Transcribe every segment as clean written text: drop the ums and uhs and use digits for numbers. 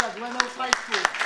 here, Glen Hills High School.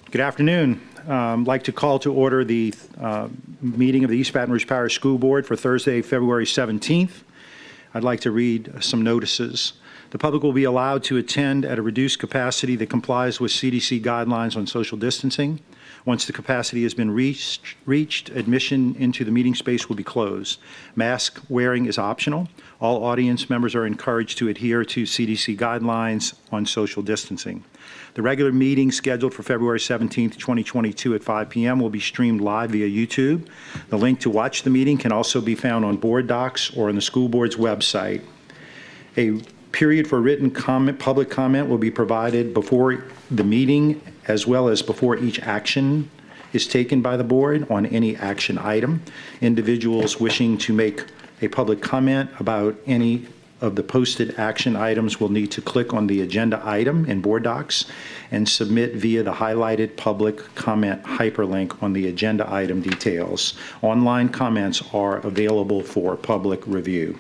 Good afternoon. I'd like to call to order the meeting of the East Baton Rouge Parish School Board for Thursday, February 17th. I'd like to read some notices. The public will be allowed to attend at a reduced capacity that complies with CDC guidelines on social distancing. Once the capacity has been reached, admission into the meeting space will be closed. Mask wearing is optional. All audience members are encouraged to adhere to CDC guidelines on social distancing. The regular meeting scheduled for February 17th, 2022 at 5 p.m. will be streamed live via YouTube. The link to watch the meeting can also be found on board docs or on the school board's website. A period for written comment, public comment will be provided before the meeting as well as before each action is taken by the board on any action item. Individuals wishing to make a public comment about any of the posted action items will need to click on the agenda item in board docs and submit via the highlighted public comment hyperlink on the agenda item details. Online comments are available for public review.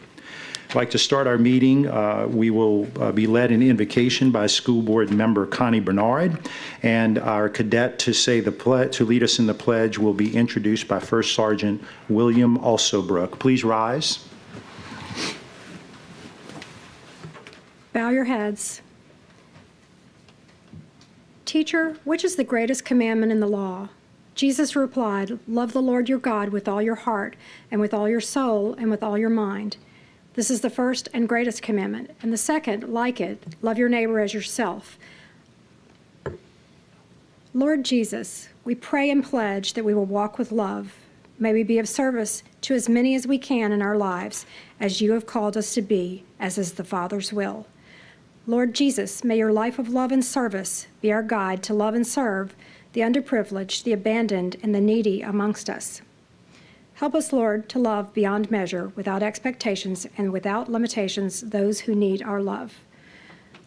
I'd like to start our meeting. We will be led in invocation by School Board Member Connie Bernard, and our cadet to say the to lead us in the pledge will be introduced by First Sergeant William Alsobrook. Please rise. Bow your heads. Teacher, which is the greatest commandment in the law? Jesus replied, love the Lord your God with all your heart and with all your soul and with all your mind. This is the first and greatest commandment. And the second, like it, love your neighbor as yourself. Lord Jesus, we pray and pledge that we will walk with love. May we be of service to as many as we can in our lives, as you have called us to be, as is the Father's will. Lord Jesus, may your life of love and service be our guide to love and serve the underprivileged, the abandoned, and the needy amongst us. Help us, Lord, to love beyond measure, without expectations and without limitations, those who need our love.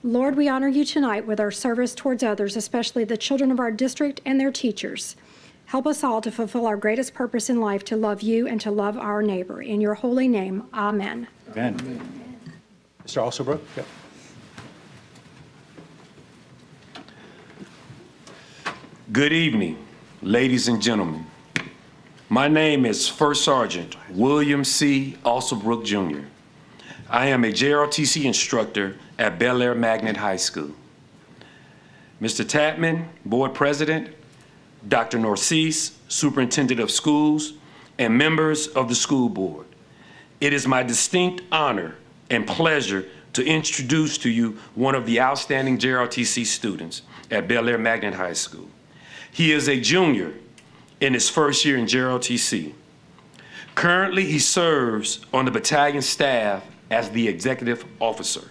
Lord, we honor you tonight with our service towards others, especially the children of our district and their teachers. Help us all to fulfill our greatest purpose in life, to love you and to love our neighbor. In your holy name, amen. Amen. Mr. Alsobrook? Yep. Good evening, ladies and gentlemen. My name is First Sergeant William C. Alsobrook, Jr. I am a JROTC instructor at Bel Air Magnet High School. Mr. Tapman, Board President, Dr. Narcisse, Superintendent of Schools, and members of the school board, it is my distinct honor and pleasure to introduce to you one of the outstanding JROTC students at Bel Air Magnet High School. He is a junior in his first year in JROTC. Currently, he serves on the battalion staff as the executive officer.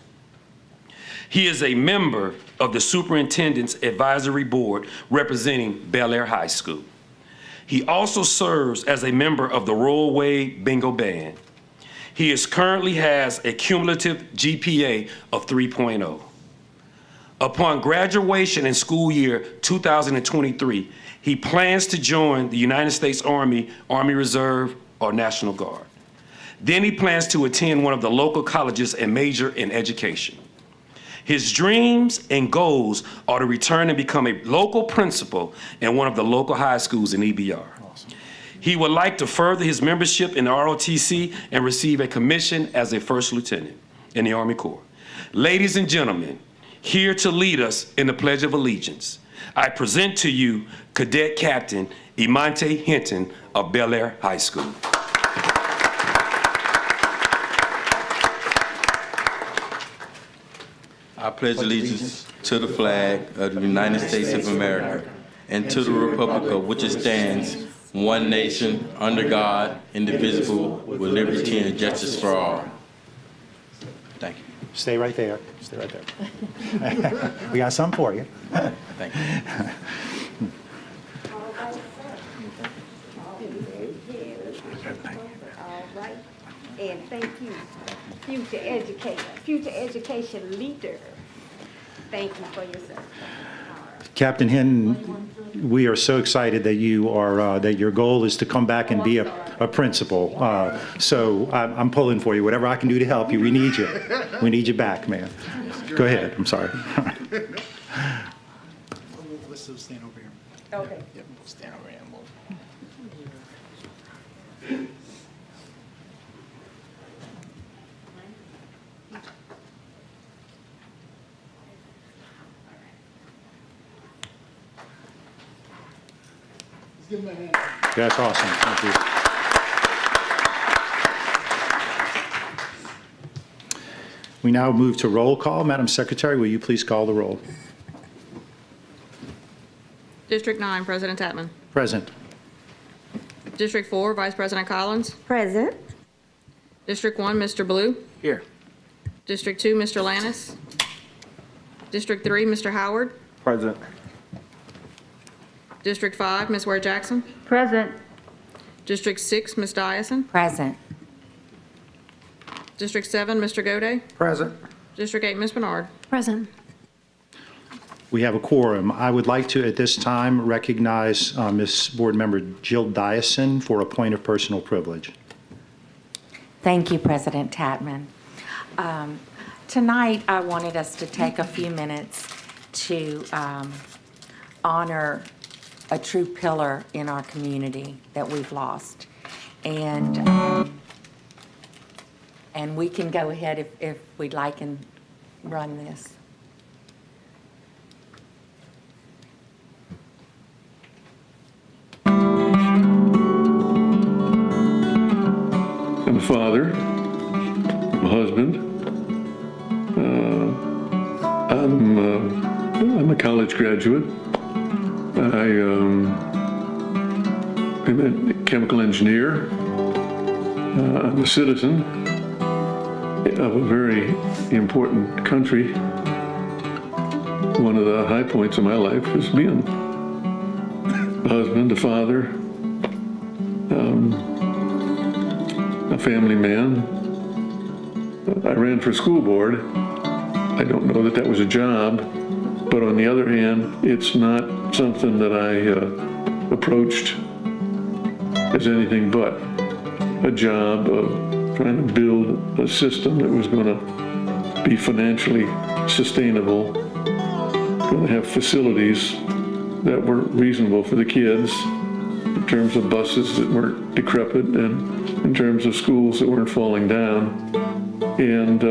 He is a member of the Superintendent's Advisory Board representing Bel Air High School. He also serves as a member of the Royal Wade Bingo Band. He currently has a cumulative GPA of 3.0. Upon graduation in school year 2023, he plans to join the United States Army, Army Reserve, or National Guard. Then he plans to attend one of the local colleges and major in education. His dreams and goals are to return and become a local principal in one of the local high schools in EBR. Awesome. He would like to further his membership in the ROTC and receive a commission as a first lieutenant in the Army Corps. Ladies and gentlemen, here to lead us in the Pledge of Allegiance, I present to you Cadet Captain Imante Hinton of Bel Air High School. I pledge allegiance to the flag of the United States of America and to the republic of which it stands, one nation, under God, indivisible, with liberty and justice for all. Thank you. Stay right there. Stay right there. We got some for you. Thank you. All right. And thank you, future education leader. Thank you for your service. Captain Hinton, we are so excited that you are that your goal is to come back and be a principal. So I'm pulling for you. Whatever I can do to help you, we need you. We need you back, man. Go ahead. I'm sorry. Let's stand over here. Okay. Stand around. That's awesome. Thank you. We now move to roll call. Madam Secretary, will you please call the roll? District 9, President Tatman. Present. District 4, Vice President Collins. Present. District 1, Mr. Blue. Here. District 2, Mr. Lannis. District 3, Mr. Howard. Present. District 5, Ms. Ware Jackson. Present. District 6, Ms. Dyson. Present. District 7, Mr. Gode. Present. District 8, Ms. Bernard. Present. We have a quorum. I would like to, at this time, recognize Ms. Board Member Jill Dyson for a point of personal privilege. Thank you, President Tatman. Tonight, I wanted us to take a few minutes to honor a true pillar in our community that we've lost. And we can go ahead if we'd like and run this. I'm a father, I'm a husband, I'm a college graduate. I'm a chemical engineer. I'm a citizen of a very important country. One of the high points of my life is being a husband, a father, a family man. I ran for school board. I don't know that that was a job, but on the other hand, it's not something that I approached as anything but a job of trying to build a system that was going to be financially sustainable, going to have facilities that were reasonable for the kids, in terms of buses that weren't decrepit and in terms of schools that weren't falling down. And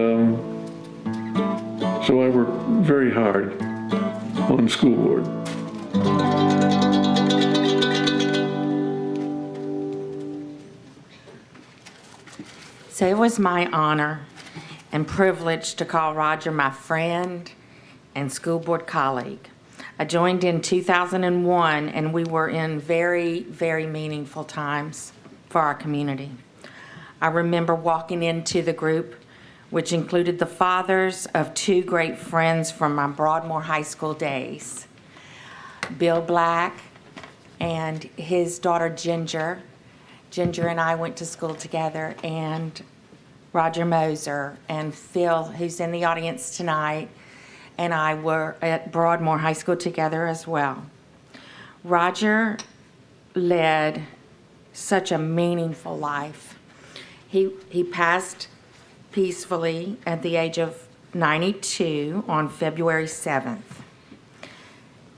so I worked very hard on the school board. So it was my honor and privilege to call Roger my friend and school board colleague. I joined in 2001, and we were in very, very meaningful times for our community. I remember walking into the group, which included the fathers of two great friends from my Broadmoor High School days, Bill Black and his daughter Ginger. Ginger and I went to school together, and Roger Moser and Phil, who's in the audience tonight, and I were at Broadmoor High School together as well. Roger led such a meaningful life. He passed peacefully at the age of 92 on February 7th.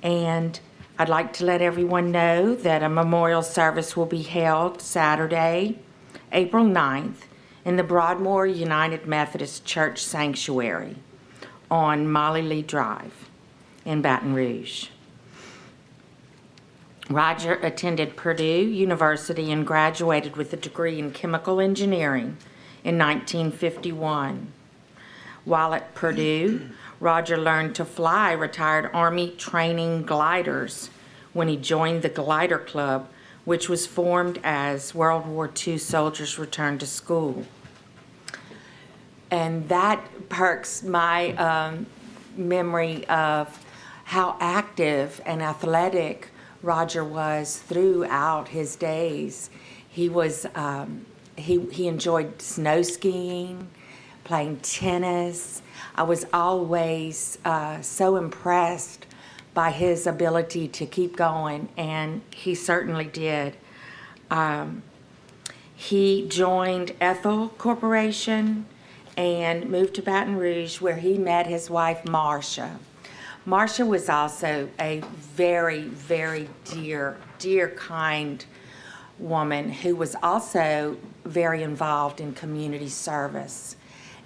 And I'd like to let everyone know that a memorial service will be held Saturday, April 9th, in the Broadmoor United Methodist Church Sanctuary on Molly Lee Drive in Baton Rouge. Roger attended Purdue University and graduated with a degree in chemical engineering in 1951. While at Purdue, Roger learned to fly retired Army training gliders when he joined the Glider Club, which was formed as World War II soldiers returned to school. And that perks my memory of how active and athletic Roger was throughout his days. He was he enjoyed snow skiing, playing tennis. I was always so impressed by his ability to keep going, and he certainly did. He joined Ethel Corporation and moved to Baton Rouge, where he met his wife, Marcia. Marcia was also a very, very dear, kind woman who was also very involved in community service.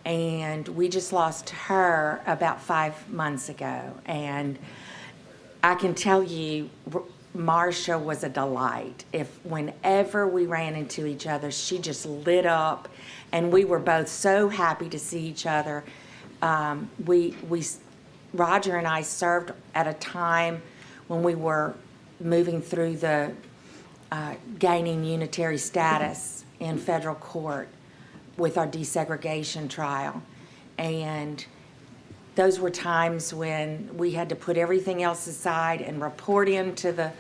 And we just lost her about 5 months ago. And I can tell you, Marcia was a delight. Whenever we ran into each other, she just lit up, and we were both so happy to see each other. Roger and I served at a time when we were moving through the gaining unitary status in federal court with our desegregation trial. And those were times when we had to put everything else aside and report into the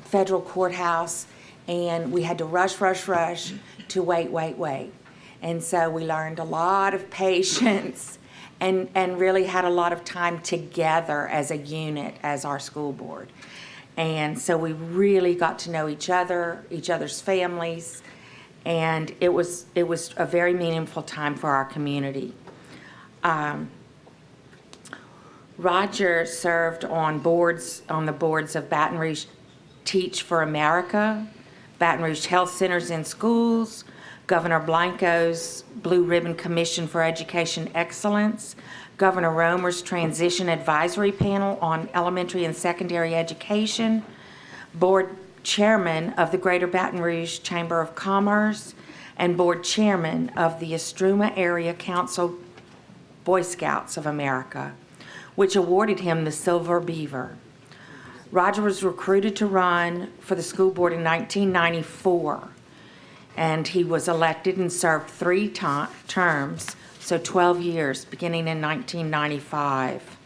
federal courthouse, and we had to rush to wait. And so we learned a lot of patience and really had a lot of time together as a unit, as our school board. And so we really got to know each other's families, and it was a very meaningful time for our community. Roger served on the boards of Baton Rouge Teach for America, Baton Rouge Health Centers and Schools, Governor Blanco's Blue Ribbon Commission for Education Excellence, Governor Romer's Transition Advisory Panel on Elementary and Secondary Education, Board Chairman of the Greater Baton Rouge Chamber of Commerce, and Board Chairman of the Estruma Area Council Boy Scouts of America, which awarded him the Silver Beaver. Roger was recruited to run for the school board in 1994, and he was elected and served 3 terms, so 12 years, beginning in 1995.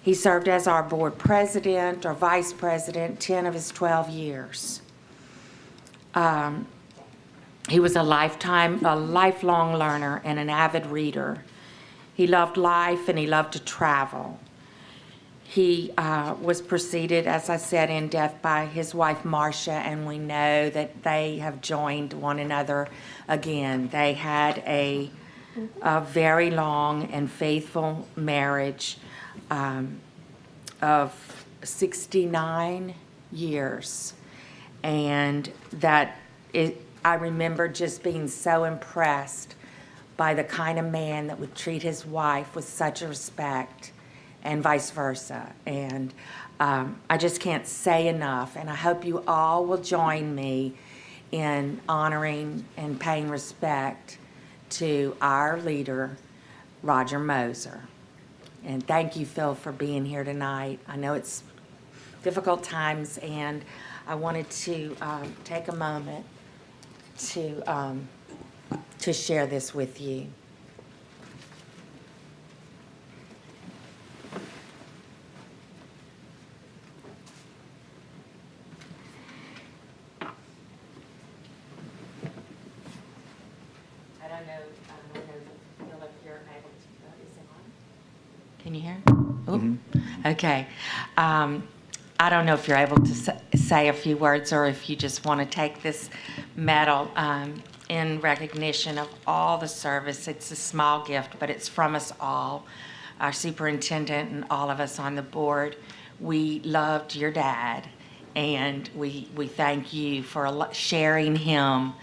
He served as our board president or vice president 10 of his 12 years. He was a lifelong learner and an avid reader. He loved life and he loved to travel. He was preceded, as I said, in death by his wife Marcia, and we know that they have joined one another again. They had a very long and faithful marriage of 69 years, and I remember just being so impressed by the kind of man that would treat his wife with such respect, and vice versa. And I just can't say enough, and I hope you all will join me in honoring and paying respect to our leader, Roger Moser. And thank you, Phil, for being here tonight. I know it's difficult times, and I wanted to take a moment to share this with you. I don't know, Phil, if you're able to, is it on? Can you hear? Oh, okay. I don't know if you're able to say a few words or if you just want to take this medal in recognition of all the service. It's a small gift, but it's from us all, our superintendent and all of us on the board. We loved your dad, and we thank you for sharing him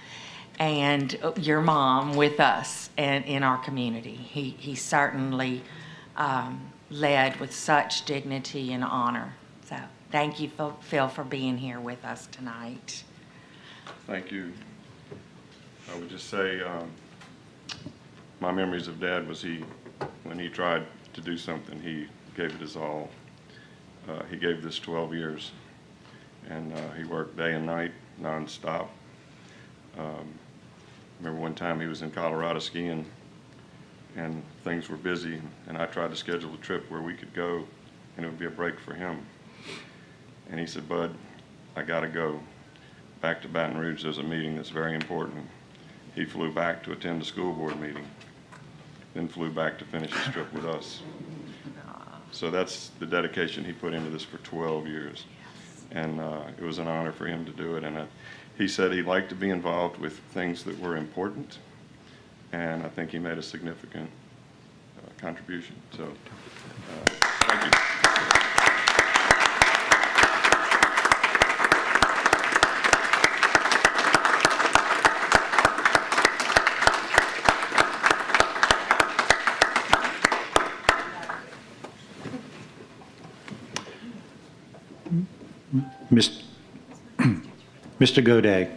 and your mom with us and in our community. He certainly led with such dignity and honor. So thank you, Phil, for being here with us tonight. Thank you. I would just say my memories of Dad was when he tried to do something, he gave it his all. He gave this 12 years, and he worked day and night, nonstop. Remember one time he was in Colorado skiing, and things were busy, and I tried to schedule a trip where we could go, and it would be a break for him. And he said, "Bud, I gotta go back to Baton Rouge. There's a meeting that's very important." He flew back to attend the school board meeting, then flew back to finish his trip with us. So that's the dedication he put into this for 12 years. And it was an honor for him to do it. And he said he liked to be involved with things that were important, and I think he made a significant contribution. So Thank you. Mr. Goday.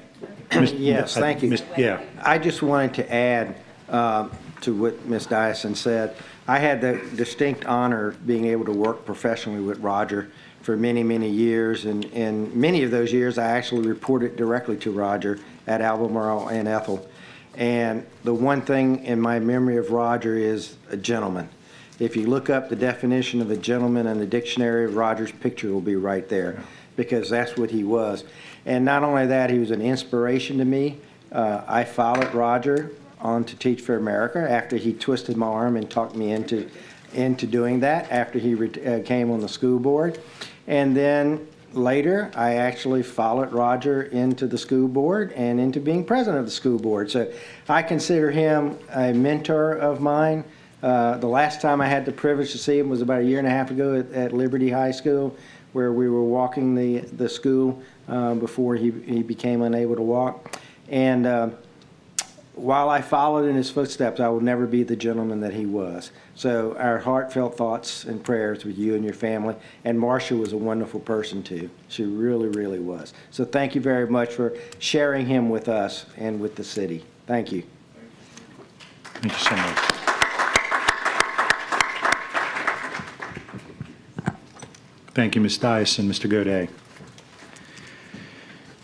Yes, thank you. Yeah. I just wanted to add to what Ms. Dyson said. I had the distinct honor of being able to work professionally with Roger for many, many years, and many of those years I actually reported directly to Roger at Albemarle and Ethel. And the one thing in my memory of Roger is a gentleman. If you look up the definition of a gentleman in the dictionary, Roger's picture will be right there, because that's what he was. And not only that, he was an inspiration to me. I followed Roger on to Teach for America after he twisted my arm and talked me into doing that after he came on the school board. And then later, I actually followed Roger into the school board and into being president of the school board. So I consider him a mentor of mine. The last time I had the privilege to see him was about a year and a half ago at Liberty High School, where we were walking the school before he became unable to walk. And while I followed in his footsteps, I will never be the gentleman that he was. So our heartfelt thoughts and prayers with you and your family. And Marcia was a wonderful person too. She really, really was. So thank you very much for sharing him with us and with the city. Thank you. Thank you so much. Thank you, Ms. Dias and Mr. Goday.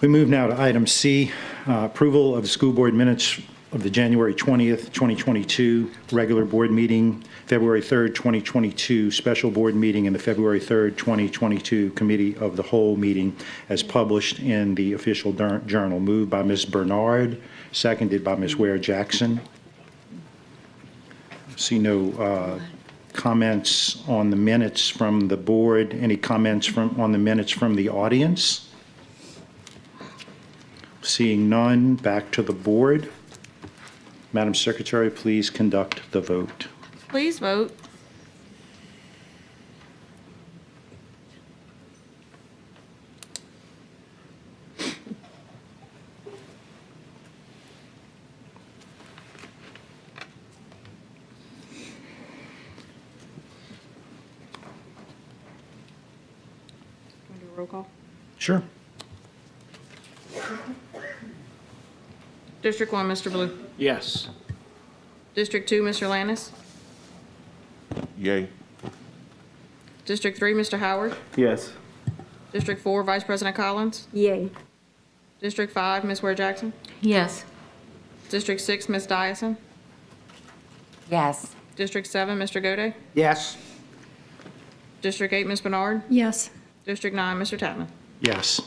We move now to item C, approval of the school board minutes of the January 20th, 2022 regular board meeting, February 3rd, 2022 special board meeting, and the February 3rd, 2022 committee of the whole meeting as published in the official journal. Moved by Ms. Bernard, seconded by Ms. Ware Jackson. See no comments on the minutes from the board. Any comments on the minutes from the audience? Seeing none, back to the board. Madam Secretary, please conduct the vote. Please vote. Want to do a roll call? Sure. District 1, Mr. Blue. Yes. District 2, Mr. Lannis. Yay. District 3, Mr. Howard. Yes. District 4, Vice President Collins. Yay. District 5, Ms. Ware Jackson. Yes. District 6, Ms. Dyson. Yes. District 7, Mr. Goday. Yes. District 8, Ms. Bernard. Yes. District 9, Mr. Tapman. Yes.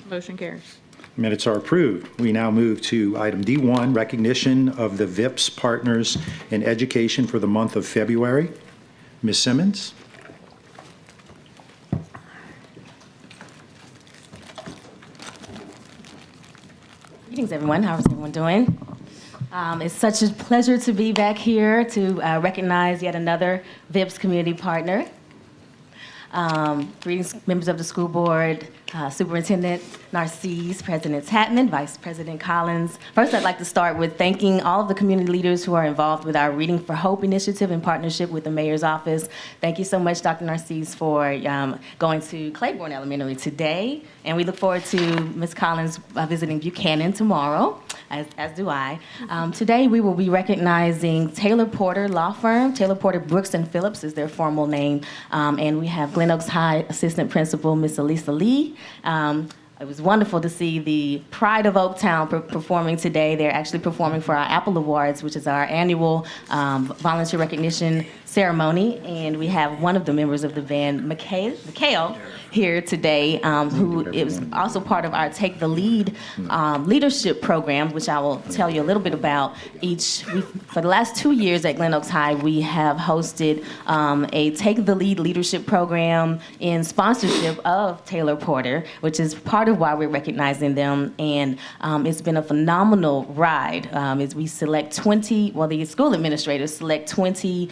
Motion carries. Minutes are approved. We now move to item D1, recognition of the VIPS partners in education for the month of February. Ms. Simmons? Greetings, everyone. How's everyone doing? It's such a pleasure to be back here to recognize yet another VIPS community partner. Greetings, members of the school board, Superintendent Narcisse, President Tatman, Vice President Collins. First, I'd like to start with thanking all of the community leaders who are involved with our Reading for Hope initiative in partnership with the Mayor's Office. Thank you so much, Dr. Narcisse, for going to Claiborne Elementary today. And we look forward to Ms. Collins visiting Buchanan tomorrow, as do I. Today, we will be recognizing Taylor Porter Law Firm. Taylor Porter Brooks and Phillips is their formal name. And we have Glen Oaks High Assistant Principal, Ms. Elisa Lee. It was wonderful to see the Pride of Oaktown performing today. They're actually performing for our Apple Awards, which is our annual volunteer recognition ceremony. And we have one of the members of the band, Mikhail, here today, who is also part of our Take the Lead leadership program, which I will tell you a little bit about. For the last 2 years at Glen Oaks High, we have hosted a Take the Lead leadership program in sponsorship of Taylor Porter, which is part of why we're recognizing them. And it's been a phenomenal ride as we select 20, well, the school administrators select 20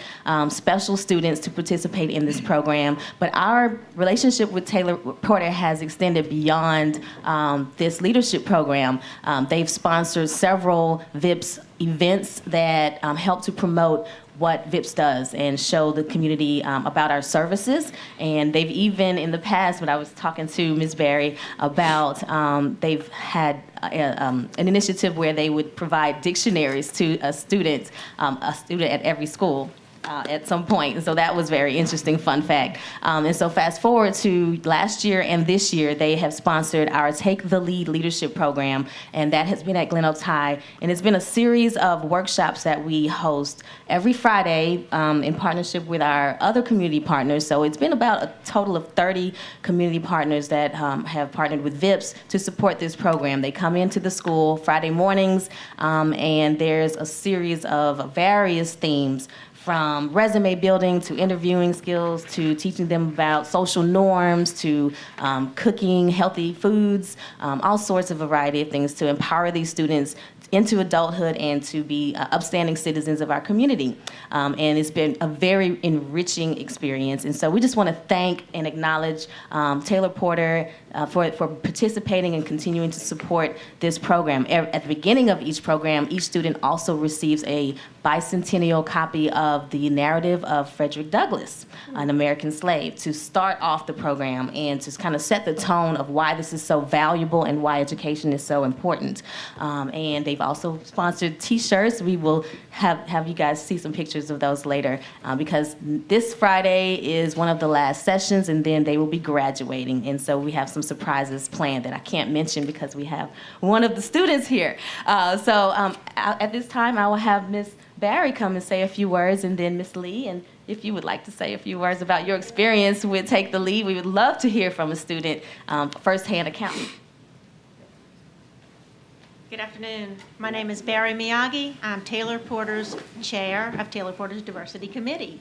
special students to participate in this program. But our relationship with Taylor Porter has extended beyond this leadership program. They've sponsored several VIPS events that help to promote what VIPS does and show the community about our services. And they've even, in the past, when I was talking to Ms. Barry about, they've had an initiative where they would provide dictionaries to a student at every school. At some point. And so that was very interesting, fun fact. And so fast forward to last year and this year, they have sponsored our Take the Lead leadership program, and that has been at Glen Oaks High. And it's been a series of workshops that we host every Friday in partnership with our other community partners. So it's been about a total of 30 community partners that have partnered with VIPS to support this program. They come into the school Friday mornings, and there's a series of various themes, from resume building to interviewing skills to teaching them about social norms to cooking healthy foods, all sorts of variety of things to empower these students into adulthood and to be upstanding citizens of our community. And it's been a very enriching experience. And so we just want to thank and acknowledge Taylor Porter for participating and continuing to support this program. At the beginning of each program, each student also receives a bicentennial copy of the narrative of Frederick Douglass, an American slave, to start off the program and to kind of set the tone of why this is so valuable and why education is so important. And they've also sponsored T-shirts. We will have you guys see some pictures of those later because this Friday is one of the last sessions, and then they will be graduating. And so we have some surprises planned that I can't mention because we have one of the students here. So at this time, I will have Ms. Barry come and say a few words, and then Ms. Lee, and if you would like to say a few words about your experience with Take the Lead, we would love to hear from a student, firsthand account. Good afternoon. My name is Barry Miyagi. I'm Taylor Porter's chair of Taylor Porter's Diversity Committee.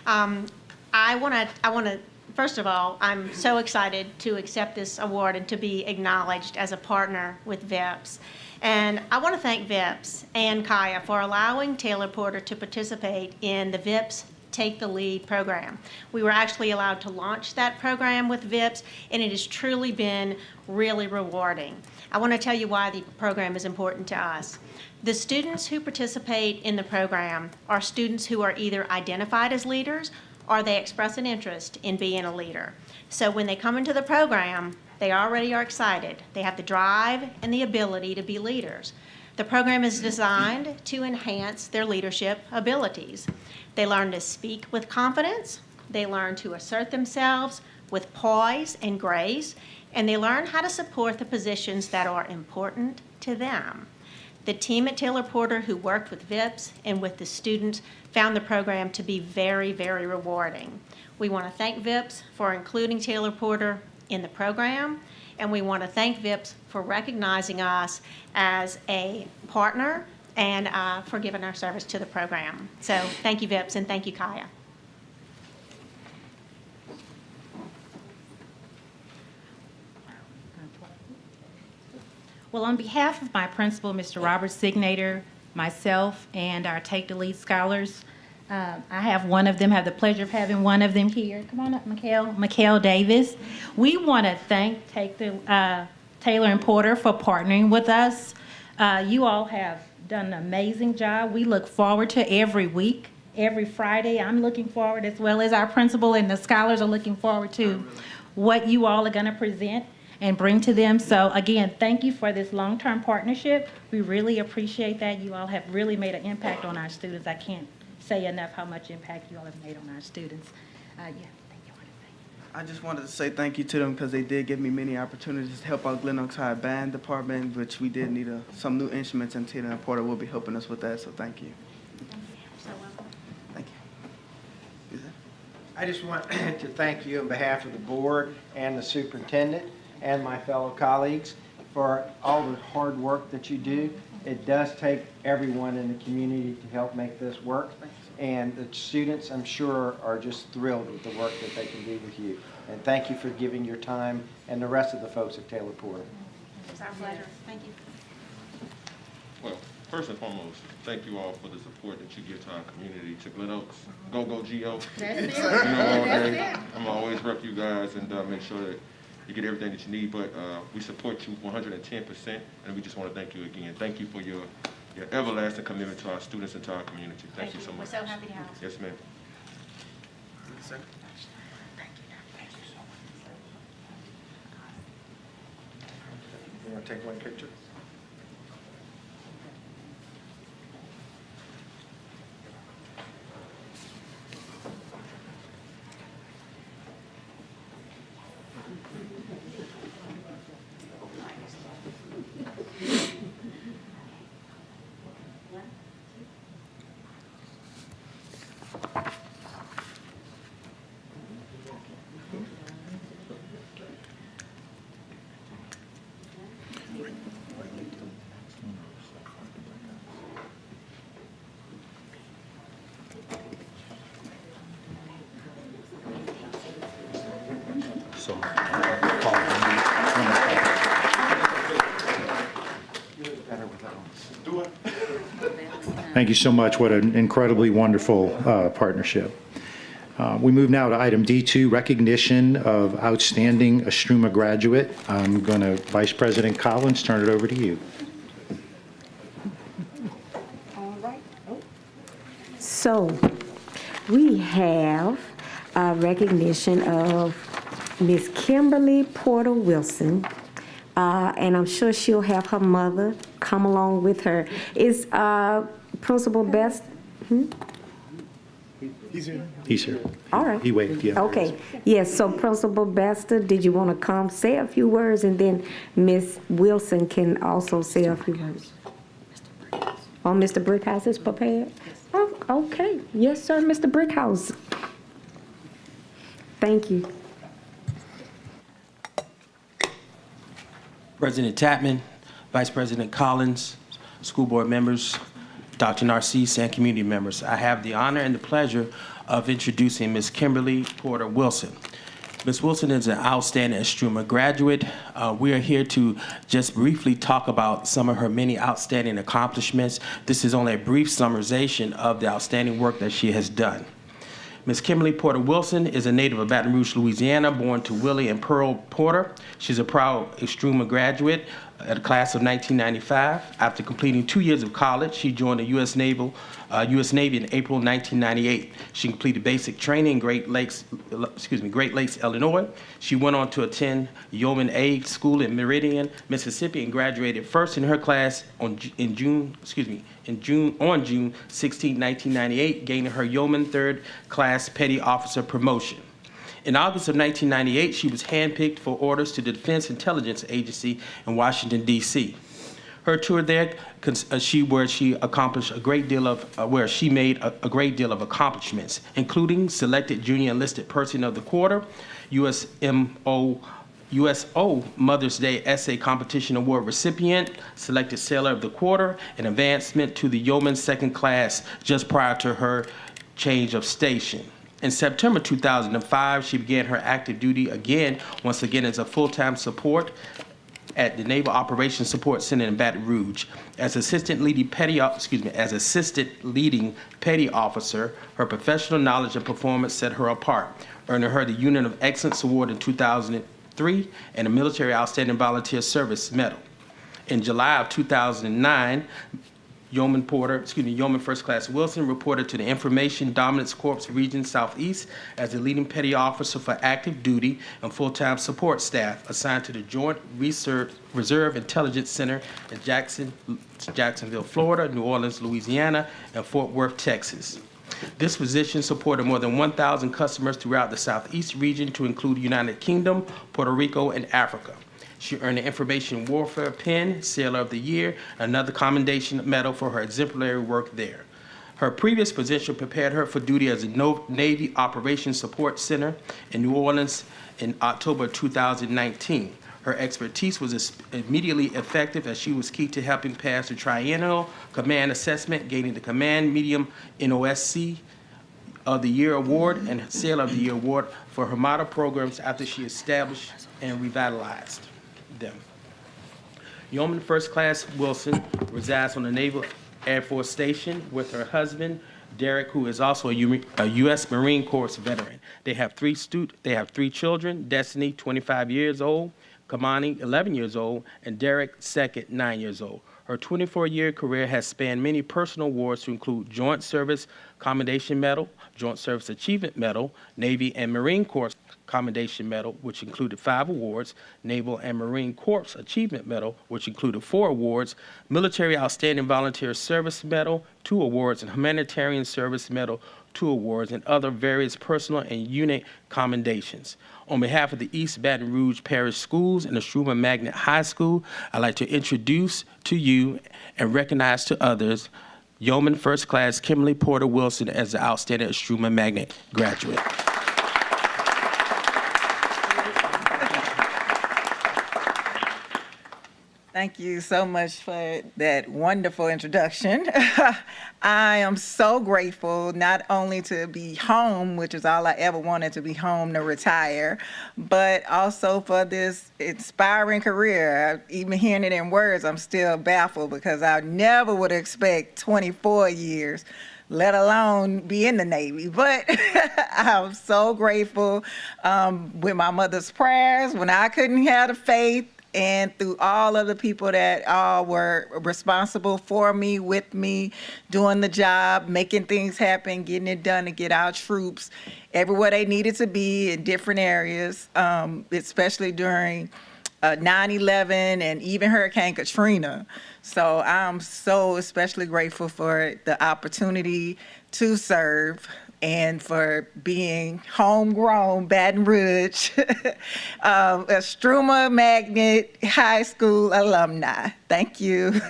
I want to, first of all, I'm so excited to accept this award and to be acknowledged as a partner with VIPS. And I want to thank VIPS and Kaya for allowing Taylor Porter to participate in the VIPS Take the Lead program. We were actually allowed to launch that program with VIPS, and it has truly been really rewarding. I want to tell you why the program is important to us. The students who participate in the program are students who are either identified as leaders or they express an interest in being a leader. So when they come into the program, they already are excited. They have the drive and the ability to be leaders. The program is designed to enhance their leadership abilities. They learn to speak with confidence, they learn to assert themselves with poise and grace, and they learn how to support the positions that are important to them. The team at Taylor Porter who worked with VIPS and with the students found the program to be very, very rewarding. We want to thank VIPS for including Taylor Porter in the program, and we want to thank VIPS for recognizing us as a partner and for giving our service to the program. So thank you, VIPS, and thank you, Kaya. Well, on behalf of my principal, Mr. Robert Signator, myself, and our Take the Lead scholars, I have one of them, have the pleasure of having one of them here. Come on up, Mikhail Davis. We want to thank Taylor and Porter for partnering with us. You all have done an amazing job. We look forward to every week, every Friday. I'm looking forward, as well as our principal and the scholars are looking forward to what you all are going to present and bring to them. So again, thank you for this long-term partnership. We really appreciate that. You all have really made an impact on our students. I can't say enough how much impact you all have made on our students. Thank you. I just wanted to say thank you to them because they did give me many opportunities to help out Glen Oaks High Band Department, which we did need some new instruments, and Taylor and Porter will be helping us with that, so thank you. Thank you. I just want to thank you on behalf of the board and the superintendent and my fellow colleagues for all the hard work that you do. It does take everyone in the community to help make this work. And the students, I'm sure, are just thrilled with the work that they can do with you. And thank you for giving your time, and the rest of the folks at Taylor Porter. It's our pleasure. Thank you. Well, first and foremost, thank you all for the support that you give to our community, to Glen Oaks. Go, go, G.O. That's it. You know, all That's day. it. I'm always rep you guys and make sure that you get everything that you need, but we support you 110%, and we just want to thank you again. Thank you for your everlasting commitment to our students and to our community. Thank you so much. We're so happy to have you. Yes, ma'am. You want to take one picture? So, thank you so much. What an incredibly wonderful partnership. We move now to item D2, recognition of outstanding Estruma graduate. I'm going to, Vice President Collins, turn it over to you. So, we have a recognition of Miss Kimberly Porter Wilson, and I'm sure she'll have her mother come along with her. Is Principal Best? He's here. All right. He waved, yeah. Okay, yes, so Principal Bester, did you want to come say a few words, and then Miss Wilson can also say a few words? Oh, Mr. Brickhouse is prepared? Oh, okay, yes, sir, Mr. Brickhouse. Thank you. President Tapman, Vice President Collins, school board members, Dr. Narcisse, and community members. I have the honor and the pleasure of introducing Ms. Kimberly Porter Wilson. Ms. Wilson is an outstanding Estruma graduate. We are here to just briefly talk about some of her many outstanding accomplishments. This is only a brief summarization of the outstanding work that she has done. Ms. Kimberly Porter Wilson is a native of Baton Rouge, Louisiana, born to Willie and Pearl Porter. She's a proud Estruma graduate at the class of 1995. After completing 2 years of college, she joined the U.S. Navy in April 1998. She completed basic training in Great Lakes, Illinois. She went on to attend Yeoman A School in Meridian, Mississippi, and graduated first in her class on June 16, 1998, gaining her Yeoman Third Class Petty Officer promotion. In August of 1998, she was handpicked for orders to the Defense Intelligence Agency in Washington, D.C. Her tour there, where she accomplished a great deal of, where she made a great deal of accomplishments, including selected Junior Enlisted Person of the Quarter, USO Mother's Day Essay Competition Award recipient, selected Sailor of the Quarter, and advancement to the Yeoman Second Class just prior to her change of station. In September 2005, she began her active duty once again as a full-time support at the Naval Operations Support Center in Baton Rouge. As assistant leading petty officer, her professional knowledge and performance set her apart, earning her the Union of Excellence Award in 2003 and a Military Outstanding Volunteer Service Medal. In July of 2009, Yeoman First Class Wilson reported to the Information Dominance Corps Region Southeast as the leading petty officer for active duty and full-time support staff assigned to the Joint Reserve Intelligence Center in Jacksonville, Florida, New Orleans, Louisiana, and Fort Worth, Texas. This position supported more than 1,000 customers throughout the Southeast region to include United Kingdom, Puerto Rico, and Africa. She earned the Information Warfare Pin, Sailor of the Year, another commendation medal for her exemplary work there. Her previous position prepared her for duty as a Navy Operations Support Center in New Orleans in October 2019. Her expertise was immediately effective as she was key to helping pass the Triennial Command Assessment, gaining the Command Medium NOSC of the Year Award and Sailor of the Year Award for her model programs after she established and revitalized them. Yeoman First Class Wilson resides on the Naval Air Force Station with her husband, Derek, who is also a U.S. Marine Corps veteran. They have three children, Destiny, 25 years old, Kamani, 11 years old, and Derek, second, 9 years old. Her 24-year career has spanned many personal awards to include Joint Service Commendation Medal, Joint Service Achievement Medal, Navy and Marine Corps Commendation Medal, which included 5 awards, Naval and Marine Corps Achievement Medal, which included 4 awards, Military Outstanding Volunteer Service Medal, 2 awards, and Humanitarian Service Medal, 2 awards, and other various personal and unit commendations. On behalf of the East Baton Rouge Parish Schools and the Struma Magnet High School, I'd like to introduce to you and recognize to others Yeoman First Class Kimberly Porter Wilson as the outstanding Struma Magnet graduate. Thank you so much for that wonderful introduction. I am so grateful not only to be home, which is all I ever wanted, to be home to retire, but also for this inspiring career. Even hearing it in words, I'm still baffled because I never would expect 24 years, let alone be in the Navy. But I'm so grateful with my mother's prayers when I couldn't have the faith, and through all of the people that all were responsible for me, with me, doing the job, making things happen, getting it done to get our troops everywhere they needed to be in different areas, especially during 9/11 and even Hurricane Katrina. So I'm so especially grateful for the opportunity to serve and for being homegrown Baton Rouge, a Struma Magnet High School alumni. Thank you.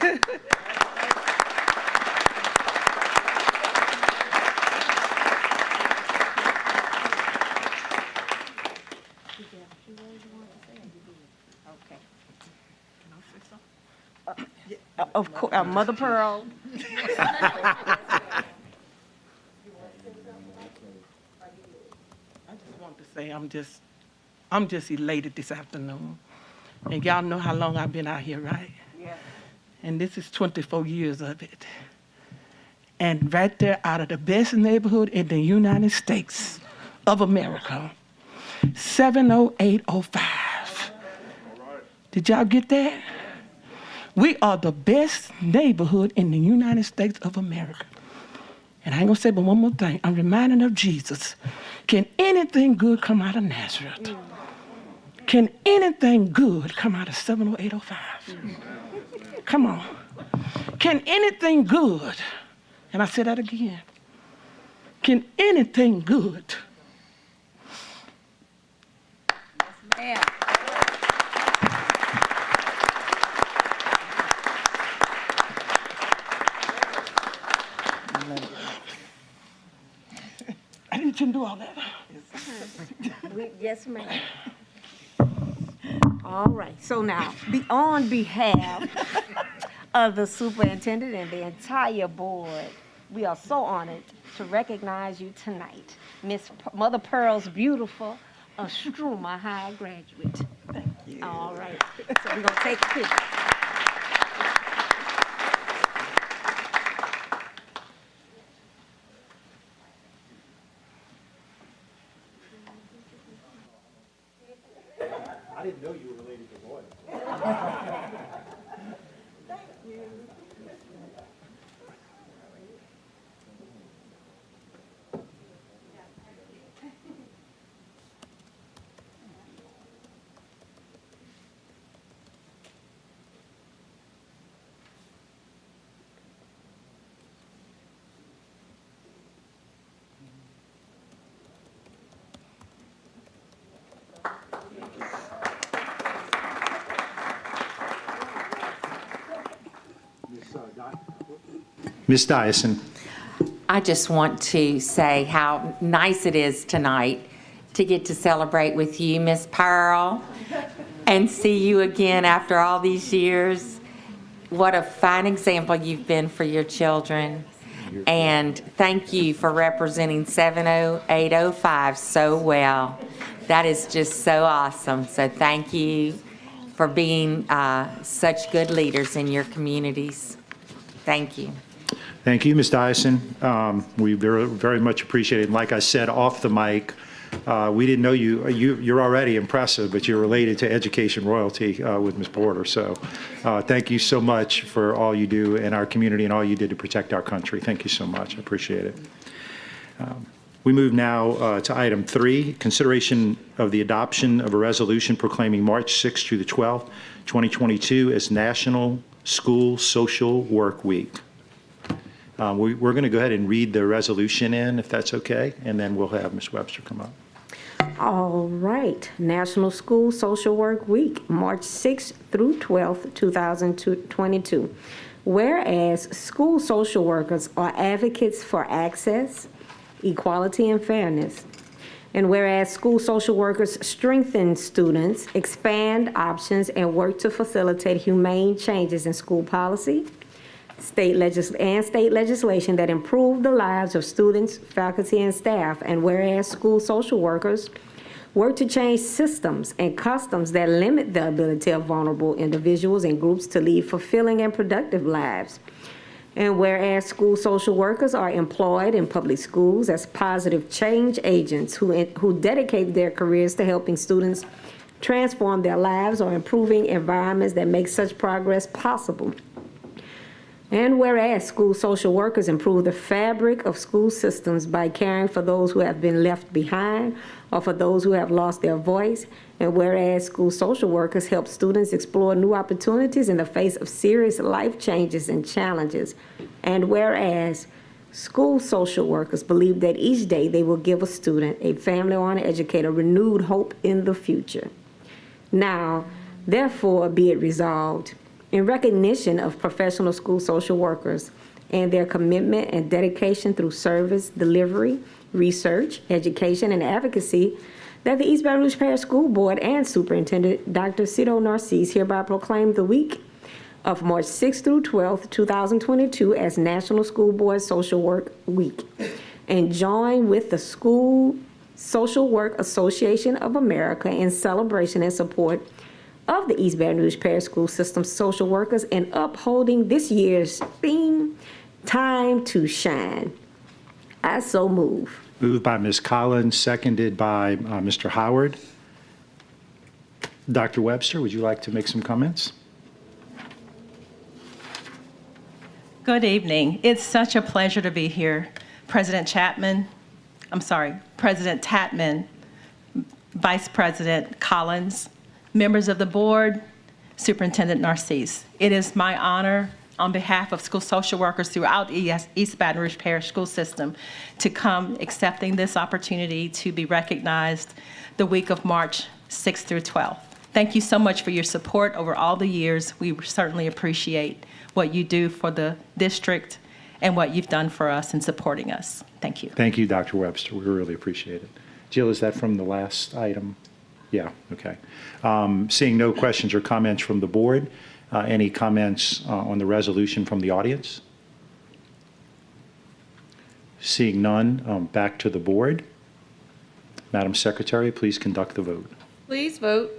Of course, Mother Pearl. Say I'm just elated this afternoon. And y'all know how long I've been out here, right? Yeah. And this is 24 years of it. And right there, out of the best neighborhood in the United States of America, 70805. Did y'all get that? We are the best neighborhood in the United States of America. And I ain't gonna say but one more thing. I'm reminded of Jesus. Can anything good come out of Nazareth? Can anything good come out of 70805? Come on. Can anything good, and I say that again, can anything good? Yes, ma'am. I didn't do all that. Yes, ma'am. All right. So now, on behalf of the superintendent and the entire board, we are so honored to recognize you tonight. Miss Mother Pearl's beautiful Struma High graduate. Thank you. All right. So we're going to take a picture. I didn't know you were related to Boyd. Thank you. Ms. Dyson. I just want to say how nice it is tonight to get to celebrate with you, Miss Pearl, and see you again after all these years. What a fine example you've been for your children. And thank you for representing 70805 so well. That is just so awesome. So thank you for being such good leaders in your communities. Thank you. Thank you, Ms. Dyson. We very much appreciate it. And like I said off the mic, we didn't know you're already impressive, but you're related to education royalty with Ms. Porter. So thank you so much for all you do in our community and all you did to protect our country. Thank you so much. I appreciate it. We move now to item 3, consideration of the adoption of a resolution proclaiming March 6th through the 12th, 2022 as National School Social Work Week. We're going to go ahead and read the resolution in, if that's okay, and then we'll have Ms. Webster come up. All right. National School Social Work Week, March 6th through 12th, 2022. Whereas school social workers are advocates for access, equality, and fairness. And whereas school social workers strengthen students, expand options, and work to facilitate humane changes in school policy, state legislation that improve the lives of students, faculty, and staff. And whereas school social workers work to change systems and customs that limit the ability of vulnerable individuals and groups to lead fulfilling and productive lives. And whereas school social workers are employed in public schools as positive change agents who dedicate their careers to helping students transform their lives or improving environments that make such progress possible. And whereas school social workers improve the fabric of school systems by caring for those who have been left behind or for those who have lost their voice. And whereas school social workers help students explore new opportunities in the face of serious life changes and challenges. And whereas school social workers believe that each day they will give a student, a family, or an educator renewed hope in the future. Now, therefore, be it resolved, in recognition of professional school social workers and their commitment and dedication through service, delivery, research, education, and advocacy, that the East Baton Rouge Parish School Board and Superintendent Dr. Cito Narcisse hereby proclaim the week of March 6th through 12th, 2022 as National School Board Social Work Week, and join with the School Social Work Association of America in celebration and support of the East Baton Rouge Parish School System social workers in upholding this year's theme, Time to Shine. I so move. Moved by Ms. Collins, seconded by Mr. Howard. Dr. Webster, would you like to make some comments? Good evening. It's such a pleasure to be here. President Tatman, Vice President Collins, members of the board, Superintendent Narcisse. It is my honor on behalf of school social workers throughout East Baton Rouge Parish School System to come accepting this opportunity to be recognized the week of March 6th through 12th. Thank you so much for your support over all the years. We certainly appreciate what you do for the district and what you've done for us in supporting us. Thank you. Thank you, Dr. Webster. We really appreciate it. Jill, is that from the last item? Yeah, okay. Seeing no questions or comments from the board, any comments on the resolution from the audience? Seeing none, back to the board. Madam Secretary, please conduct the vote. Please vote.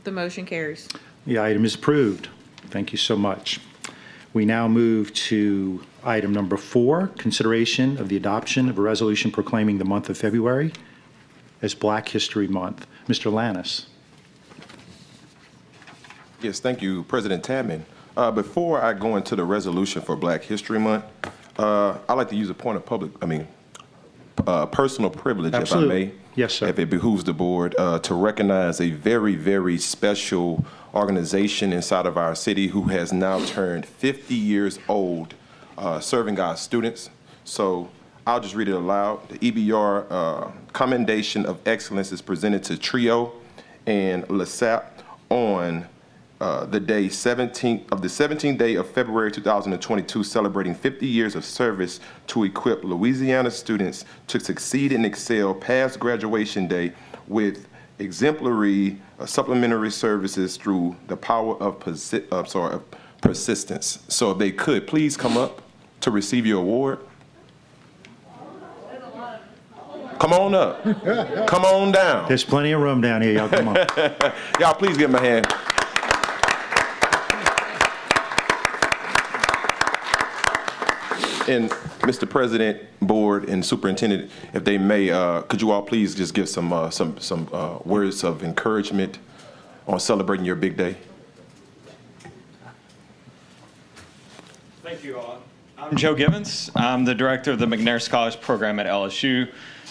The motion carries. The item is approved. Thank you so much. We now move to item number 4, consideration of the adoption of a resolution proclaiming the month of February as Black History Month. Mr. Lannis. Yes, thank you, President Tatman. Before I go into the resolution for Black History Month, I'd like to use a point of personal privilege, Absolutely. if I may. Yes, sir. If it behooves the board, to recognize a very, very special organization inside of our city who has now turned 50 years old serving our students. So I'll just read it aloud. The EBR Commendation of Excellence is presented to TRIO and LASAP on the 17th day of February 2022, celebrating 50 years of service to equip Louisiana students to succeed and excel past graduation day with exemplary supplementary services through the power of persistence. So if they could, please come up to receive your award? Come on up. Come on down. There's plenty of room down here, y'all, come on. Y'all, please give him a hand. And Mr. President, Board, and Superintendent, if they may, could you all please just give some words of encouragement on celebrating your big day? Thank you all. I'm Joe Givens. I'm the director of the McNair Scholars Program at LSU,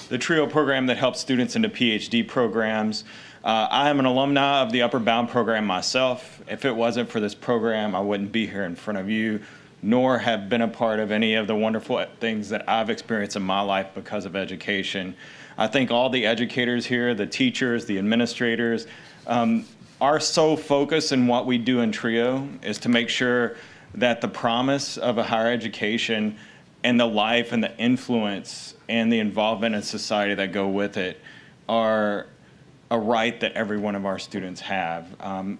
the TRIO program that helps students into PhD programs. I am an alumni of the Upper Bound program myself. If it wasn't for this program, I wouldn't be here in front of you, nor have been a part of any of the wonderful things that I've experienced in my life because of education. I think all the educators here, the teachers, the administrators, our sole focus in what we do in TRIO is to make sure that the promise of a higher education and the life and the influence and the involvement in society that go with it are a right that every one of our students have.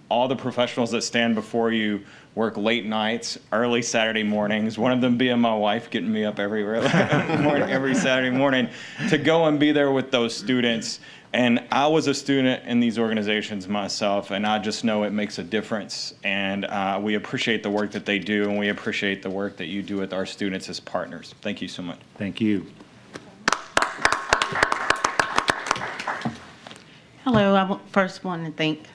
All the professionals that stand before you work late nights, early Saturday mornings, one of them being my wife, getting me up every Saturday morning to go and be there with those students. And I was a student in these organizations myself, and I just know it makes a difference. And we appreciate the work that they do, and we appreciate the work that you do with our students as partners. Thank you so much. Thank you. Hello, I first want to thank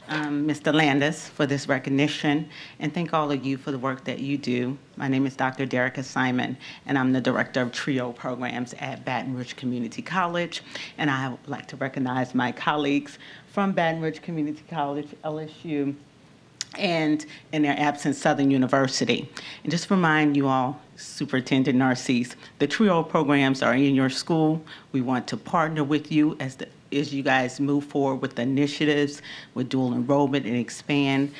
Mr. Landis for this recognition and thank all of you for the work that you do. My name is Dr. Derica Simon, and I'm the Director of TRIO programs at Baton Rouge Community College. And I would like to recognize my colleagues from Baton Rouge Community College, LSU, and in their absence, Southern University. And just remind you all, Superintendent Narcisse, the TRIO programs are in your school. We want to partner with you as you guys move forward with initiatives with dual enrollment and expand.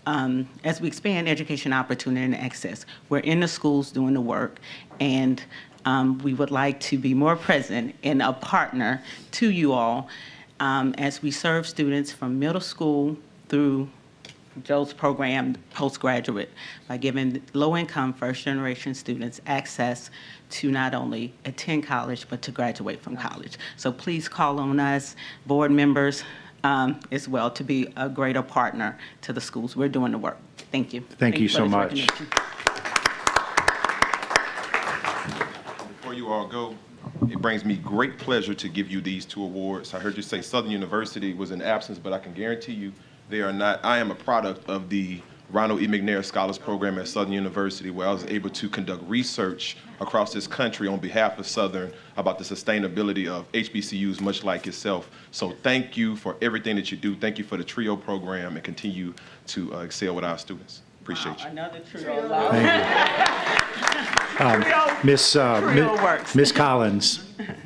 As we expand education opportunity and access, we're in the schools doing the work, and we would like to be more present and a partner to you all as we serve students from middle school through Joe's program, postgraduate, by giving low-income first-generation students access to not only attend college, but to graduate from college. So please call on us, board members, as well, to be a greater partner to the schools. We're doing the work. Thank you. Thank you so much. Before you all go, it brings me great pleasure to give you these two awards. I heard you say Southern University was in absence, but I can guarantee you they are not. I am a product of the Ronald E. McNair Scholars Program at Southern University, where I was able to conduct research across this country on behalf of Southern about the sustainability of HBCUs, much like itself. So thank you for everything that you do. Thank you for the TRIO program, and continue to excel with our students. Appreciate you. Another TRIO. Miss Collins,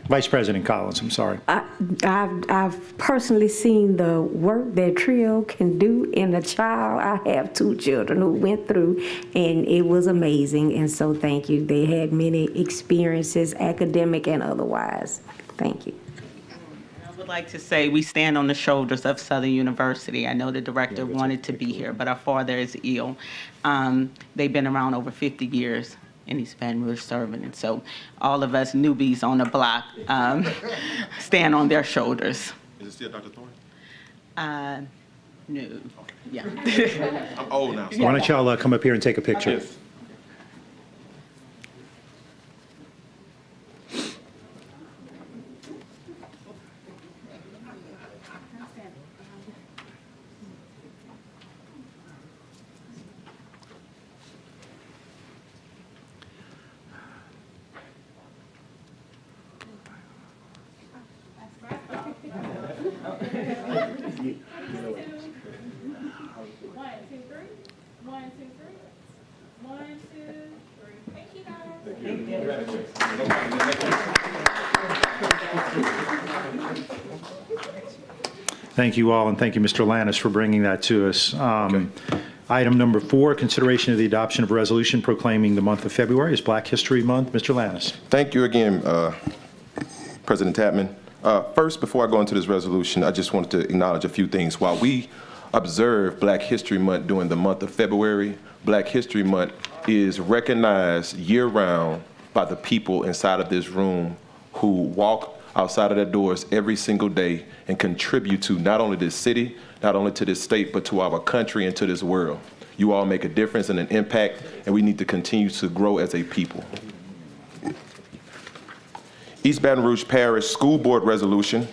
Vice President Collins, I'm sorry. I've personally seen the work that TRIO can do in a child. I have two children who went through, and it was amazing. And so thank you. They had many experiences, academic and otherwise. Thank you. I would like to say we stand on the shoulders of Southern University. I know the director wanted to be here, but our father is ill. They've been around over 50 years. In East Baton Rouge serving. And so all of us newbies on the block stand on their shoulders. Is it still Dr. Thorne? No. Okay. Yeah. I'm old now. So Why don't y'all come up here and take a picture? Yes. Thank you all, and thank you, Mr. Lannis, for bringing that to us. Item number 4, consideration of the adoption of a resolution proclaiming the month of February as Black History Month. Mr. Lannis. Thank you again, President Tapman. First, before I go into this resolution, I just wanted to acknowledge a few things. While we observe Black History Month during the month of February, Black History Month is recognized year-round by the people inside of this room who walk outside of their doors every single day and contribute to not only this city, not only to this state, but to our country and to this world. You all make a difference and an impact, and we need to continue to grow as a people. East Baton Rouge Parish School Board Resolution,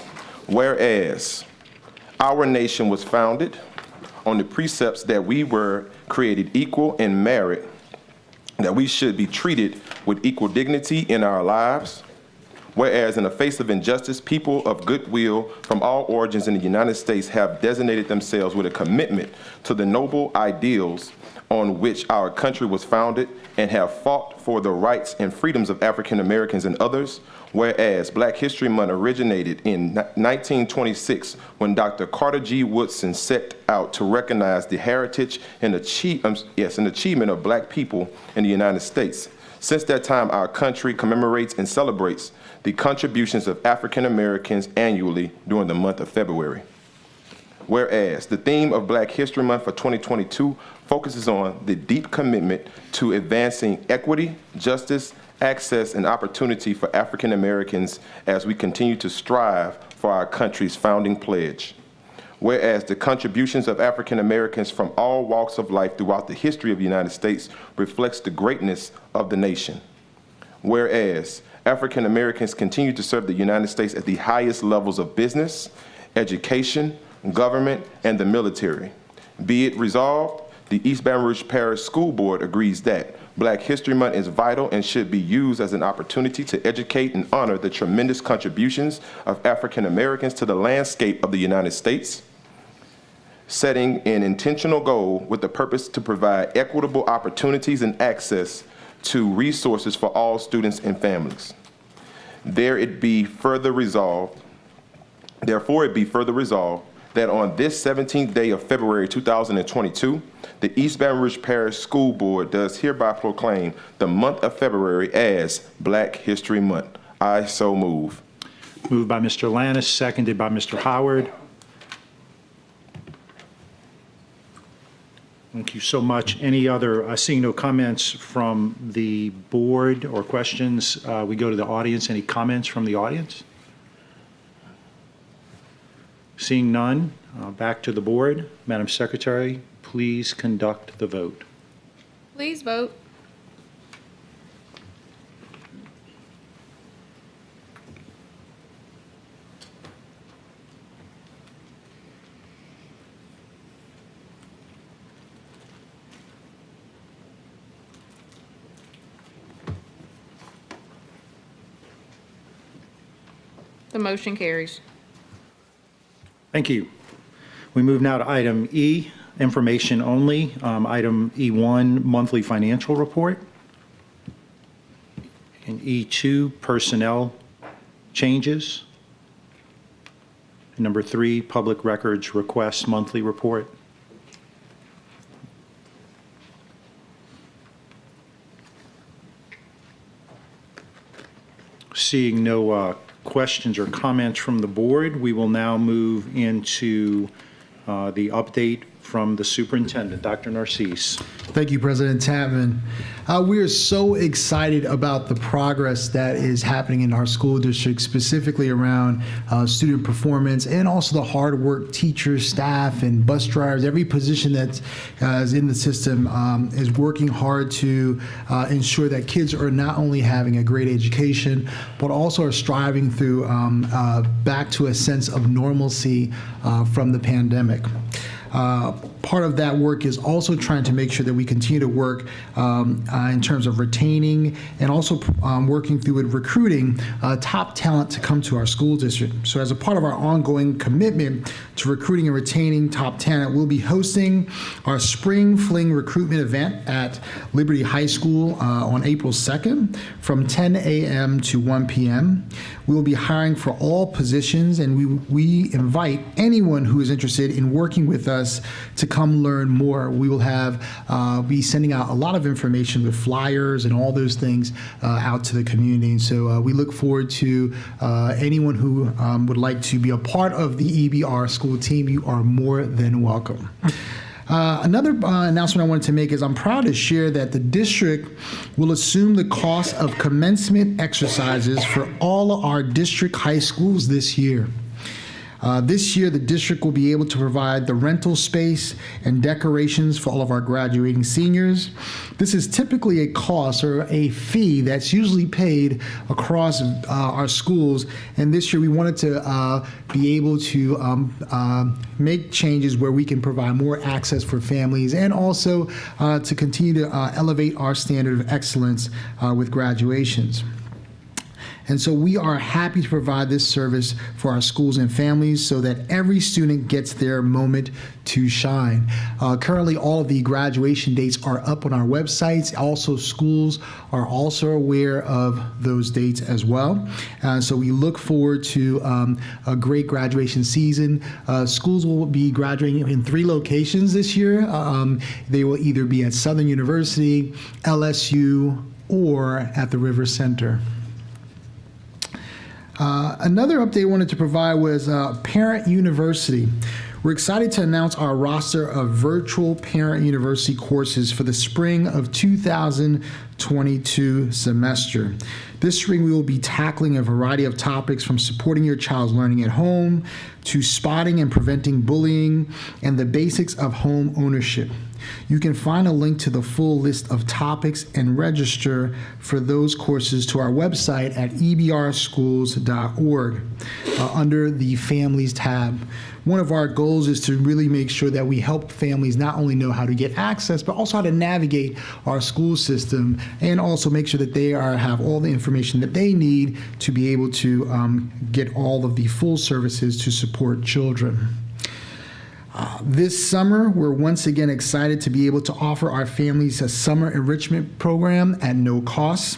whereas our nation was founded on the precepts that we were created equal in merit, that we should be treated with equal dignity in our lives, whereas in the face of injustice, people of goodwill from all origins in the United States have designated themselves with a commitment to the noble ideals on which our country was founded and have fought for the rights and freedoms of African Americans and others, whereas Black History Month originated in 1926 when Dr. Carter G. Woodson set out to recognize the heritage and achievement of Black people in the United States. Since that time, our country commemorates and celebrates the contributions of African Americans annually during the month of February. Whereas the theme of Black History Month for 2022 focuses on the deep commitment to advancing equity, justice, access, and opportunity for African Americans as we continue to strive for our country's founding pledge. Whereas the contributions of African Americans from all walks of life throughout the history of the United States reflects the greatness of the nation. Whereas African Americans continue to serve the United States at the highest levels of business, education, government, and the military. Be it resolved, the East Baton Rouge Parish School Board agrees that Black History Month is vital and should be used as an opportunity to educate and honor the tremendous contributions of African Americans to the landscape of the United States, setting an intentional goal with the purpose to provide equitable opportunities and access to resources for all students and families. Therefore, it be further resolved that on this 17th day of February 2022, the East Baton Rouge Parish School Board does hereby proclaim the month of February as Black History Month. I so move. Moved by Mr. Lannis, seconded by Mr. Howard. Thank you so much. Any other, seeing no comments from the board or questions, we go to the audience. Any comments from the audience? Seeing none, back to the board. Madam Secretary, please conduct the vote. Please vote. The motion carries. Thank you. We move now to item E, information only. Item E1, monthly financial report. And E2, personnel changes. And number 3, public records request monthly report. Seeing no questions or comments from the board, we will now move into the update from the superintendent, Dr. Narcisse. Thank you, President Tapman. We are so excited about the progress that is happening in our school district, specifically around student performance and also the hard work teachers, staff, and bus drivers. Every position that is in the system is working hard to ensure that kids are not only having a great education, but also are striving through back to a sense of normalcy from the pandemic. Part of that work is also trying to make sure that we continue to work in terms of retaining and also working through with recruiting top talent to come to our school district. So as a part of our ongoing commitment to recruiting and retaining top talent, we'll be hosting our Spring Fling recruitment event at Liberty High School on April 2nd from 10 a.m. to 1 p.m. We will be hiring for all positions, and we invite anyone who is interested in working with us to come learn more. We will be sending out a lot of information with flyers and all those things out to the community. And so we look forward to anyone who would like to be a part of the EBR school team. You are more than welcome. Another announcement I wanted to make is I'm proud to share that the district will assume the cost of commencement exercises for all of our district high schools this year. This year, the district will be able to provide the rental space and decorations for all of our graduating seniors. This is typically a cost or a fee that's usually paid across our schools, and this year we wanted to be able to make changes where we can provide more access for families and also to continue to elevate our standard of excellence with graduations. And so we are happy to provide this service for our schools and families so that every student gets their moment to shine. Currently, all of the graduation dates are up on our websites. Also, schools are also aware of those dates as well. So we look forward to a great graduation season. Schools will be graduating in 3 locations this year. They will either be at Southern University, LSU, or at the River Center. Another update I wanted to provide was Parent University. We're excited to announce our roster of virtual Parent University courses for the spring of 2022 semester. This spring, we will be tackling a variety of topics from supporting your child's learning at home to spotting and preventing bullying and the basics of home ownership. You can find a link to the full list of topics and register for those courses to our website at ebrschools.org under the Families tab. One of our goals is to really make sure that we help families not only know how to get access, but also how to navigate our school system and also make sure that they have all the information that they need to be able to get all of the full services to support children. This summer, we're once again excited to be able to offer our families a summer enrichment program at no cost.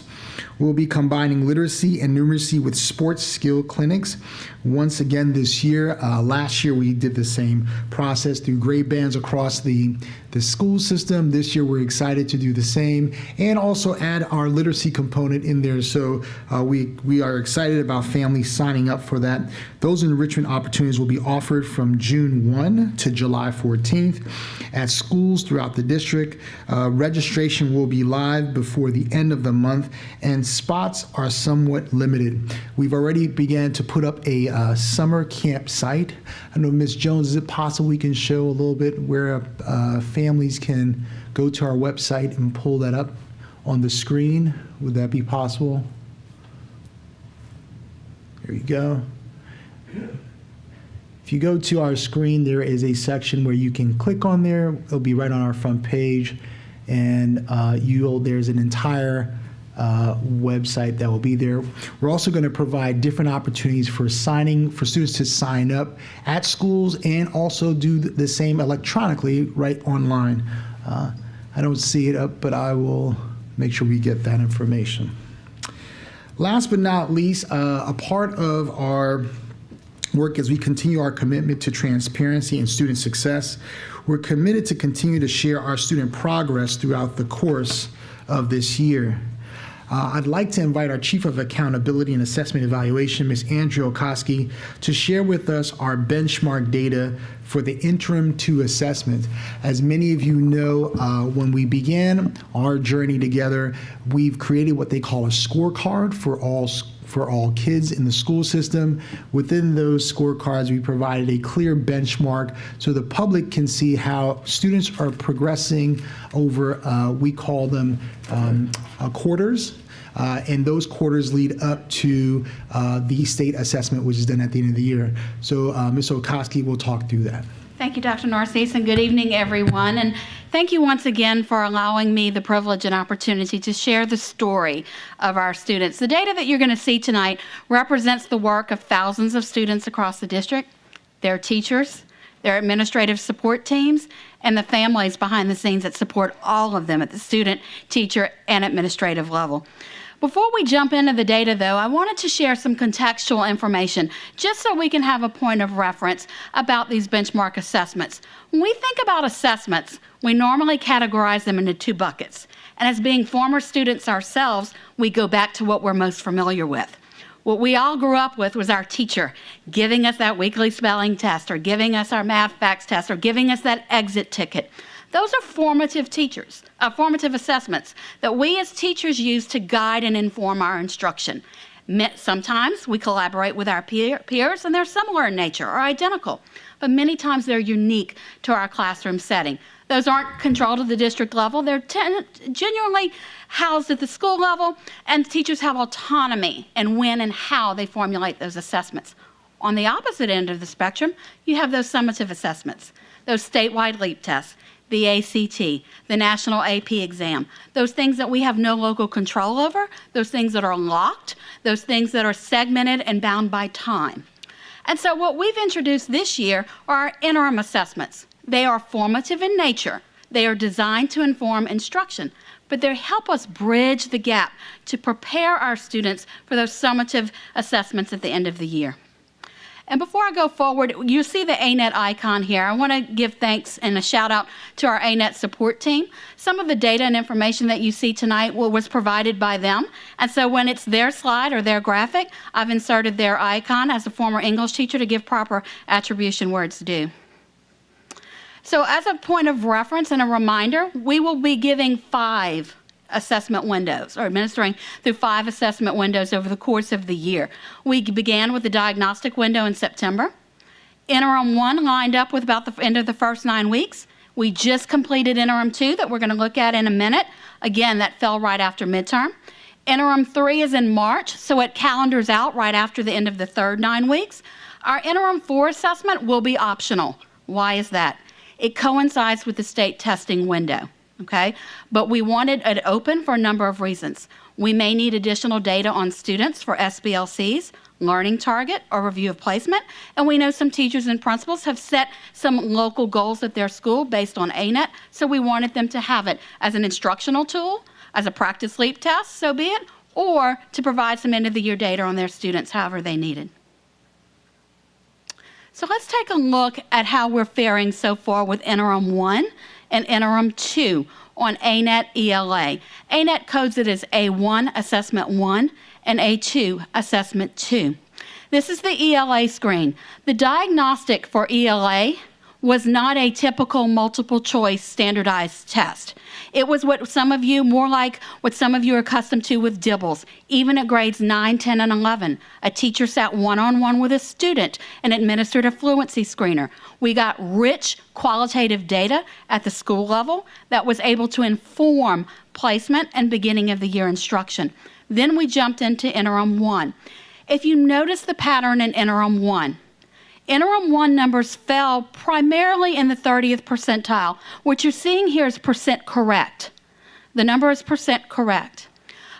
We'll be combining literacy and numeracy with sports skill clinics. Once again this year, last year we did the same process through grade bands across the school system. This year we're excited to do the same and also add our literacy component in there. So we are excited about families signing up for that. Those enrichment opportunities will be offered from June 1 to July 14th at schools throughout the district. Registration will be live before the end of the month and spots are somewhat limited. We've already began to put up a summer camp site. I know, Ms. Jones, is it possible we can show a little bit where families can go to our website and pull that up on the screen? Would that be possible? There you go. If you go to our screen, there is a section where you can click on there. It'll be right on our front page. And there's an entire website that will be there. We're also going to provide different opportunities for students to sign up at schools and also do the same electronically right online. I don't see it up, but I will make sure we get that information. Last but not least, a part of our work as we continue our commitment to transparency and student success, we're committed to continue to share our student progress throughout the course of this year. I'd like to invite our Chief of Accountability and Assessment Evaluation, Ms. Andrea Okoski, to share with us our benchmark data for the interim 2 assessment. As many of you know, when we began our journey together, we've created what they call a scorecard for all kids in the school system. Within those scorecards, we provided a clear benchmark so the public can see how students are progressing over, we call them quarters. And those quarters lead up to the state assessment, which is done at the end of the year. So Ms. Okoski will talk through that. Thank you, Dr. Narcisse, and good evening, everyone. And thank you once again for allowing me the privilege and opportunity to share the story of our students. The data that you're going to see tonight represents the work of thousands of students across the district, their teachers, their administrative support teams, and the families behind the scenes that support all of them at the student, teacher, and administrative level. Before we jump into the data, though, I wanted to share some contextual information just so we can have a point of reference about these benchmark assessments. When we think about assessments, we normally categorize them into 2 buckets. And as being former students ourselves, we go back to what we're most familiar with. What we all grew up with was our teacher giving us that weekly spelling test or giving us our math facts test or giving us that exit ticket. Those are formative formative assessments that we as teachers use to guide and inform our instruction. Sometimes we collaborate with our peers and they're similar in nature or identical, but many times they're unique to our classroom setting. Those aren't controlled at the district level. They're genuinely housed at the school level, and teachers have autonomy in when and how they formulate those assessments. On the opposite end of the spectrum, you have those summative assessments, those statewide LEAP tests, the ACT, the National AP exam, those things that we have no local control over, those things that are locked, those things that are segmented and bound by time. And so what we've introduced this year are our interim assessments. They are formative in nature. They are designed to inform instruction, but they help us bridge the gap to prepare our students for those summative assessments at the end of the year. And before I go forward, you see the ANET icon here. I want to give thanks and a shout out to our ANET support team. Some of the data and information that you see tonight was provided by them. And so when it's their slide or their graphic, I've inserted their icon as a former English teacher to give proper attribution where it's due. So as a point of reference and a reminder, we will be giving 5 assessment windows, or administering through 5 assessment windows over the course of the year. We began with the diagnostic window in September. Interim 1 lined up with about the end of the first 9 weeks. We just completed interim 2 that we're going to look at in a minute. Again, that fell right after midterm. Interim 3 is in March, so it calendars out right after the end of the third 9 weeks. Our interim 4 assessment will be optional. Why is that? It coincides with the state testing window. Okay, but we wanted it open for a number of reasons. We may need additional data on students for SBLCs, learning target, or review of placement, and we know some teachers and principals have set some local goals at their school based on ANET, so we wanted them to have it as an instructional tool, as a practice LEAP test, so be it, or to provide some end-of-the-year data on their students, however they needed. So let's take a look at how we're faring so far with interim 1 and interim 2 on ANET ELA. ANET codes it as A1 Assessment 1 and A2 Assessment 2. This is the ELA screen. The diagnostic for ELA was not a typical multiple choice standardized test. It was more like what some of you are accustomed to with DIBELS. Even at grades 9, 10, and 11, a teacher sat one-on-one with a student and administered a fluency screener. We got rich qualitative data at the school level that was able to inform placement and beginning of the year instruction. Then we jumped into interim 1. If you notice the pattern in interim 1, interim 1 numbers fell primarily in the 30th percentile. What you're seeing here is percent correct. The number is percent correct.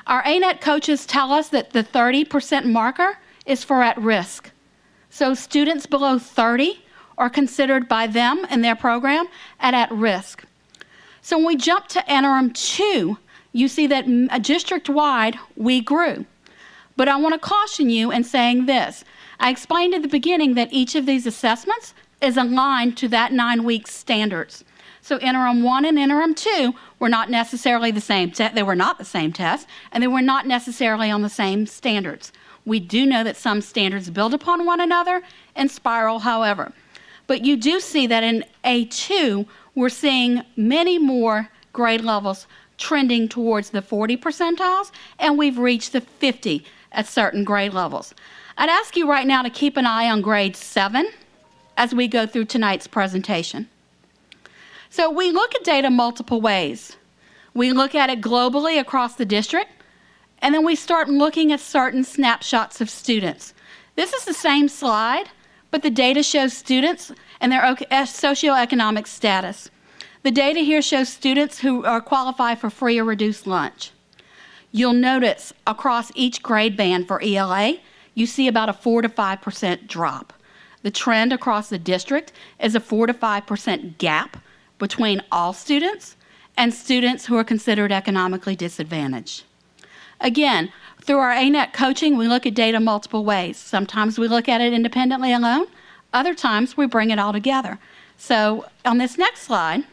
Our ANET coaches tell us that the 30% marker is for at risk. So students below 30 are considered by them in their program at risk. So when we jump to interim 2, you see that district-wide we grew. But I want to caution you in saying this. I explained at the beginning that each of these assessments is aligned to that 9-week standards. So interim 1 and interim 2 were not necessarily the same. They were not the same test, and they were not necessarily on the same standards. We do know that some standards build upon one another and spiral, however. But you do see that in A2, we're seeing many more grade levels trending towards the 40 percentiles, and we've reached the 50 at certain grade levels. I'd ask you right now to keep an eye on grade 7 as we go through tonight's presentation. So we look at data multiple ways. We look at it globally across the district, and then we start looking at certain snapshots of students. This is the same slide, but the data shows students and their socioeconomic status. The data here shows students who are qualified for free or reduced lunch. You'll notice across each grade band for ELA, you see about a 4 to 5% drop. The trend across the district is a 4 to 5% gap between all students and students who are considered economically disadvantaged. Again, through our ANET coaching, we look at data multiple ways. Sometimes we look at it independently alone. Other times we bring it all together. So on this next slide,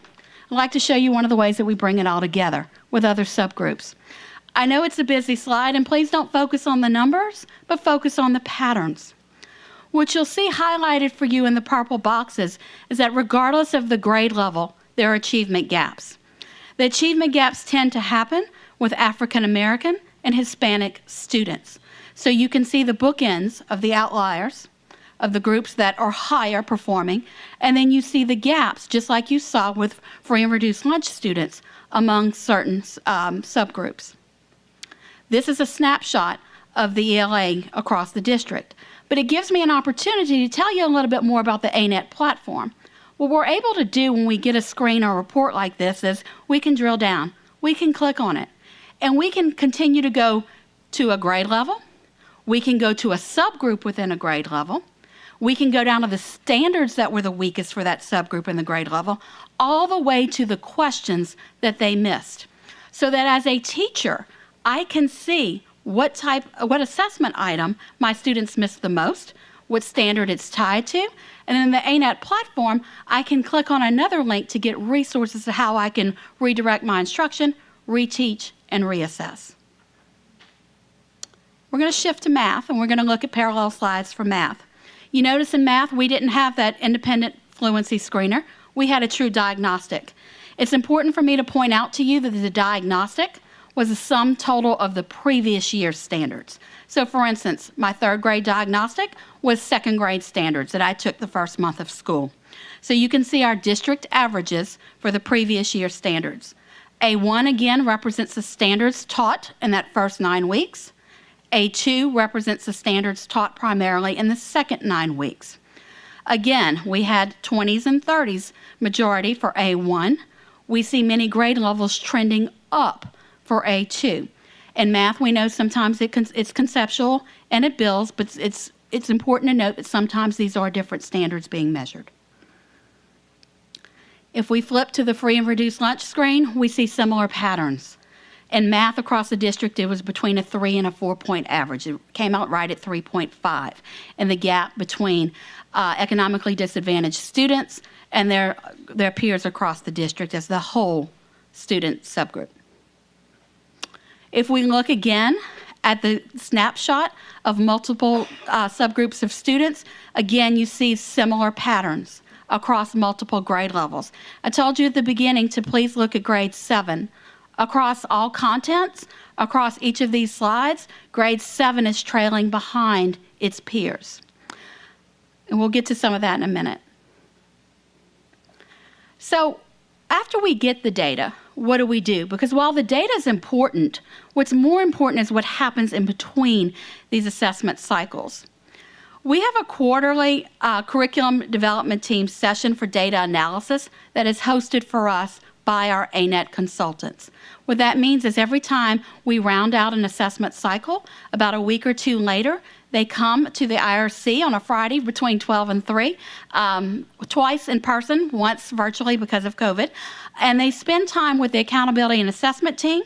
I'd like to show you one of the ways that we bring it all together with other subgroups. I know it's a busy slide, and please don't focus on the numbers, but focus on the patterns. What you'll see highlighted for you in the purple boxes is that regardless of the grade level, there are achievement gaps. The achievement gaps tend to happen with African American and Hispanic students. So you can see the bookends of the outliers, of the groups that are higher performing, and then you see the gaps, just like you saw with free and reduced lunch students among certain subgroups. This is a snapshot of the ELA across the district, but it gives me an opportunity to tell you a little bit more about the ANET platform. What we're able to do when we get a screen or report like this is we can drill down, we can click on it, and we can continue to go to a grade level, we can go to a subgroup within a grade level, we can go down to the standards that were the weakest for that subgroup in the grade level, all the way to the questions that they missed. So that as a teacher, I can see what assessment item my students missed the most, what standard it's tied to, and in the ANET platform, I can click on another link to get resources to how I can redirect my instruction, reteach, and reassess. We're going to shift to math, and we're going to look at parallel slides for math. You notice in math, we didn't have that independent fluency screener. We had a true diagnostic. It's important for me to point out to you that the diagnostic was the sum total of the previous year's standards. So for instance, my third grade diagnostic was second grade standards that I took the first month of school. So you can see our district averages for the previous year's standards. A1 again represents the standards taught in that first 9 weeks. A2 represents the standards taught primarily in the second 9 weeks. Again, we had 20s and 30s majority for A1. We see many grade levels trending up for A2. In math, we know sometimes it's conceptual and it builds, but it's important to note that sometimes these are different standards being measured. If we flip to the free and reduced lunch screen, we see similar patterns. In math across the district, it was between a 3 and a 4-point average. It came out right at 3.5. And the gap between economically disadvantaged students and their peers across the district as the whole student subgroup. If we look again at the snapshot of multiple subgroups of students, again, you see similar patterns across multiple grade levels. I told you at the beginning to please look at grade 7. Across all contents, across each of these slides, grade 7 is trailing behind its peers. And we'll get to some of that in a minute. So after we get the data, what do? Because while the data is important, what's more important is what happens in between these assessment cycles. We have a quarterly curriculum development team session for data analysis that is hosted for us by our ANET consultants. What that means is every time we round out an assessment cycle, about a week or two later, they come to the IRC on a Friday between 12 and 3, twice in person, once virtually because of COVID, and they spend time with the accountability and assessment team,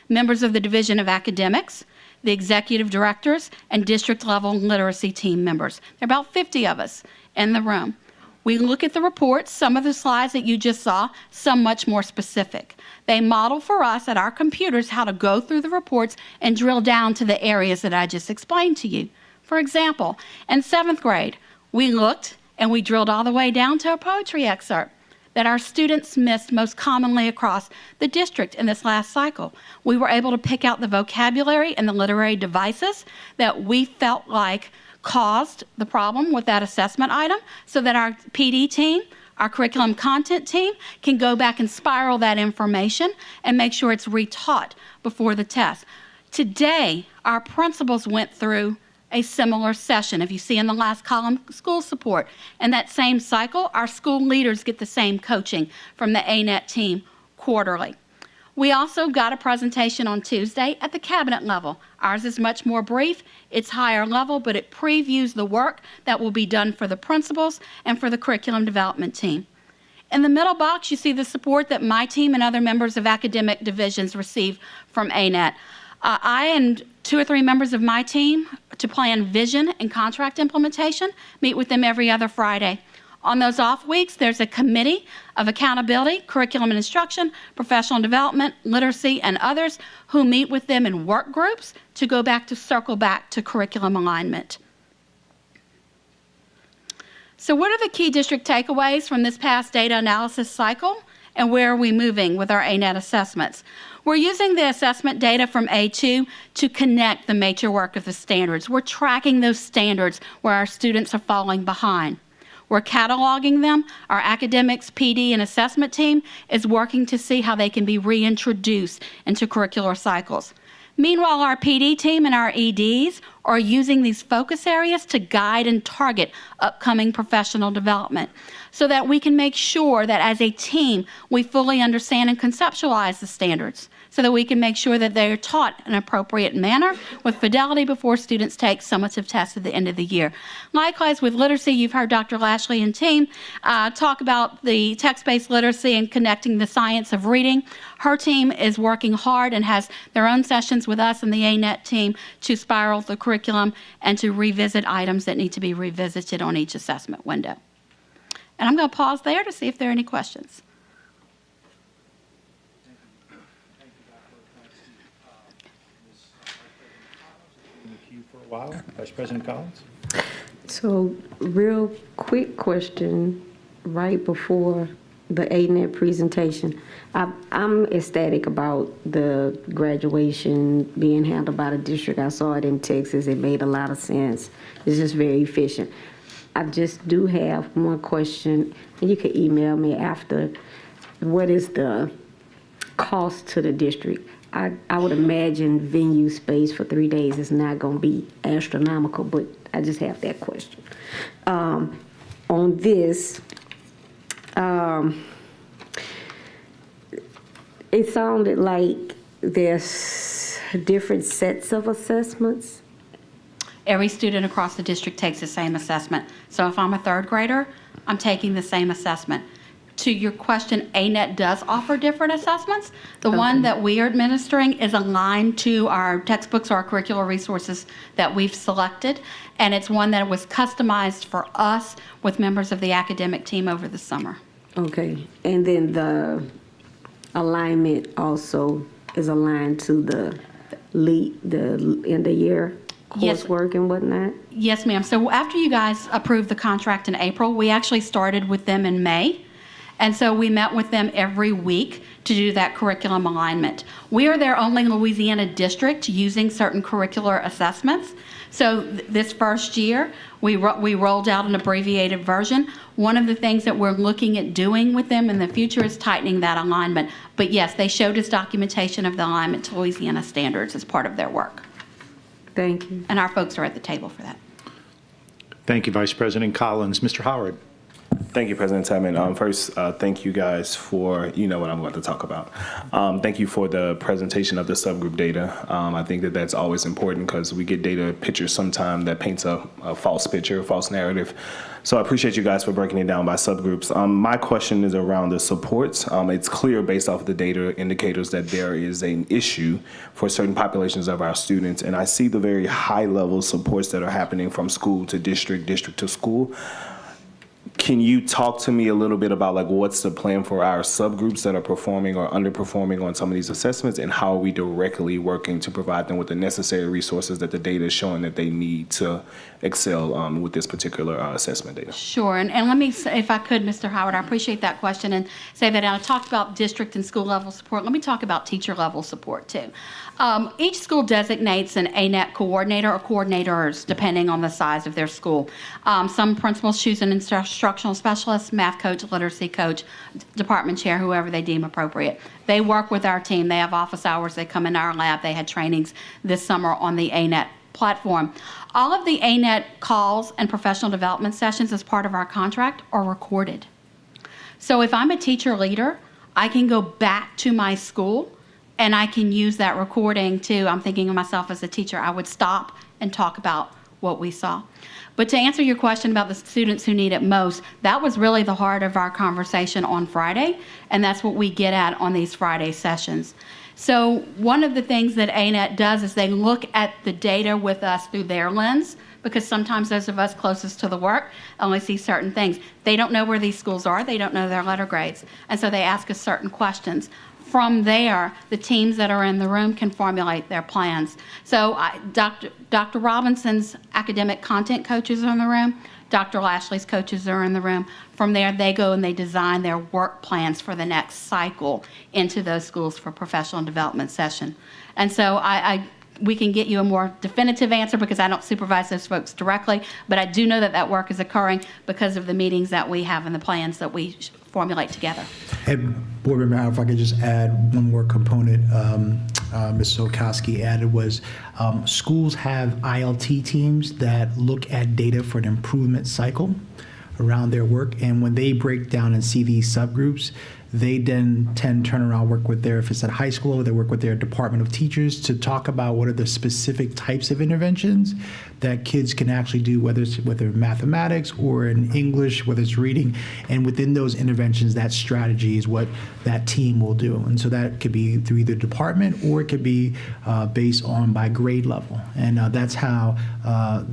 members of the Division of Academics, the executive directors, and district-level literacy team members. There are about 50 of us in the room. We look at the reports, some of the slides that you just saw, some much more specific. They model for us at our computers how to go through the reports and drill down to the areas that I just explained to you. For example, in 7th grade, we looked and we drilled all the way down to a poetry excerpt that our students missed most commonly across the district in this last cycle. We were able to pick out the vocabulary and the literary devices that we felt like caused the problem with that assessment item so that our PD team, our curriculum content team, can go back and spiral that information and make sure it's retaught before the test. Today, our principals went through a similar session. If you see in the last column, school support. In that same cycle, our school leaders get the same coaching from the ANET team quarterly. We also got a presentation on Tuesday at the cabinet level. Ours is much more brief, it's higher level, but it previews the work that will be done for the principals and for the curriculum development team. In the middle box, you see the support that my team and other members of academic divisions receive from ANET. I and 2 or 3 members of my team to plan vision and contract implementation, meet with them every other Friday. On those off weeks, there's a committee of accountability, curriculum and instruction, professional development, literacy, and others who meet with them in work groups to go back to circle back to curriculum alignment. So what are the key district takeaways from this past data analysis cycle? And where are we moving with our ANET assessments? We're using the assessment data from A2 to connect the major work of the standards. We're tracking those standards where our students are falling behind. We're cataloging them. Our academics, PD, and assessment team is working to see how they can be reintroduced into curricular cycles. Meanwhile, our PD team and our EDs are using these focus areas to guide and target upcoming professional development so that we can make sure that as a team, we fully understand and conceptualize the standards so that we can make sure that they are taught in an appropriate manner with fidelity before students take summative tests at the end of the year. Likewise, with literacy, you've heard Dr. Lashley and team talk about the text-based literacy and connecting the science of reading. Her team is working hard and has their own sessions with us and the ANET team to spiral the curriculum and to revisit items that need to be revisited on each assessment window. And I'm going to pause there to see if there are any questions. For a while, Vice President Collins. So, real quick question right before the ANET presentation. I'm ecstatic about the graduation being handled by the district. I saw it in Texas. It made a lot of sense. It's just very efficient. I just do have one question, and you can email me after. What is the cost to the district? I would imagine venue space for 3 days is not going to be astronomical, but I just have that question. On this, it sounded like there's different sets of assessments. Every student across the district takes the same assessment. So if I'm a third grader, I'm taking the same assessment. To your question, ANET does offer different assessments. The one that we are administering is aligned to our textbooks or our curricular resources that we've selected, and it's one that was customized for us with members of the academic team over the summer. Okay, and then the alignment also is aligned to the end of year Yes. coursework and whatnot? Yes, ma'am. So after you guys approved the contract in April, we actually started with them in May. And so we met with them every week to do that curriculum alignment. We are their only Louisiana district using certain curricular assessments. So this first year, we rolled out an abbreviated version. One of the things that we're looking at doing with them in the future is tightening that alignment. But yes, they showed us documentation of the alignment to Louisiana standards as part of their work. Thank you. And our folks are at the table for that. Thank you, Vice President Collins. Mr. Howard. Thank you, President Tubman. First, thank you guys for, you know what I'm about to talk about. Thank you for the presentation of the subgroup data. I think that that's always important because we get data pictures sometimes that paints a false picture, a false narrative. So I appreciate you guys for breaking it down by subgroups. My question is around the supports. It's clear based off of the data indicators that there is an issue for certain populations of our students. And I see the very high level supports that are happening from school to district, district to school. Can you talk to me a little bit about like what's the plan for our subgroups that are performing or underperforming on some of these assessments, and how are we directly working to provide them with the necessary resources that the data is showing that they need to excel with this particular assessment data? Sure, and let me say, if I could, Mr. Howard, I appreciate that question, and say that I talked about district and school level support. Let me talk about teacher level support too. Each school designates an ANET coordinator or coordinators depending on the size of their school. Some principals choose an instructional specialist, math coach, literacy coach, department chair, whoever they deem appropriate. They work with our team. They have office hours. They come in our lab. They had trainings this summer on the ANET platform. All of the ANET calls and professional development sessions as part of our contract are recorded. So if I'm a teacher leader, I can go back to my school and I can use that recording to, I'm thinking of myself as a teacher, I would stop and talk about what we saw. But to answer your question about the students who need it most, that was really the heart of our conversation on Friday, and that's what we get at on these Friday sessions. So one of the things that ANET does is they look at the data with us through their lens, because sometimes those of us closest to the work only see certain things. They don't know where these schools are. They don't know their letter grades. And so they ask us certain questions. From there, the teams that are in the room can formulate their plans. So Dr. Robinson's academic content coaches are in the room. Dr. Lashley's coaches are in the room. From there, they go and they design their work plans for the next cycle into those schools for professional development session. And so we can get you a more definitive answer because I don't supervise those folks directly, but I do know that that work is occurring because of the meetings that we have and the plans that we formulate together. And Board Member, if I could just add one more component, Ms. Sokowski added was schools have ILT teams that look at data for an improvement cycle around their work, and when they break down and see these subgroups, they then tend to turn around, work with their, if it's at high school, they work with their department of teachers to talk about what are the specific types of interventions that kids can actually do, whether mathematics or in English, whether it's reading. And within those interventions, that strategy is what that team will do. And so that could be through either department or it could be based on by grade level. And that's how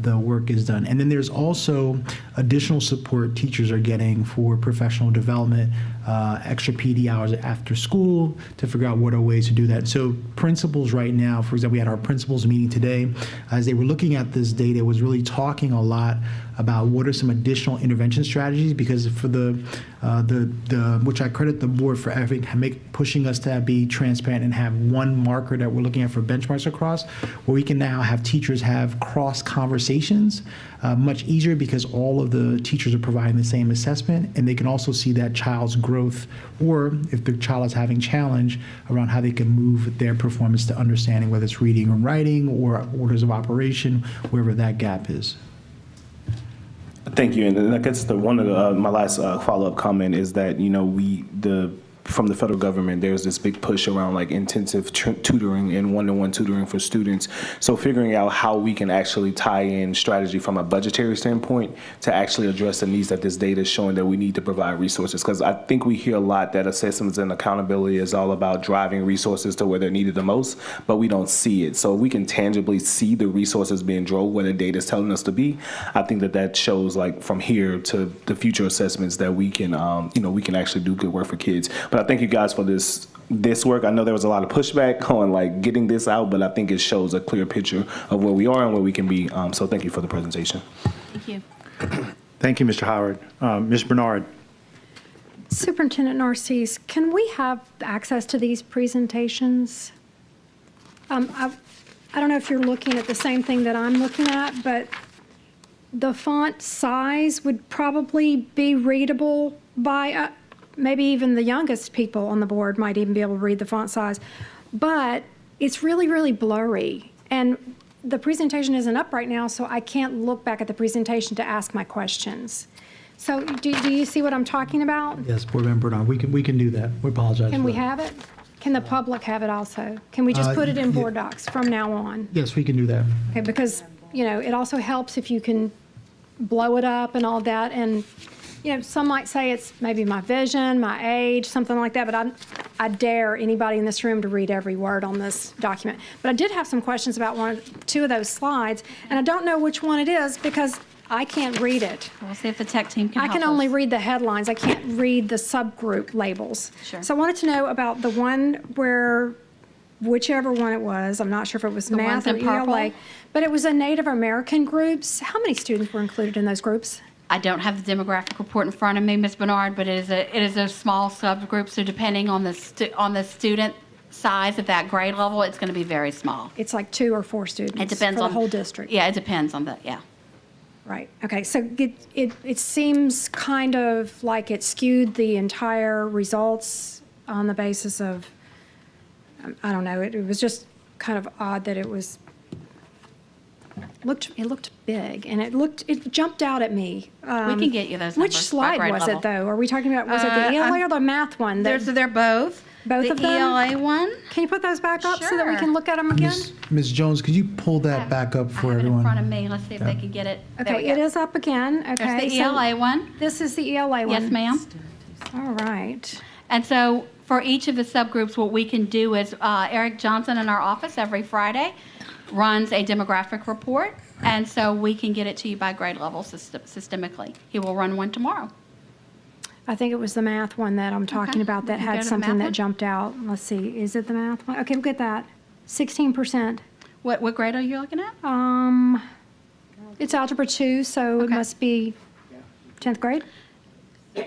the work is done. And then there's also additional support teachers are getting for professional development, extra PD hours after school to figure out what are ways to do that. So principals right now, for example, we had our principals meeting today. As they were looking at this data, was really talking a lot about what are some additional intervention strategies, because for the which I credit the board for pushing us to be transparent and have one marker that we're looking at for benchmarks across, where we can now have teachers have cross conversations much easier because all of the teachers are providing the same assessment, and they can also see that child's growth, or if the child is having challenge around how they can move their performance to understanding whether it's reading or writing or orders of operation, wherever that gap is. Thank you. And I guess one of my last follow-up comment is that, from the federal government, there's this big push around like intensive tutoring and one-to-one tutoring for students. So figuring out how we can actually tie in strategy from a budgetary standpoint to actually address the needs that this data is showing that we need to provide resources. Because I think we hear a lot that assessments and accountability is all about driving resources to where they're needed the most, but we don't see it. So if we can tangibly see the resources being drove where the data is telling us to be, I think that shows like from here to the future assessments that we can, we can actually do good work for kids. But I thank you guys for this work. I know there was a lot of pushback on like getting this out, but I think it shows a clear picture of where we are and where we can be. So thank you for the presentation. Thank you. Thank you, Mr. Howard. Ms. Bernard. Superintendent Narcisse, can we have access to these presentations? I don't know if you're looking at the same thing that I'm looking at, but the font size would probably be readable by maybe even the youngest people on the board might even be able to read the font size, but it's really, really blurry. And the presentation isn't up right now, so I can't look back at the presentation to ask my questions. So do you see what I'm talking about? Yes, Board Member Bernard, we can do that. We apologize. Can for we that. have it? Can the public have it also? Can we just put it in board docs from now on? Yes, we can do that. Okay, because, it also helps if you can blow it up and all that. And, some might say it's maybe my vision, my age, something like that, but I dare anybody in this room to read every word on this document. But I did have some questions about two of those slides, and I don't know which one it is because I can't read it. We'll see if the tech team can I help can us. only read the headlines. I can't read the subgroup labels. Sure. So I wanted to know about the one where, whichever one it was, I'm not sure if it was The math ones or in purple? ELA, but it was a Native American groups. How many students were included in those groups? I don't have the demographic report in front of me, Ms. Bernard, but it is a small subgroup, so depending on the student size at that grade level, it's going to be very small. It's like 2 or 4 students. It depends for on the whole district. Yeah, it depends on yeah. Right. Okay. So it seems kind of like it skewed the entire results on the basis of, I don't know. It was just kind of odd that it was. It looked big, and it jumped out at me. We can get you those Which numbers by slide grade was level. it, though? Are we talking about, was it the ELA or the math one? They're both. Both the of them? ELA one. Can you put those back up so that we Sure. can look at them again? Ms. Jones, could you pull that back up for I have it everyone? in front of me. Let's see if they can get it. There Okay, we it go. is up again. Okay. There's the so ELA one. This is the ELA one. Yes, ma'am. All right. And so for each of the subgroups, what we can do is Eric Johnson in our office every Friday runs a demographic report, and so we can get it to you by grade level systemically. He will run one tomorrow. I think it was the math one that I'm talking about that We can go had to the something math that one? jumped out. Let's see, is it the math one? Okay, we'll get that. 16%. What grade are you looking at? It's Algebra 2, so it must be 10th grade?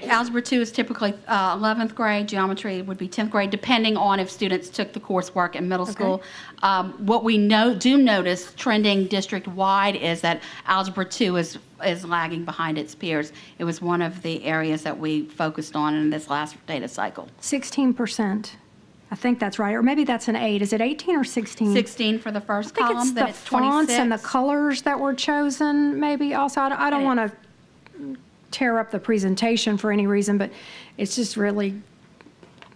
Algebra 2 is typically 11th grade. Geometry would be 10th grade, depending on if students took the coursework in middle school. What we do notice trending district-wide is that Algebra 2 is lagging behind its peers. It was one of the areas that we focused on in this last data cycle. 16%. I think that's right. Or maybe that's an 8. Is it 18 or 16? 16 for the first I think column, it's then the it's fonts 26. and the colors that were chosen, maybe also. I don't want to tear up the presentation for any reason, but it's just really,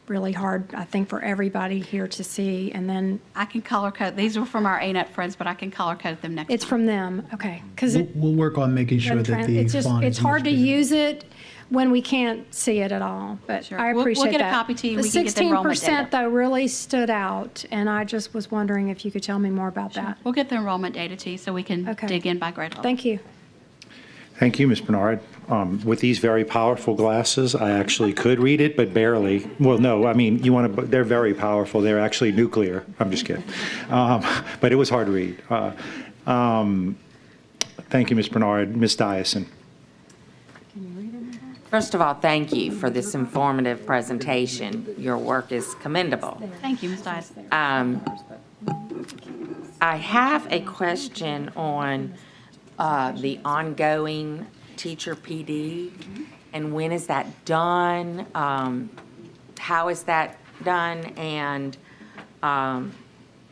really hard, I think, for everybody here to see. And then I can color code. These were from our ANET friends, but I can color code them next it's time. from them. Okay. Because We'll work on making sure that the font it's is hard much to bigger. use it when we can't see it at all. But I We'll appreciate get a that. copy to you. The We can get the enrollment 16% data. though really stood out, and I just was wondering if you could tell me more about that. We'll get the enrollment data to you so we can Okay. dig in by grade level. Thank you. Thank you, Ms. Bernard. With these very powerful glasses, I actually could read it, but barely. Well, no, I mean, they're very powerful. They're actually nuclear. I'm just kidding. But it was hard to read. Thank you, Ms. Bernard. Ms. Dyson. First of all, thank you for this informative presentation. Your work is commendable. Thank you, Ms. Dyson. I have a question on the ongoing teacher PD, and when is that done? How is that done? And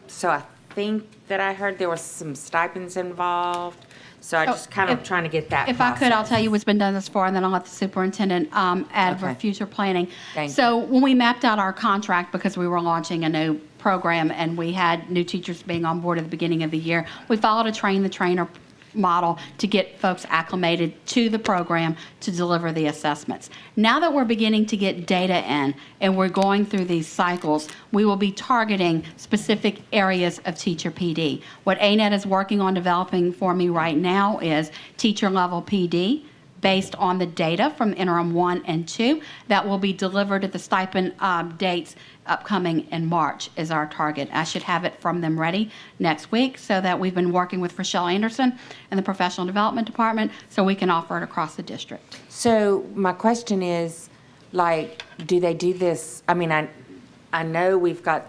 so I think that I heard there was some stipends involved, so I just kind of trying to get that If I could, I'll process. tell you what's been done thus far, and then I'll let the superintendent add for Okay. future planning. Thank So when we mapped out our contract, because we were launching a new program and we had new teachers being on board at the beginning of the year, we followed a train-the-trainer model to get folks acclimated to the program to deliver the assessments. Now that we're beginning to get data in and we're going through these cycles, we will be targeting specific areas of teacher PD. What ANET is working on developing for me right now is teacher level PD based on the data from interim 1 and 2 that will be delivered at the stipend dates upcoming in March is our target. I should have it from them ready next week so that we've been working with Rochelle Anderson in the Professional Development Department so we can offer it across the district. So my question is, like, do they do this? I mean, I know we've got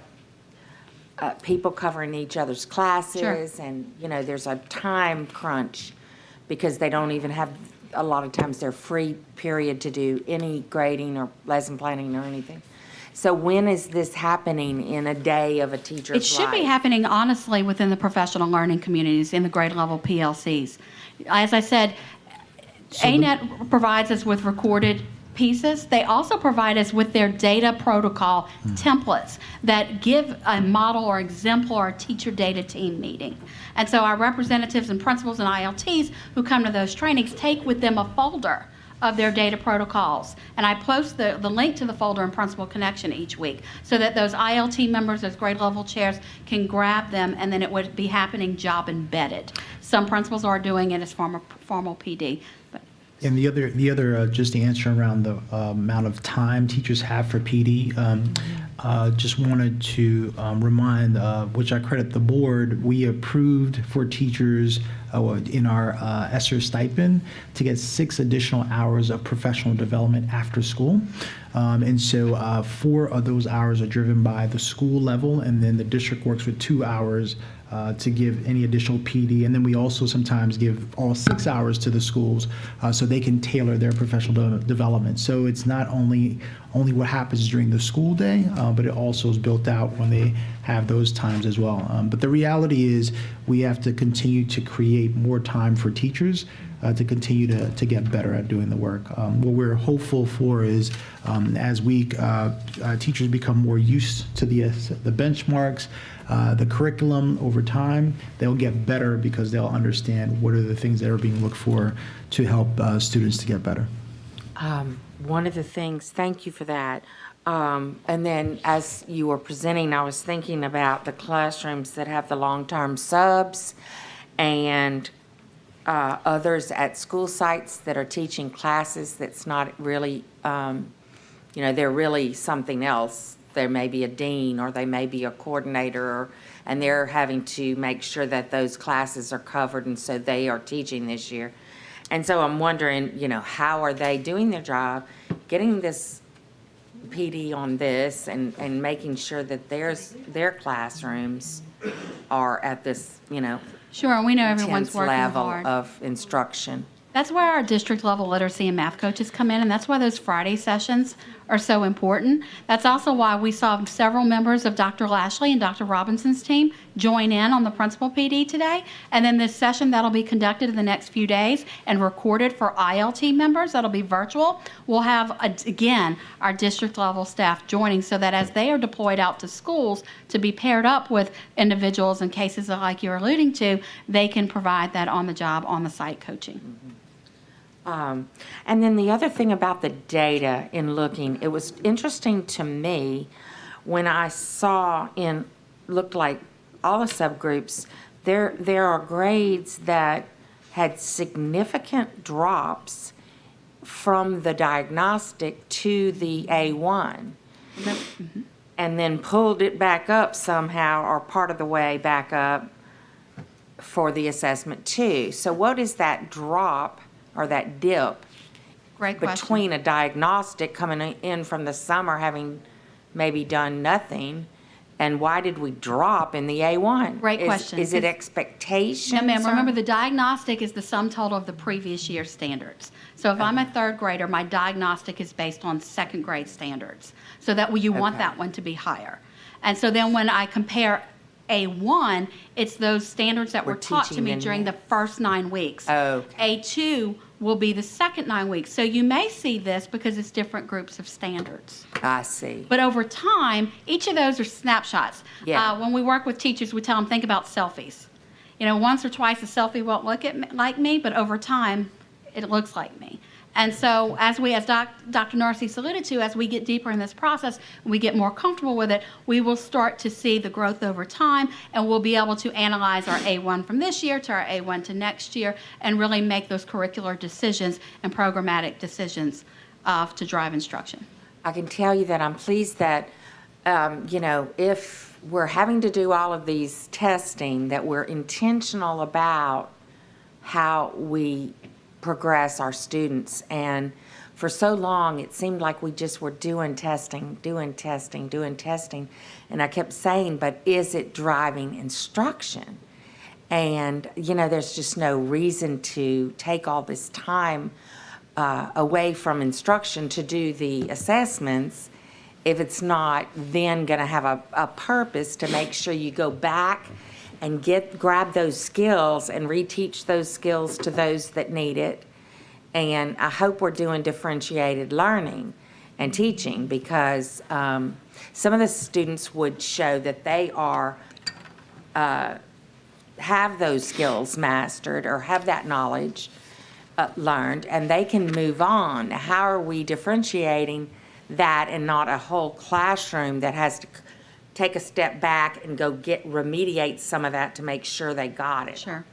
people covering each other's classes, and there's a time crunch because they don't even have a lot of times their free period to do any grading or lesson planning or anything. So when is this happening in a day of a teacher's life? It should be happening honestly within the professional learning communities in the grade level PLCs. As I said, ANET provides us with recorded pieces. They also provide us with their data protocol templates that give a model or exemplar teacher data team meeting. And so our representatives and principals and ILTs who come to those trainings take with them a folder of their data protocols. And I post the link to the folder in Principal Connection each week so that those ILT members, those grade level chairs, can grab them, and then it would be happening job embedded. Some principals are doing it as formal PD. But And the other, just the answer around the amount of time teachers have for PD, just wanted to remind, which I credit the board, we approved for teachers in our ESSER stipend to get 6 additional hours of professional development after school. And so 4 of those hours are driven by the school level, and then the district works with 2 hours to give any additional PD. And then we also sometimes give all 6 hours to the schools so they can tailor their professional development. So it's not only what happens during the school day, but it also is built out when they have those times as well. But the reality is we have to continue to create more time for teachers to continue to get better at doing the work. What we're hopeful for is as teachers become more used to the benchmarks, the curriculum over time, they'll get better because they'll understand what are the things that are being looked for to help students to get better. One of the things, thank you for that. And then as you were presenting, I was thinking about the classrooms that have the long-term subs and others at school sites that are teaching classes that's not really, they're really something else. There may be a dean or they may be a coordinator, and they're having to make sure that those classes are covered, and so they are teaching this year. And so I'm wondering, how are they doing their job, getting this PD on this and making sure that their classrooms are at this, Sure, and we know everyone's intense working level hard. of instruction. That's where our district level literacy and math coaches come in, and that's why those Friday sessions are so important. That's also why we saw several members of Dr. Lashley and Dr. Robinson's team join in on the principal PD today. And then this session that'll be conducted in the next few days and recorded for ILT members, that'll be virtual. We'll have, again, our district level staff joining so that as they are deployed out to schools to be paired up with individuals in cases like you're alluding to, they can provide that on the job, on the site coaching. And then the other thing about the data in looking, it was interesting to me when I saw looked like all the subgroups, there are grades that had significant drops from the diagnostic to the A1. And then pulled it back up somehow, or part of the way back up for the assessment too. So what is that drop or that dip Great question. between a diagnostic coming in from the summer having maybe done nothing, and why did we drop in the A1? Great question. Is it expectation? No, ma'am. Remember, the diagnostic is the sum total of the previous year's standards. So if I'm a third grader, my diagnostic is based on second grade standards. So that you want that one to be higher. And so then when I compare A1, it's those standards that were taught to teaching me in during the first 9 weeks. Okay. A2 will be the second 9 weeks. So you may see this because it's different groups of standards. I see. But over time, each of those are snapshots. Yeah. When we work with teachers, we tell them, think about selfies. Once or twice a selfie won't look like me, but over time, it looks like me. And so as Dr. Narcisse alluded to, as we get deeper in this process and we get more comfortable with it, we will start to see the growth over time, and we'll be able to analyze our A1 from this year to our A1 to next year and really make those curricular decisions and programmatic decisions to drive instruction. I can tell you that I'm pleased that, if we're having to do all of these testing, that we're intentional about how we progress our students. And for so long, it seemed like we just were doing testing. And I kept saying, but is it driving instruction? And, there's just no reason to take all this time away from instruction to do the assessments if it's not then going to have a purpose to make sure you go back and grab those skills and reteach those skills to those that need it. And I hope we're doing differentiated learning and teaching, because some of the students would show that they have those skills mastered or have that knowledge learned, and they can move on. How are we differentiating that and not a whole classroom that has to take a step back and go remediate some of that to make sure they got it? Sure.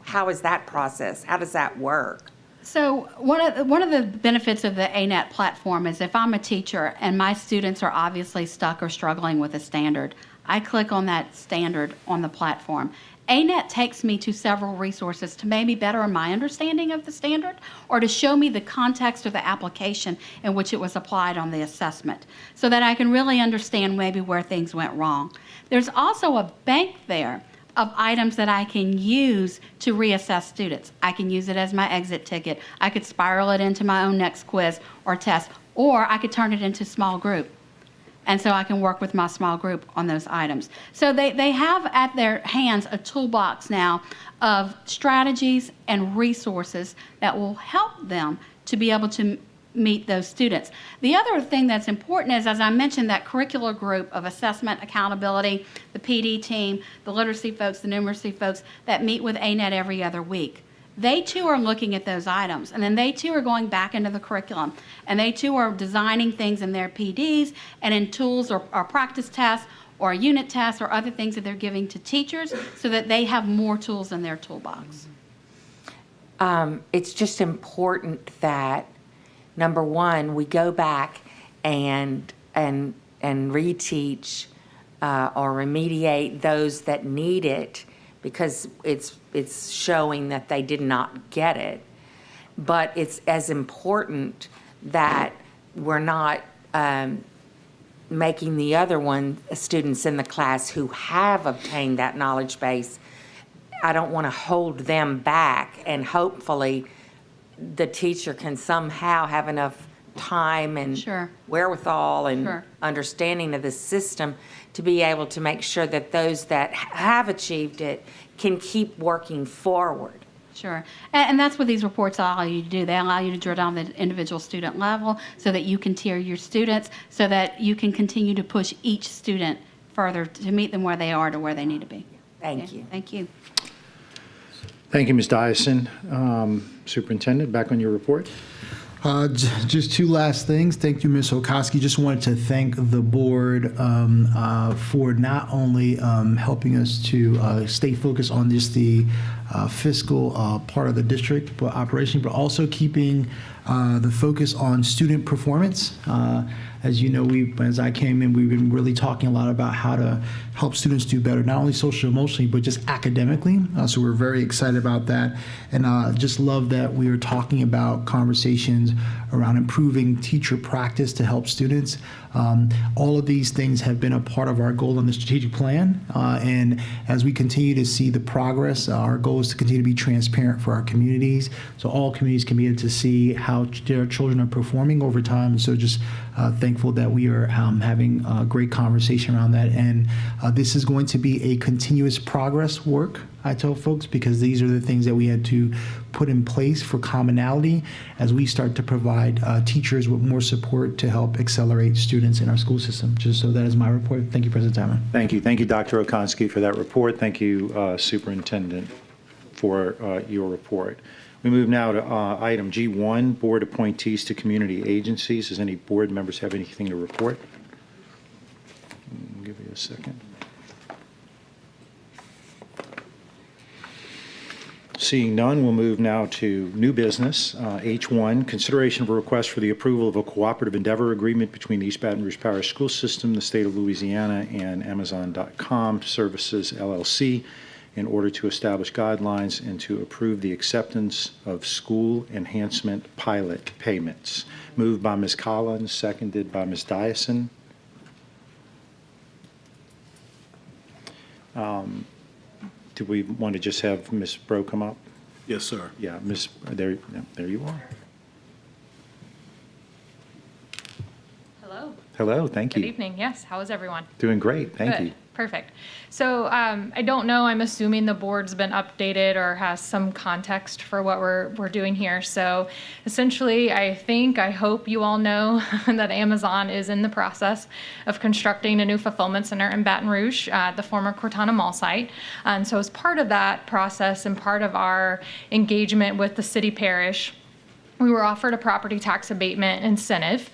How is that process? How does that work? So one of the benefits of the ANET platform is if I'm a teacher and my students are obviously stuck or struggling with a standard, I click on that standard on the platform. ANET takes me to several resources to maybe better my understanding of the standard or to show me the context of the application in which it was applied on the assessment so that I can really understand maybe where things went wrong. There's also a bank there of items that I can use to reassess students. I can use it as my exit ticket. I could spiral it into my own next quiz or test, or I could turn it into small group. And so I can work with my small group on those items. So they have at their hands a toolbox now of strategies and resources that will help them to be able to meet those students. The other thing that's important is, as I mentioned, that curricular group of assessment, accountability, the PD team, the literacy folks, the numeracy folks that meet with ANET every other week. They too are looking at those items, and then they too are going back into the curriculum, and they too are designing things in their PDs and in tools or practice tests or unit tests or other things that they're giving to teachers so that they have more tools in their toolbox. It's just important that, number one, we go back and reteach or remediate those that need it, because it's showing that they did not get it. but it's as important that we're not making the other students in the class who have obtained that knowledge base, I don't want to hold them back, and hopefully the teacher can somehow have enough time and wherewithal and understanding of the system to be able to make sure that those that have achieved it can keep working forward. Sure. And that's what these reports allow you to do. They allow you to drill down the individual student level so that you can tier your students, so that you can continue to push each student further to meet them where they are to where they need to be. Thank you. Thank you. Thank you, Ms. Dyson. Superintendent, back on your report. Just two last things. Thank you, Ms. Okoski. Just wanted to thank the board for not only helping us to stay focused on just the fiscal part of the district but operation, but also keeping the focus on student performance. As you know, as I came in, we've been really talking a lot about how to help students do better, not only social emotionally, but just academically. So we're very excited about that. And just love that we are talking about conversations around improving teacher practice to help students. All of these things have been a part of our goal in the strategic plan. And as we continue to see the progress, our goal is to continue to be transparent for our communities, so all communities can be able to see how their children are performing over time. So just thankful that we are having a great conversation around that. And this is going to be a continuous progress work, I tell folks, because these are the things that we had to put in place for commonality as we start to provide teachers with more support to help accelerate students in our school system. Just so that is my report. Thank you, President Tamman. Thank you. Thank you, Dr. Okonski, for that report. Thank you, Superintendent, for your report. We move now to item G1, board appointees to community agencies. Does any board members have anything to report? I'll give you a second. Seeing none, we'll move now to new business. H1, consideration of a request for the approval of a cooperative endeavor agreement between the East Baton Rouge Parish School System, the State of Louisiana, and Amazon.com Services, LLC, in order to establish guidelines and to approve the acceptance of school enhancement pilot payments. Moved by Ms. Collins, seconded by Ms. Dyson. Do we want to just have Ms. Bro come up? Yes, sir. Yeah, Ms. There you are. Hello. Hello, thank you. Good evening. Yes, how is everyone? Doing great, thank Good. you. Perfect. So I don't know, I'm assuming the board's been updated or has some context for what we're doing here. So essentially, I hope you all know that Amazon is in the process of constructing a new fulfillment center in Baton Rouge at the former Cortana Mall site. And so as part of that process and part of our engagement with the city parish, we were offered a property tax abatement incentive,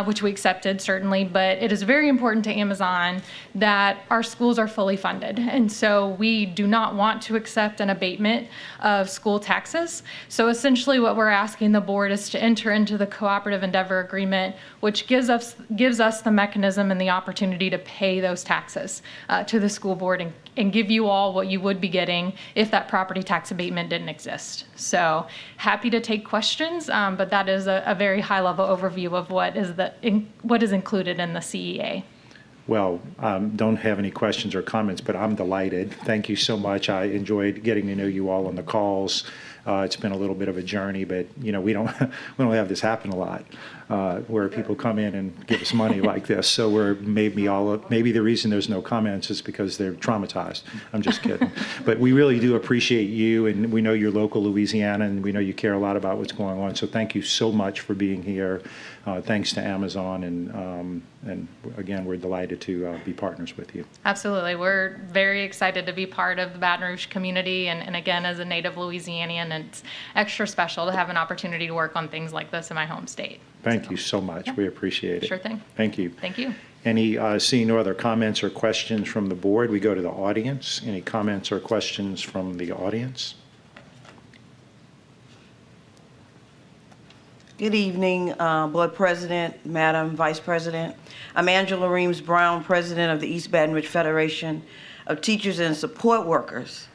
which we accepted certainly, but it is very important to Amazon that our schools are fully funded. And so we do not want to accept an abatement of school taxes. So essentially what we're asking the board is to enter into the cooperative endeavor agreement, which gives us the mechanism and the opportunity to pay those taxes to the school board and give you all what you would be getting if that property tax abatement didn't exist. So happy to take questions, but that is a very high-level overview of what is included in the CEA. Well, don't have any questions or comments, but I'm delighted. Thank you so much. I enjoyed getting to know you all on the calls. It's been a little bit of a journey, but we don't have this happen a lot, where people come in and give us money like this. So maybe the reason there's no comments is because they're traumatized. I'm just kidding. But we really do appreciate you, and we know you're local Louisiana, and we know you care a lot about what's going on. So thank you so much for being here. Thanks to Amazon, and again, we're delighted to be partners with you. Absolutely. We're very excited to be part of the Baton Rouge community, and again, as a native Louisianian, it's extra special to have an opportunity to work on things like this in my home state. Thank you so much. We appreciate it. Sure thing. Thank you. Thank you. Seeing no other comments or questions from the board, we go to the audience. Any comments or questions from the audience? Good evening, Board President, Madam Vice President. I'm Angela Reams Brown, President of the East Baton Rouge Federation of Teachers and Support Workers.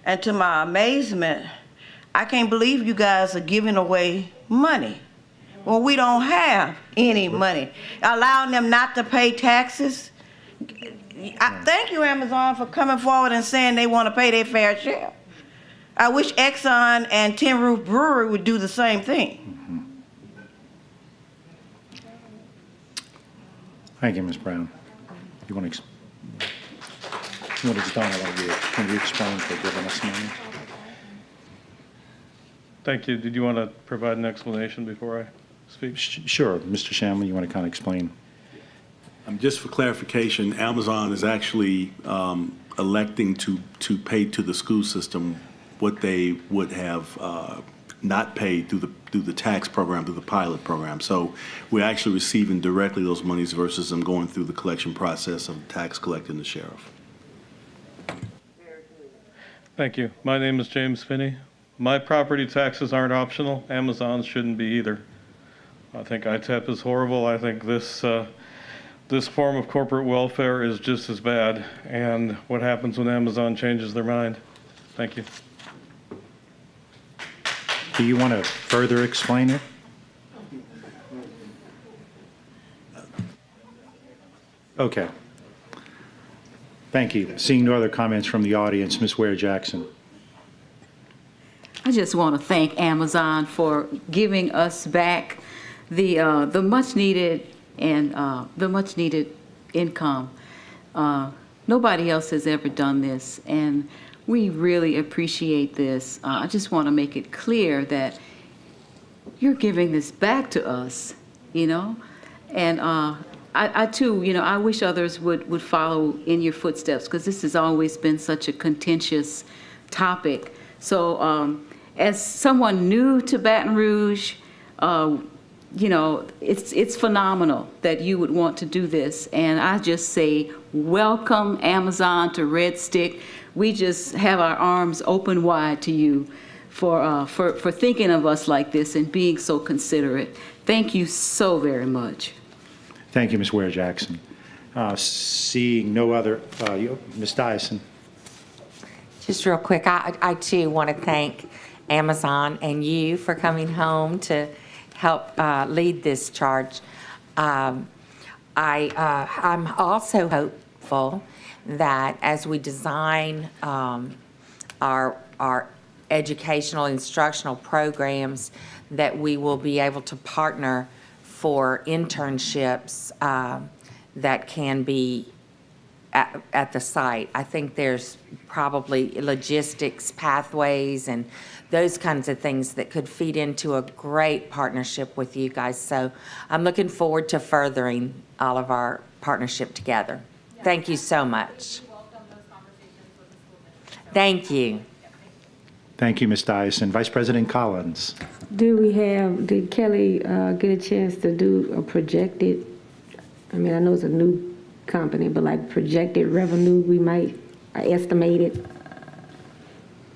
And to my amazement, I can't believe you guys are giving away money when we don't have any money. Allowing them not to pay taxes. I thank you, Amazon, for coming forward and saying they want to pay their fair share. I wish Exxon and Tin Roof Brewery would do the same thing. Thank you, Ms. Brown. You want to, what it's done, can you explain for giving us money? Thank you. Did you want to provide an explanation before I speak? Sure. Mr. Shamley, you want to kind of explain? Just for clarification, Amazon is actually electing to pay to the school system what they would have not paid through the tax program, through the pilot program. So we're actually receiving directly those monies versus them going through the collection process of the tax collector and the sheriff. Thank you. My name is James Finney. My property taxes aren't optional. Amazon's shouldn't be either. I think ITEP is horrible. I think this form of corporate welfare is just as bad. And what happens when Amazon changes their mind? Thank you. Do you want to further explain it? Okay. Thank you. Seeing no other comments from the audience, Ms. Ware Jackson. I just want to thank Amazon for giving us back the much needed and the much needed income. Nobody else has ever done this, and we really appreciate this. I just want to make it clear that you're giving this back to us, you know, and I too, you know, I wish others would follow in your footsteps, because this has always been such a contentious topic. So as someone new to Baton Rouge, you know, it's phenomenal that you would want to do this. And I just say, welcome Amazon to Red Stick. We just have our arms open wide to you for thinking of us like this and being so considerate. Thank you so very much. Thank you, Ms. Ware Jackson. Seeing no other, Ms. Dyson. Just real quick, I too want to thank Amazon and you for coming home to help lead this charge. I'm also hopeful that as we design our educational instructional programs, that we will be able to partner for internships that can be at the site. I think there's probably logistics, pathways, and those kinds of things that could feed into a great partnership with you guys. So I'm looking forward to furthering all of our partnership together. Thank you so much. Thank you. Thank you, Ms. Dyson. Vice President Collins. Did Kelly get a chance to do a projected, I mean, I know it's a new company, but like projected revenue we might estimate it?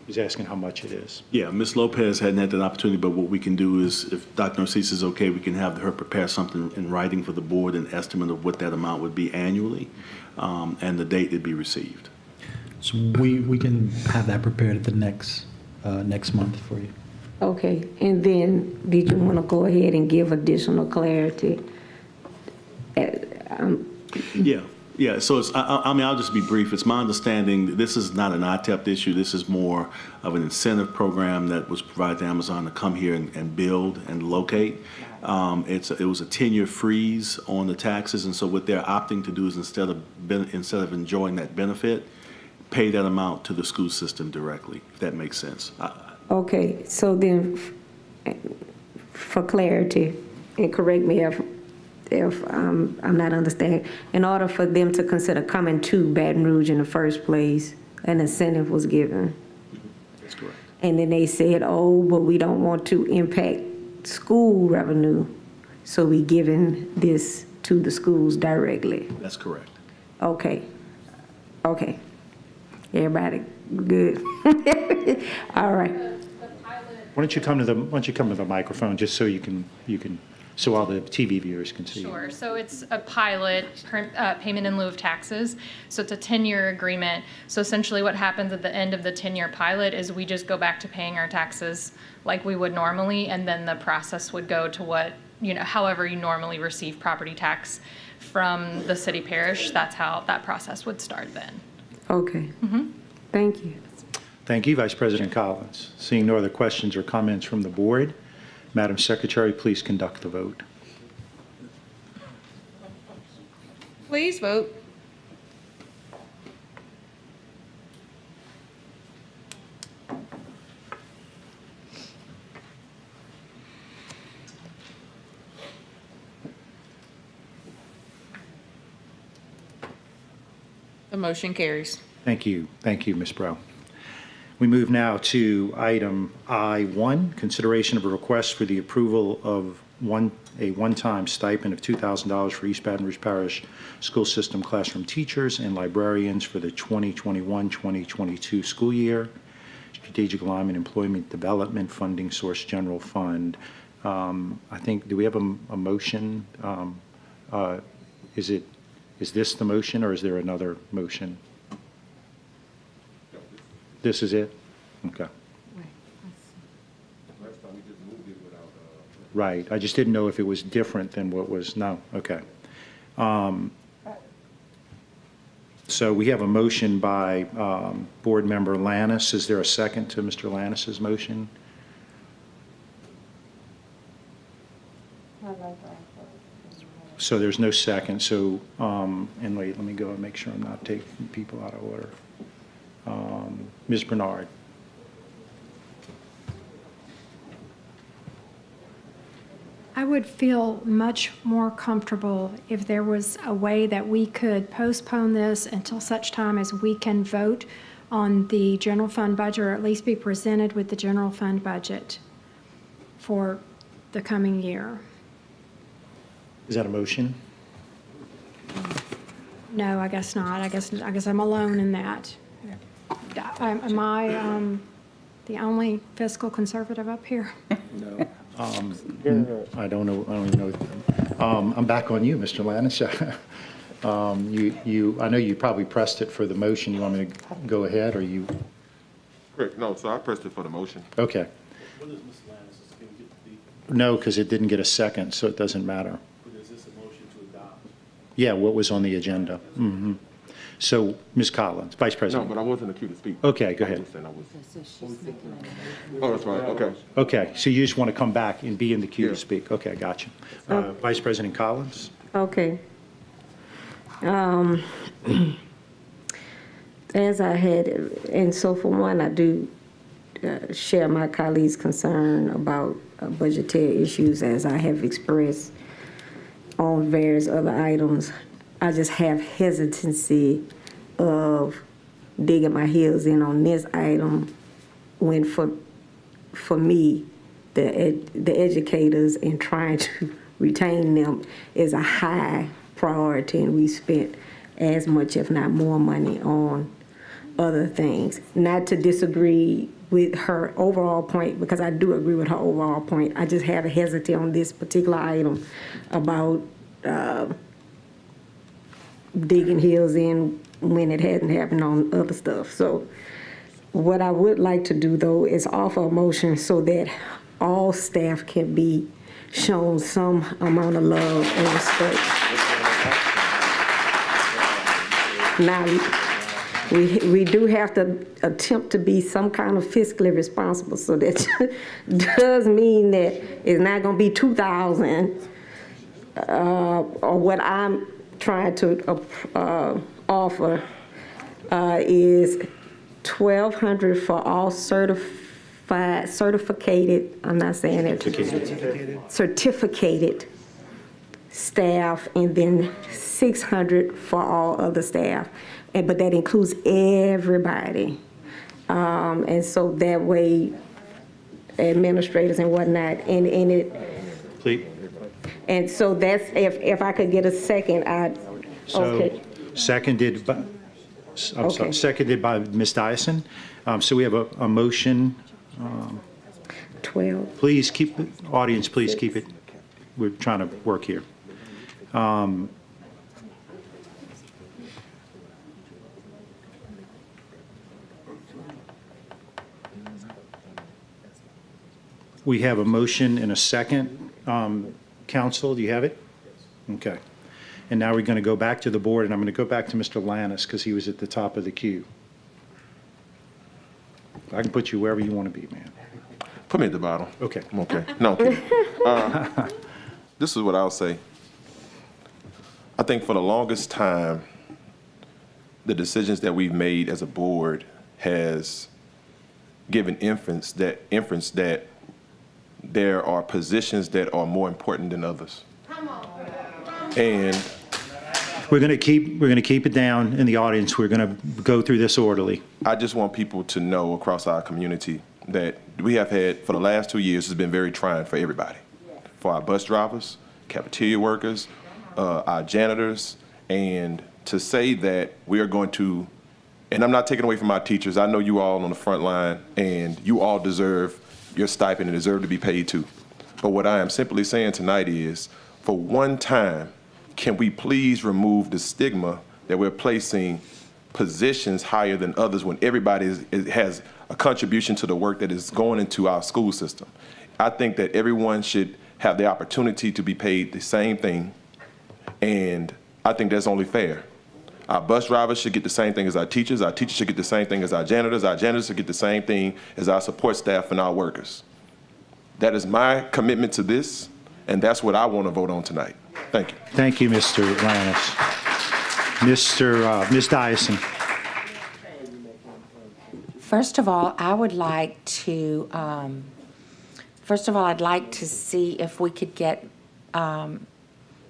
He's asking how much it is. Yeah, Ms. Lopez hadn't had that opportunity, but what we can do is, if Dr. Narcisse is okay, we can have her prepare something in writing for the board, an estimate of what that amount would be annually, and the date it'd be received. So we can have that prepared at the next month for you. Okay, and then did you want to go ahead and give additional clarity? Yeah, so it's, I mean, I'll just be brief. It's my understanding that this is not an ITEP issue. This is more of an incentive program that was provided to Amazon to come here and build and locate. It was a 10-year freeze on the taxes, and so what they're opting to do is instead of enjoying that benefit, pay that amount to the school system directly, if that makes sense. Okay, so then for clarity, and correct me if I'm not understanding, in order for them to consider coming to Baton Rouge in the first place, an incentive was given. That's correct. And then they said, oh, but we don't want to impact school revenue, so we giving this to the schools directly. That's correct. Okay. Everybody good? All right. Why don't you come to the microphone just so you can so all the TV viewers can see. Sure. So it's a pilot, payment in lieu of taxes. So it's a 10-year agreement. So essentially what happens at the end of the 10-year pilot is we just go back to paying our taxes like we would normally, and then the process would go to what, however you normally receive property tax from the city parish. That's how that process would start then. Okay. Thank you. Thank you, Vice President Collins. Seeing no other questions or comments from the board, Madam Secretary, please conduct the vote. Please vote. The motion carries. Thank you. Thank you, Ms. Brough. We move now to item I1, consideration of a request for the approval of a one-time stipend of $2,000 for East Baton Rouge Parish School System classroom teachers and librarians for the 2021-2022 school year. Strategic Alignment Employment Development Funding Source General Fund. I think, do we have a motion? Is this the motion, or is there another motion? This is it? Okay. Right, I just didn't know if it was different than what was, no, okay. So we have a motion by Board Member Lannis. Is there a second to Mr. Lannis's motion? So there's no second, so, and wait, let me go and make sure I'm not taking people out of order. Ms. Bernard. I would feel much more comfortable if there was a way that we could postpone this until such time as we can vote on the general fund budget, or at least be presented with the general fund budget for the coming year. Is that a motion? No, I guess not. I guess I'm alone in that. Am I the only fiscal conservative up here? No. I don't know, I don't even know. I'm back on you, Mr. Lannis. I know you probably pressed it for the motion. You want me to go ahead, or you? Correct, no, so I pressed it for the motion. Okay. No, because it didn't get a second, so it doesn't matter. But is this a motion to adopt? Yeah, what was on the agenda? So, Ms. Collins, Vice No, President. but I wasn't in the queue to speak. Okay, go ahead. Oh, that's right, okay. Okay, so you just want to come back and be in the queue to speak? Okay, gotcha. Vice President Collins? Okay. As I had, and so for one, I do share my colleagues' concern about budgetary issues, as I have expressed on various other items. I just have hesitancy of digging my heels in on this item when for me, the educators and trying to retain them is a high priority, and we spent as much, if not more, money on other things. Not to disagree with her overall point, because I do agree with her overall point. I just have a hesitancy on this particular item about digging heels in when it hadn't happened on other stuff. So what I would like to do, though, is offer a motion so that all staff can be shown some amount of love and respect. Now, we do have to attempt to be some kind of fiscally responsible, so that does mean that it's not going to be 2,000 or what I'm trying to offer is 1,200 for all certificated, I'm not saying it, certificated staff, and then 600 for all other staff. But that includes everybody. And so that way, administrators and whatnot, and it. Please. And so that's, if I could get a second, okay. Seconded by, I'm sorry, seconded by Ms. Dyson. So we have a motion. 12. Please keep, audience, please keep it. we're trying to work here. We have a motion and a second. Council, do you have it? Okay. And now we're going to go back to the board, and I'm going to go back to Mr. Lannis because he was at the top of the queue. I can put you wherever you want to be, man. Put me at the bottom. Okay. I'm okay. No, I'm kidding. This is what I'll say. I think for the longest time, the decisions that we've made as a board has given inference that there are positions that are more important than others. And we're going to keep it down in the audience. We're going to go through this orderly. I just want people to know across our community that we have had, for the last 2 years, has been very trying for everybody. For our bus drivers, cafeteria workers, our janitors, and to say that we are going to, and I'm not taking away from our teachers. I know you all on the front line, and you all deserve your stipend and deserve to be paid too. But what I am simply saying tonight is, for one time, can we please remove the stigma that we're placing positions higher than others when everybody has a contribution to the work that is going into our school system? I think that everyone should have the opportunity to be paid the same thing, and I think that's only fair. Our bus drivers should get the same thing as our teachers should get the same thing as our janitors should get the same thing as our support staff and our workers. That is my commitment to this, and that's what I want to vote on tonight. Thank you. Thank you, Mr. Lannis. Ms. Dyson. First of all, I'd like to see if we could get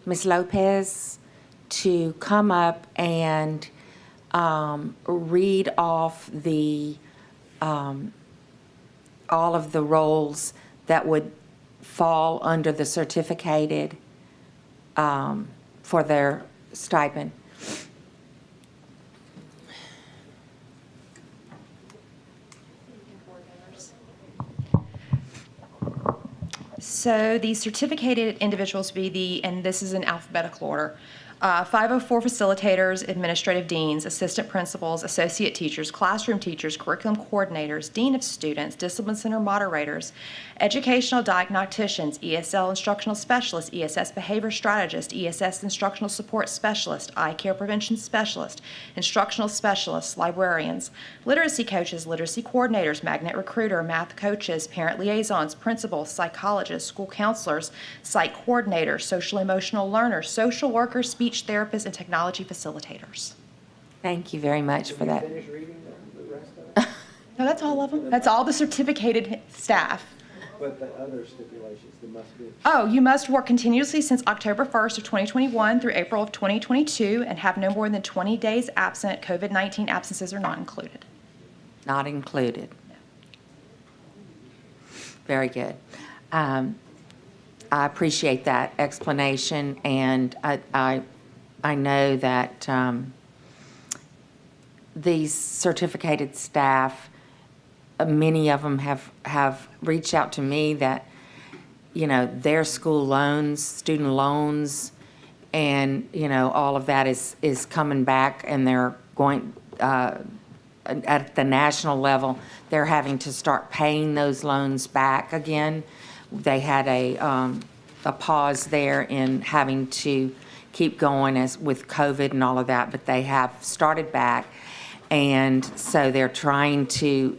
Ms. Lopez to come up and read off all of the roles that would fall under the certificated for their stipend. So the certificated individuals be and this is in alphabetical order, 504 facilitators, administrative deans, assistant principals, associate teachers, classroom teachers, curriculum coordinators, dean of students, discipline center moderators, educational diagnosticians, ESL instructional specialists, ESS behavior strategist, ESS instructional support specialist, eye care prevention specialist, instructional specialists, librarians, literacy coaches, literacy coordinators, magnet recruiter, math coaches, parent liaisons, principals, psychologists, school counselors, site coordinators, social emotional learners, social workers, speech therapists, and technology facilitators. Thank you very much for that. No, that's all of them. That's all the certificated staff. But the other stipulations, there must be. Oh, you must work continuously since October 1st of 2021 through April of 2022 and have no more than 20 days absent. COVID-19 absences are not included. Not included. Very good. I appreciate that explanation, and I know that these certificated staff, many of them have reached out to me that, you know, their school loans, student loans, and, you know, all of that is coming back, and they're going, at the national level, they're having to start paying those loans back again. They had a pause there in having to keep going as with COVID and all of that, but they have started back. And so they're trying to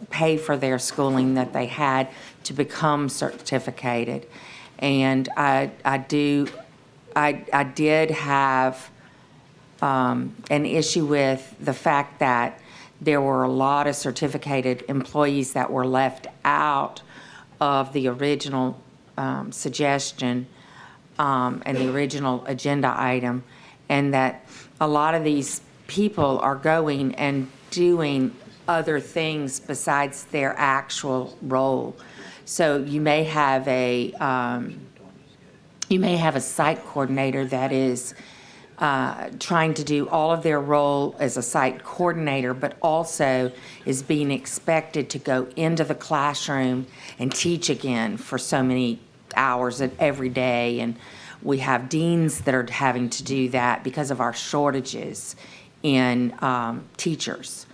pay for their schooling that they had to become certificated. And I did have an issue with the fact that there were a lot of certificated employees that were left out of the original suggestion and the original agenda item, and that a lot of these people are going and doing other things besides their actual role. So you may have a site coordinator that is trying to do all of their role as a site coordinator, but also is being expected to go into the classroom and teach again for so many hours every day, and we have deans that are having to do that because of our shortages in teachers.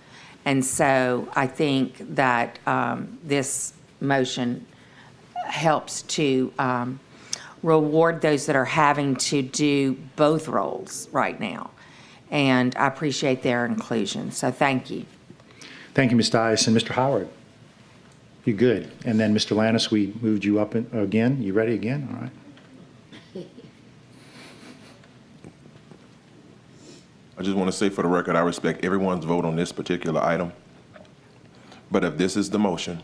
And so I think that this motion helps to reward those that are having to do both roles right now. And I appreciate their inclusion. So thank you. Thank you, Ms. Dias. And Mr. Howard? You good? And then Mr. Lannis, we moved you up again. You ready again? All right. I just want to say for the record, I respect everyone's vote on this particular item. But if this is the motion,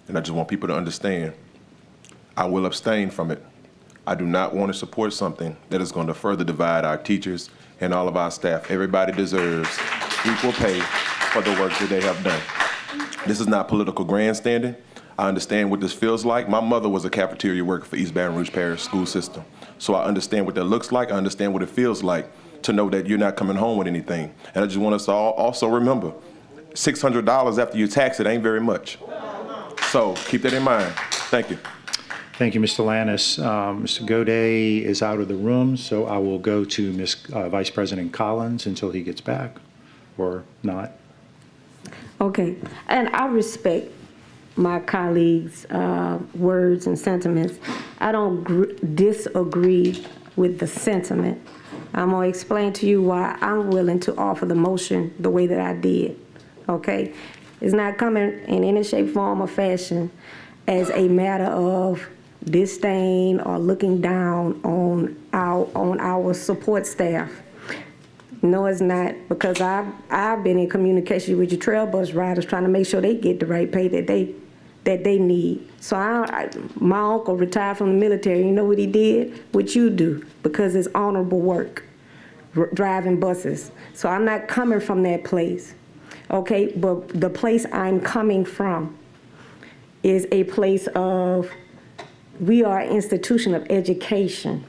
and I just want people to understand, I will abstain from it. I do not want to support something that is going to further divide our teachers and all of our staff. Everybody deserves equal pay for the work that they have done. This is not political grandstanding. I understand what this feels like. My mother was a cafeteria worker for East Baton Rouge Parish school system. So I understand what that looks like. I understand what it feels like to know that you're not coming home with anything. And I just want us to all also remember, $600 after you tax it ain't very much. So keep that in mind. Thank you. Thank you, Mr. Lannis. Mr. Godet is out of the room, so I will go to Vice President Collins until he gets back, or not. Okay, and I respect my colleagues' words and sentiments. I don't disagree with the sentiment. I'm gonna explain to you why I'm willing to offer the motion the way that I did, okay? It's not coming in any shape, form, or fashion as a matter of disdain or looking down on our support staff. No, it's not, because I've been in communication with your trail bus riders trying to make sure they get the right pay that they need. So my uncle retired from the military. You know what he did? What you do, because it's honorable work, driving buses. So I'm not coming from that place, okay? But the place I'm coming from is a place of, we are an institution of education.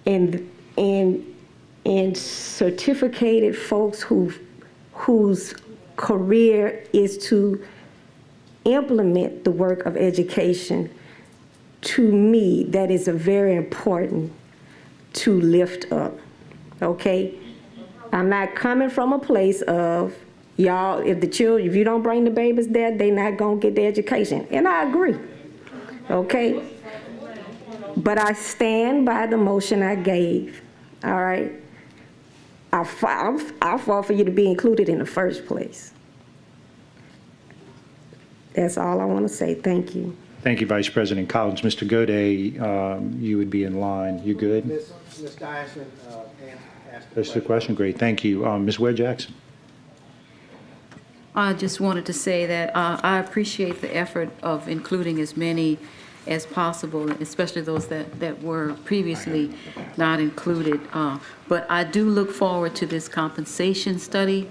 And certificated folks whose career is to implement the work of education, to me, that is very important to lift up, okay? I'm not coming from a place of, y'all, if you don't bring the babies there, they're not gonna get the education. And I agree, okay? But I stand by the motion I gave, all right? I fought for you to be included in the first place. That's all I want to say. Thank you. Thank you, Vice President Collins. Mr. Godet, you would be in line. You good? Ms. Dyson asked That's the question. Great. Thank you. Ms. Ware Jackson. I just wanted to say that I appreciate the effort of including as many as possible, especially those that were previously not included. But I do look forward to this compensation study,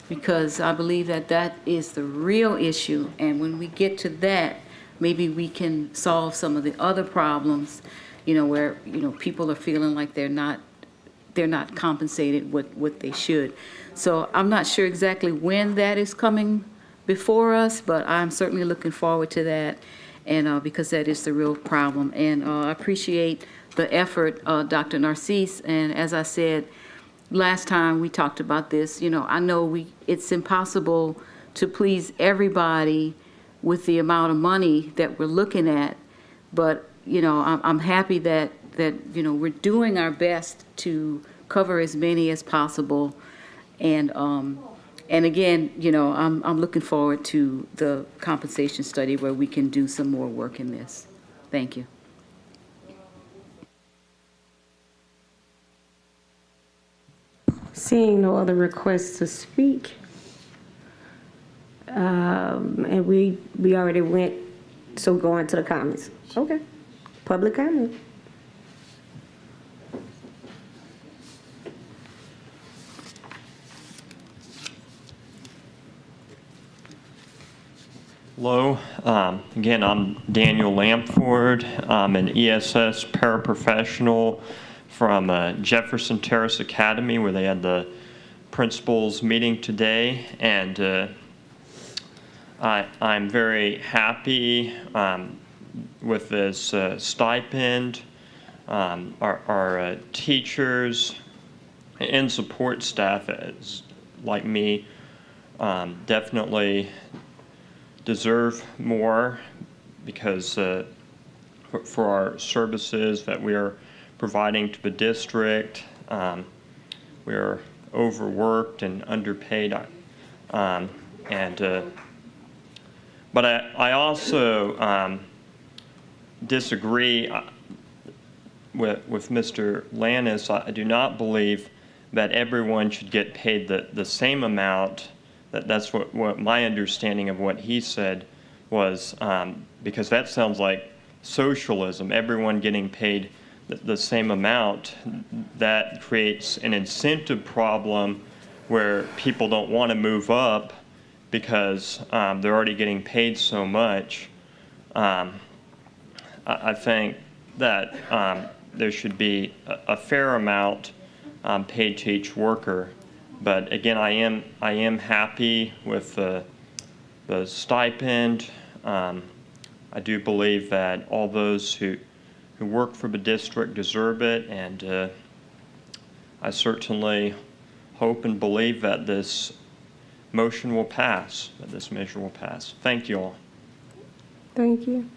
because I believe that is the real issue. And when we get to that, maybe we can solve some of the other problems, where, people are feeling like they're not compensated what they should. So I'm not sure exactly when that is coming before us, but I'm certainly looking forward to that. And because that is the real problem. And I appreciate the effort, Dr. Narcisse. And as I said, last time we talked about this, I know it's impossible to please everybody with the amount of money that we're looking at. But, I'm happy that we're doing our best to cover as many as possible. And again, I'm looking forward to the compensation study where we can do some more work in this. Thank you. Seeing no other requests to speak, and we already went, so go into the comments. Okay, public comment. Hello. Again, I'm Daniel Lampford. I'm an ESS paraprofessional from Jefferson Terrace Academy, where they had the principals meeting today. And I'm very happy with this stipend. Our teachers and support staff, like me, definitely deserve more because for our services that we are providing to the district, we are overworked and underpaid. But I also disagree with Mr. Lannis. I do not believe that everyone should get paid the same amount. That's what my understanding of what he said was, because that sounds like socialism, everyone getting paid the same amount. That creates an incentive problem where people don't want to move up because they're already getting paid so much. I think that there should be a fair amount paid to each worker. But again, I am happy with the stipend. I do believe that all those who work for the district deserve it, and I certainly hope and believe that this motion will pass, that this measure will pass. Thank you all. Thank you.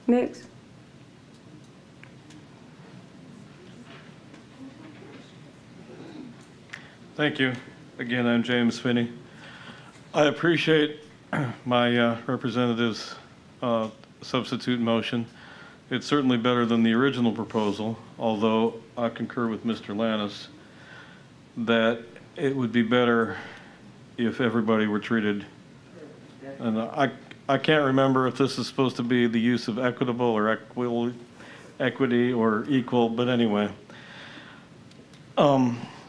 Next. Thank you. Again, I'm James Finney. I appreciate my representative's substitute motion. It's certainly better than the original proposal, although I concur with Mr. Lannis that it would be better if everybody were treated. And I can't remember if this is supposed to be the use of equitable or equity or equal, but anyway.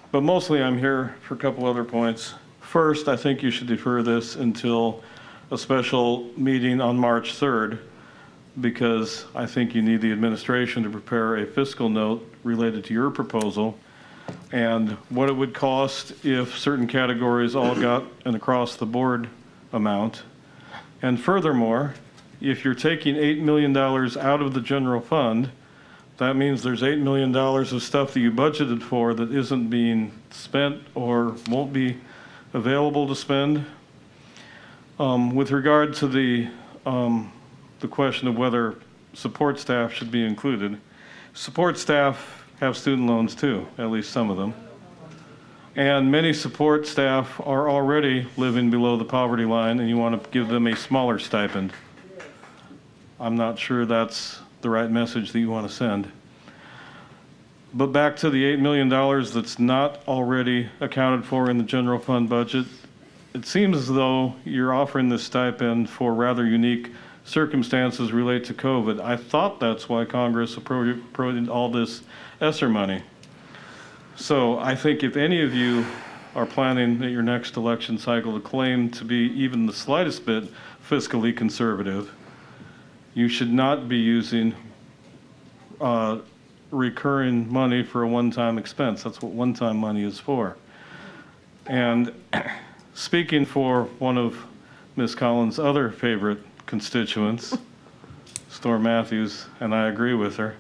But mostly I'm here for a couple other points. First, I think you should defer this until a special meeting on March 3rd, because I think you need the administration to prepare a fiscal note related to your proposal and what it would cost if certain categories all got an across-the-board amount. And furthermore, if you're taking $8 million out of the general fund, that means there's $8 million of stuff that you budgeted for that isn't being spent or won't be available to spend. With regard to the question of whether support staff should be included, support staff have student loans too, at least some of them. And many support staff are already living below the poverty line, and you want to give them a smaller stipend. I'm not sure that's the right message that you want to send. But back to the $8 million that's not already accounted for in the general fund budget, it seems as though you're offering this stipend for rather unique circumstances related to COVID. I thought that's why Congress appropriated all this ESSER money. So I think if any of you are planning at your next election cycle to claim to be even the slightest bit fiscally conservative, you should not be using recurring money for a one-time expense. That's what one-time money is for. And speaking for one of Ms. Collins' other favorite constituents, Storm Matthews, and I agree with her,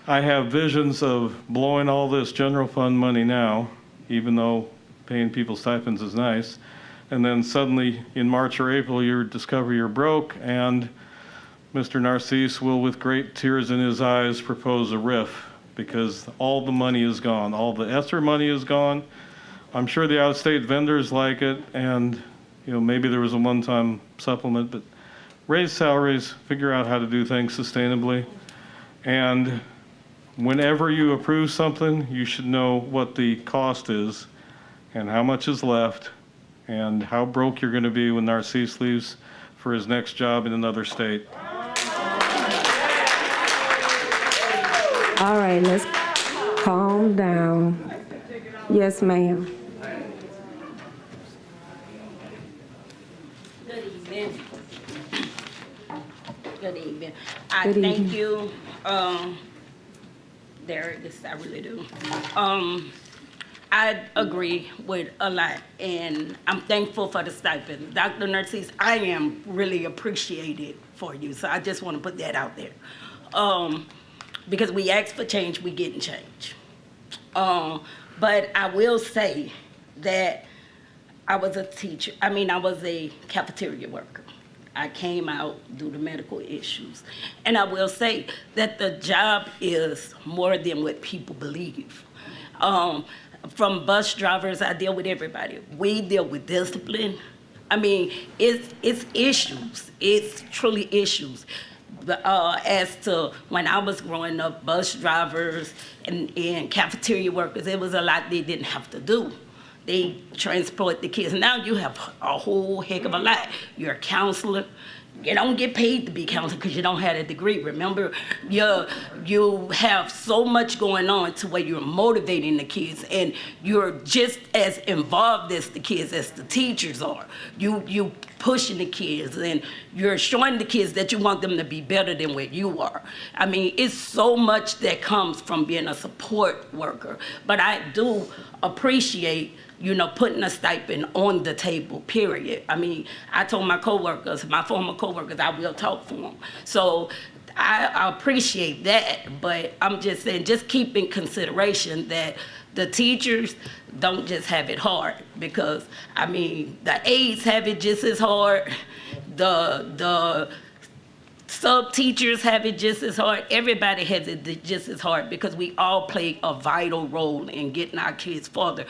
I have visions of blowing all this general fund money now, even though paying people stipends is nice, and then suddenly in March or April you discover you're broke, and Mr. Narcisse will, with great tears in his eyes, propose a RIF because all the money is gone. All the ESSER money is gone. I'm sure the out-of-state vendors like it, and maybe there was a one-time supplement, but raise salaries, figure out how to do things sustainably, and whenever you approve something, you should know what the cost is and how much is left and how broke you're going to be when Narcisse leaves for his next job in another state. All right, let's calm down. Yes, ma'am. Good evening. Good evening. I Good thank evening. you, Derek, this I really do. I agree with a lot, and I'm thankful for the stipend. Dr. Narcisse, I am really appreciated for you, so I just want to put that out there. Because we ask for change, we getting change. But I will say that I was a teacher, I was a cafeteria worker. I came out due to medical issues. And I will say that the job is more than what people believe. From bus drivers, I deal with everybody. We deal with discipline. It's issues. It's truly issues. As to when I was growing up, bus drivers and cafeteria workers, it was a lot they didn't have to do. They transport the kids. Now you have a whole heck of a lot. You're a counselor. You don't get paid to be counselor because you don't have a degree. Remember, you have so much going on to where you're motivating the kids, and you're just as involved as the kids as the teachers are. You pushing the kids, and you're showing the kids that you want them to be better than where you are. It's so much that comes from being a support worker. But I do appreciate putting a stipend on the table, period. I told my coworkers, my former coworkers, I will talk for them. So I appreciate that, but I'm just saying, just keep in consideration that the teachers don't just have it hard, because, the aides have it just as hard, the sub-teachers have it just as hard. Everybody has it just as hard, because we all play a vital role in getting our kids further.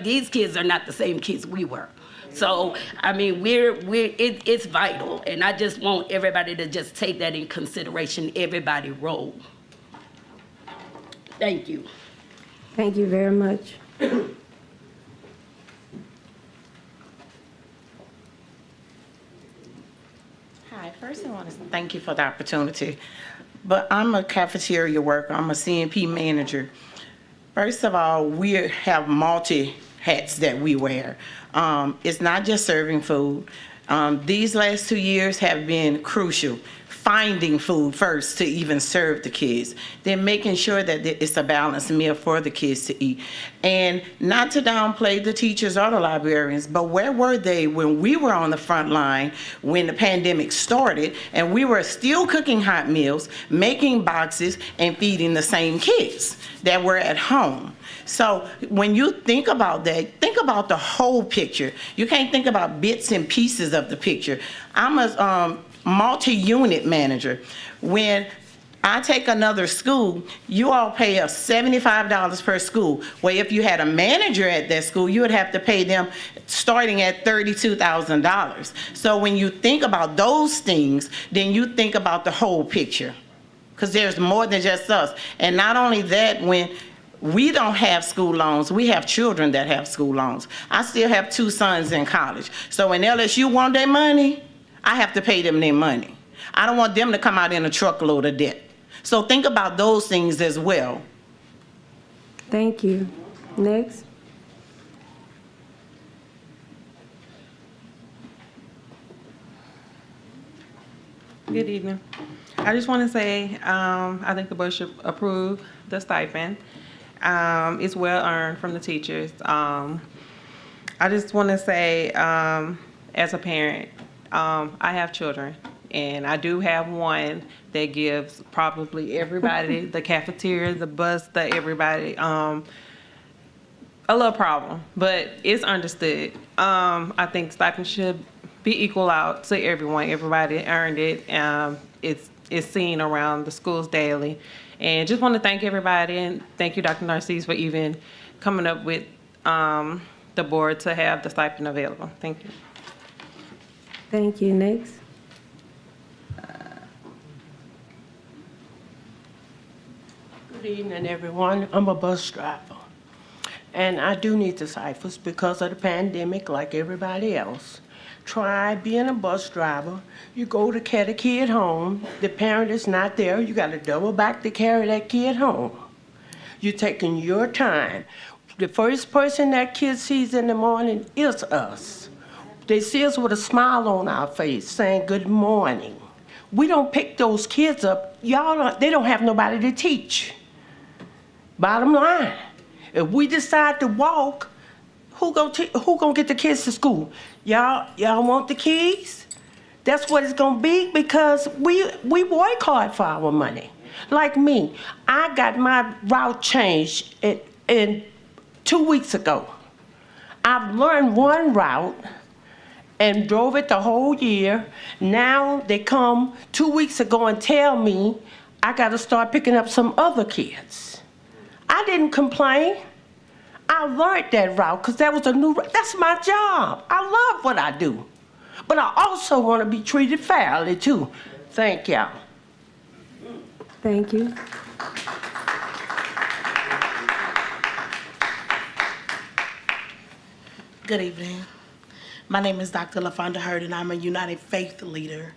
These kids are not the same kids we were. So, it's vital, and I just want everybody to just take that in consideration, everybody's role. Thank you. Thank you very much. Hi, first I want to thank you for the opportunity, but I'm a cafeteria worker, I'm a CNP manager. First of all, we have multi hats that we wear. It's not just serving food. These last 2 years have been crucial. Finding food first to even serve the kids, then making sure that it's a balanced meal for the kids to eat. And not to downplay the teachers or the librarians, but where were they when we were on the front line when the pandemic started and we were still cooking hot meals, making boxes, and feeding the same kids that were at home? So when you think about that, think about the whole picture. You can't think about bits and pieces of the picture. I'm a multi-unit manager. When I take another school, you all pay us $75 per school. Well, if you had a manager at that school, you would have to pay them starting at $32,000. So when you think about those things, then you think about the whole picture, because there's more than just us. And not only that, when we don't have school loans, we have children that have school loans. I still have 2 sons in college. So when LSU want their money, I have to pay them their money. I don't want them to come out in a truckload of debt. So think about those things as well. Thank you. Next. Good evening. I just want to say I think the board should approve the stipend. It's well earned from the teachers. I just want to say, as a parent, I have children, and I do have one that gives probably everybody, the cafeteria, the bus, everybody, a little problem, but it's understood. I think stipend should be equal out to everyone. Everybody earned it. It's seen around the schools daily. And just want to thank everybody, and thank you, Dr. Narcisse, for even coming up with the board to have the stipend available. Thank you. Thank you. Next. Good evening, everyone. I'm a bus driver, and I do need the ciphers because of the pandemic, like everybody else. Try being a bus driver. You go to carry a kid home. The parent is not there. You got to double back to carry that kid home. You're taking your time. The first person that kid sees in the morning is us. They see us with a smile on our face saying good morning. We don't pick those kids up. They don't have nobody to teach. Bottom line. If we decide to walk, who gonna get the kids to school? Y'all want the keys? That's what it's gonna be, because we work hard for our money. Like me, I got my route changed in 2 weeks ago. I've learned one route and drove it the whole year. Now they come 2 weeks ago and tell me I gotta start picking up some other kids. I didn't complain. I learned that route because that was a new route. That's my job. I love what I do. But I also want to be treated fairly too. Thank y'all. Thank you. Good evening. My name is Dr. LaFonda Hurd, and I'm a United Faith leader.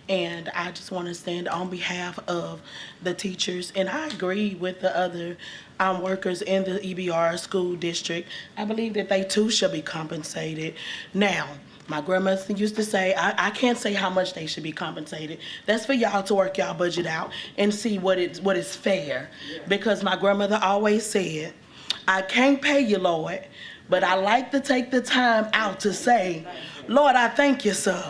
And I just want to stand on behalf of the teachers, and I agree with the other workers in the EBR school district. I believe that they too should be compensated. Now, my grandmother used to say, I can't say how much they should be compensated. That's for y'all to work y'all budget out and see what is fair. Because my grandmother always said, I can't pay you, Lord, but I like to take the time out to say, Lord, I thank you, sir.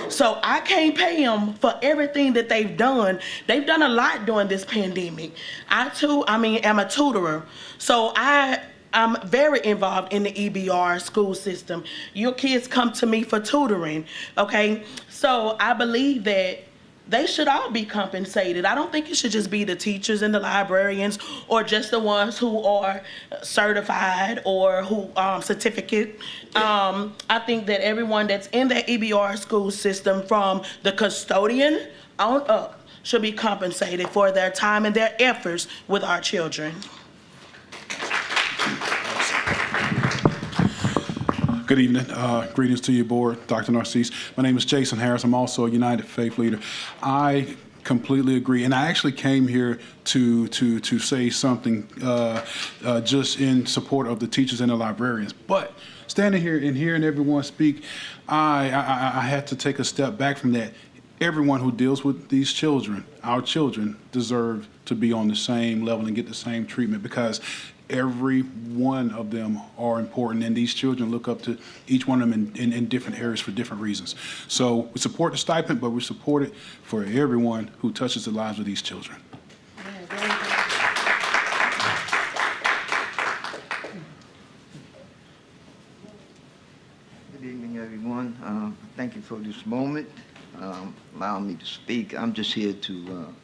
So I can't pay them for everything that they've done. They've done a lot during this pandemic. I too, am a tutorer. So I'm very involved in the EBR school system. Your kids come to me for tutoring, okay? So I believe that they should all be compensated. I don't think it should just be the teachers and the librarians or just the ones who are certified or who certificate. I think that everyone that's in the EBR school system, from the custodian on up, should be compensated for their time and their efforts with our children. Good evening. Greetings to your board, Dr. Narcisse. My name is Jason Harris. I'm also a United Faith leader. I completely agree, and I actually came here to say something just in support of the teachers and the librarians. But standing here and hearing everyone speak, I had to take a step back from that. Everyone who deals with these children, our children, deserve to be on the same level and get the same treatment, because every one of them are important, and these children look up to each one of them in different areas for different reasons. So we support the stipend, but we support it for everyone who touches the lives of these children. Good evening, everyone. Thank you for this moment, allowing me to speak. I'm just here to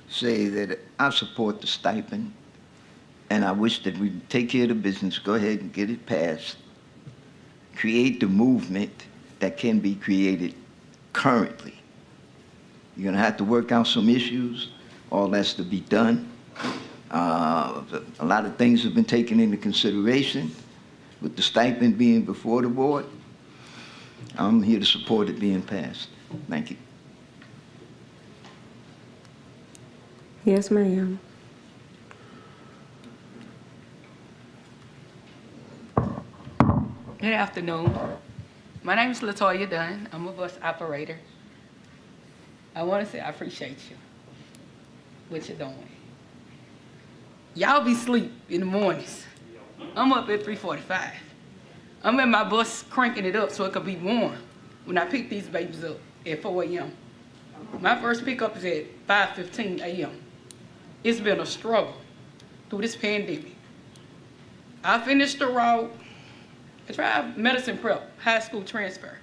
say that I support the stipend. And I wish that we take care of the business, go ahead and get it passed, create the movement that can be created currently. You're going to have to work out some issues. All that's to be done. A lot of things have been taken into consideration with the stipend being before the board. I'm here to support it being passed. Thank you. Yes, ma'am. Good afternoon. My name is Latoya Dunn. I'm a bus operator. I want to say I appreciate you, what you're doing. Y'all be asleep in the mornings. I'm up at 3:45. I'm in my bus cranking it up so it could be warm when I pick these babies up at 4 a.m. My first pickup is at 5:15 a.m. It's been a struggle through this pandemic. I finished the route. I tried medicine prep, high school transfer.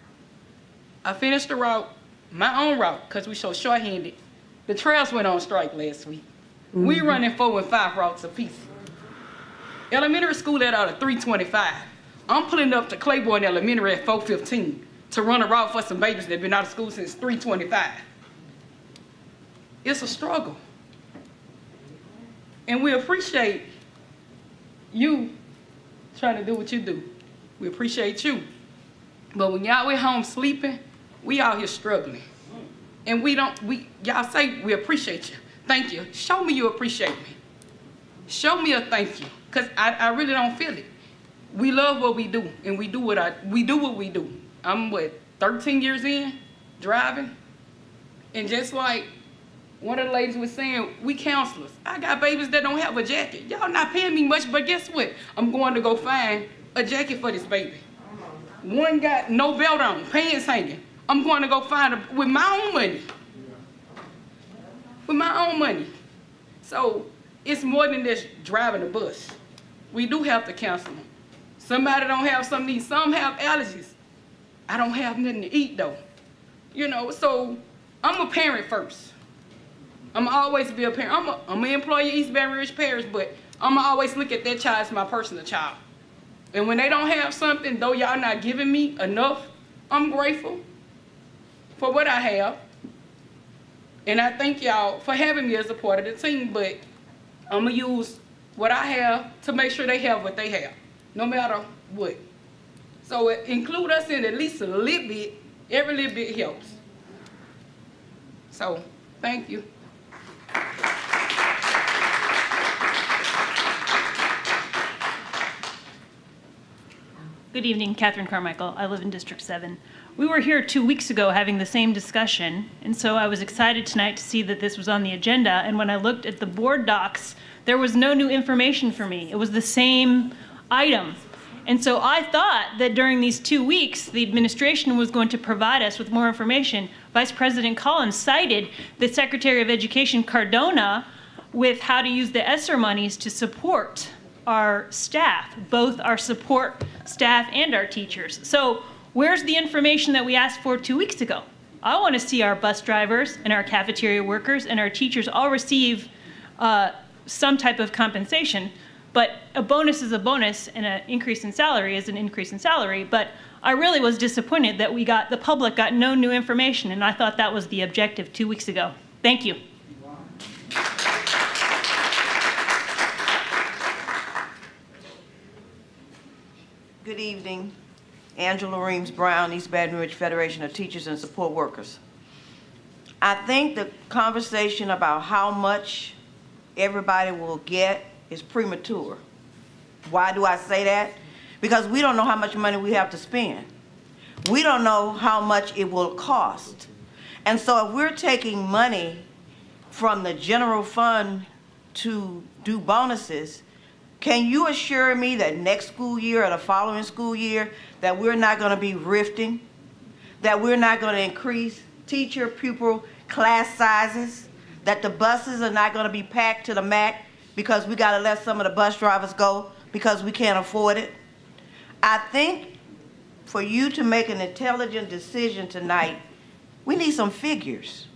I finished the route, my own route, because we so short-handed. The trails went on strike last week. We running 4 and 5 routes apiece. Elementary school let out at 3:25. I'm pulling up to Claiborne Elementary at 4:15 to run a route for some babies that have been out of school since 3:25. It's a struggle. And we appreciate you trying to do what you do. We appreciate you. But when y'all at home sleeping, we out here struggling. And y'all say we appreciate you. Thank you. Show me you appreciate me. Show me a thank you. Because I really don't feel it. We love what we do, and we do what we do. I'm 13 years in, driving. And just like One of the ladies was saying, we counselors. I got babies that don't have a jacket. Y'all not paying me much, but guess what? I'm going to go find a jacket for this baby. One got no belt on, pants hanging. I'm going to go find it with my own money. With my own money. So it's more than just driving a bus. We do have to counsel them. Somebody don't have some needs, some have allergies. I don't have nothing to eat though. You know, so I'm a parent first. I'm always be a parent. I'm an employee at East Baton Rouge Parish, but I'm always look at that child as my personal child. And when they don't have something, though y'all not giving me enough, I'm grateful for what I have. And I thank y'all for having me as a part of the team, but I'm gonna use what I have to make sure they have what they have, no matter what. So include us in at least a little bit. Every little bit helps. So, thank you. Good evening, Catherine Carmichael. I live in District 7. We were here 2 weeks ago having the same discussion, and so I was excited tonight to see that this was on the agenda, and when I looked at the board docs, there was no new information for me. It was the same item. And so I thought that during these 2 weeks, the administration was going to provide us with more information. Vice President Collins cited the Secretary of Education Cardona with how to use the ESSER monies to support our staff, both our support staff and our teachers. So where's the information that we asked for 2 weeks ago? I want to see our bus drivers and our cafeteria workers and our teachers all receive some type of compensation. But a bonus is a bonus and an increase in salary is an increase in salary. But I really was disappointed that the public got no new information, and I thought that was the objective 2 weeks ago. Thank you. Good evening. Angela Reams Brown, East Baton Rouge Federation of Teachers and Support Workers. I think the conversation about how much everybody will get is premature. Why do I say that? Because we don't know how much money we have to spend. We don't know how much it will cost. And so if we're taking money from the general fund to do bonuses, can you assure me that next school year or the following school year that we're not going to be rifting, that we're not going to increase teacher, pupil, class sizes, that the buses are not going to be packed to the max because we got to let some of the bus drivers go because we can't afford it? I think for you to make an intelligent decision tonight, we need some figures.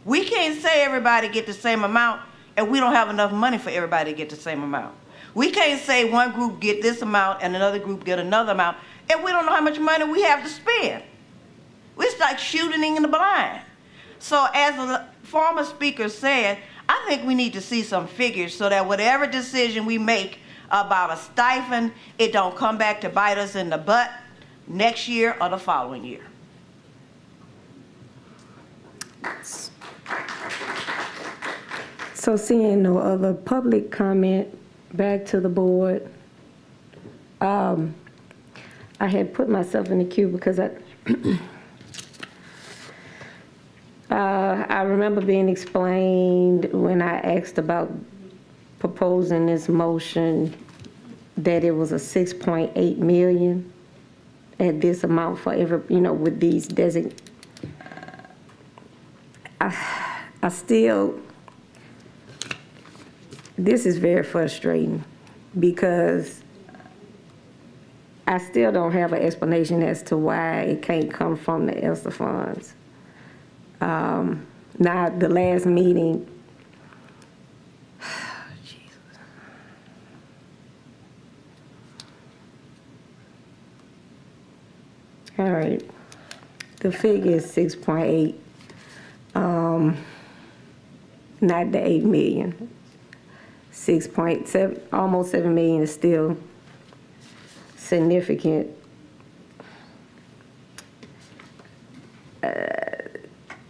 We can't say everybody get the same amount and we don't have enough money for everybody to get the same amount. We can't say one group get this amount and another group get another amount, and we don't know how much money we have to spend. It's like shooting in the blind. So as the former speaker said, I think we need to see some figures so that whatever decision we make about a stipend, it don't come back to bite us in the butt next year or the following year. So seeing no other public comment, back to the board. I had put myself in the queue because I remember being explained when I asked about proposing this motion that it was a 6.8 million at this amount for every, with these I still, this is very frustrating because I still don't have an explanation as to why it can't come from the ESSER funds. Now, the last meeting, all right, the figure is 6.8, not the 8 million. 6.7, almost 7 million is still significant.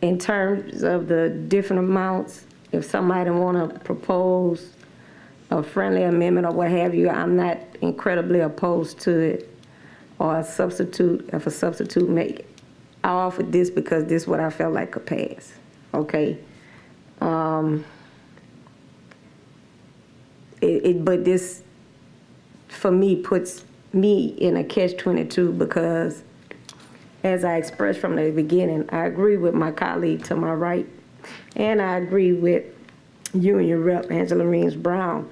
In terms of the different amounts, if somebody want to propose a friendly amendment or what have you, I'm not incredibly opposed to it. Or a substitute, if a substitute make it. I offered this because this is what I felt like could pass. okay? But this, for me, puts me in a catch-22 because, as I expressed from the beginning, I agree with my colleague to my right, and I agree with you and your rep, Angela Reams Brown.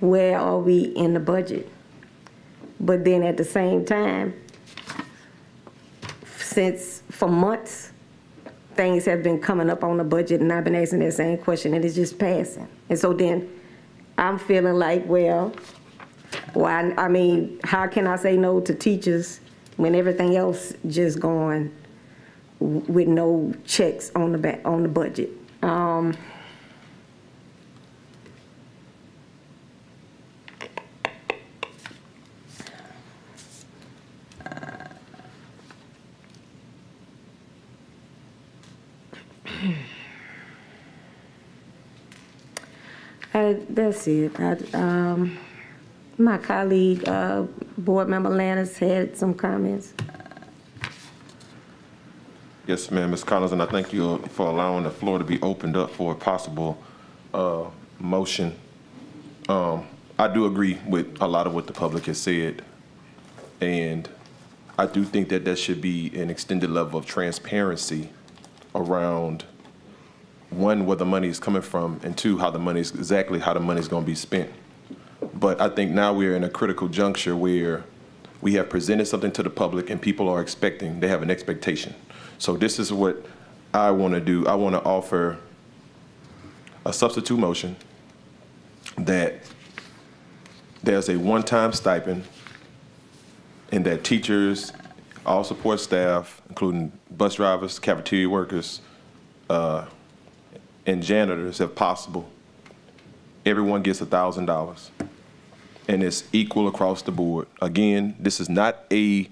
Where are we in the budget? But then at the same time, since for months, things have been coming up on the budget and I've been asking that same question and it's just passing. And so then I'm feeling like, well, I mean, how can I say no to teachers when everything else just going with no checks on the budget? That's it. My colleague, Board Member Lannis, had some comments. Yes, ma'am, Ms. Collins, and I thank you for allowing the floor to be opened up for a possible motion. I do agree with a lot of what the public has said, and I do think that there should be an extended level of transparency around, one, where the money is coming from, and two, exactly how the money is going to be spent. But I think now we're in a critical juncture where we have presented something to the public and people are expecting, they have an expectation. So this is what I want to do. I want to offer a substitute motion that there's a one-time stipend and that teachers, all support staff, including bus drivers, cafeteria workers, and janitors, if possible, everyone gets $1,000. And it's equal across the board. Again, this is not a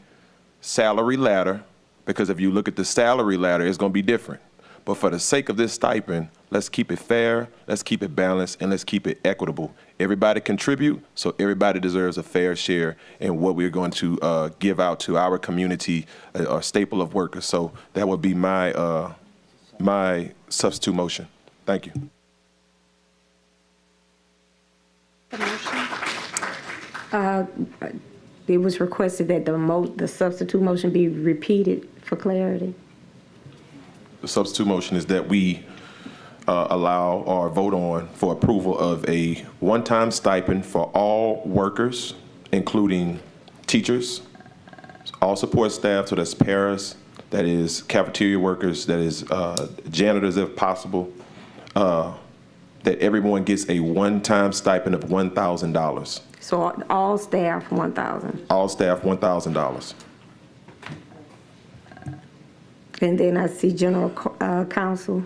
salary ladder, because if you look at the salary ladder, it's going to be different. But for the sake of this stipend, let's keep it fair, let's keep it balanced, and let's keep it equitable. Everybody contribute, so everybody deserves a fair share in what we're going to give out to our community, a staple of workers. So that would be my my substitute motion. Thank you. It was requested that the substitute motion be repeated for clarity. The substitute motion is that we allow or vote on for approval of a one-time stipend for all workers, including teachers, all support staff, so that's paras, that is cafeteria workers, that is janitors if possible, that everyone gets a one-time stipend of $1,000. So all staff, $1,000. All staff, $1,000. And then I see general counsel.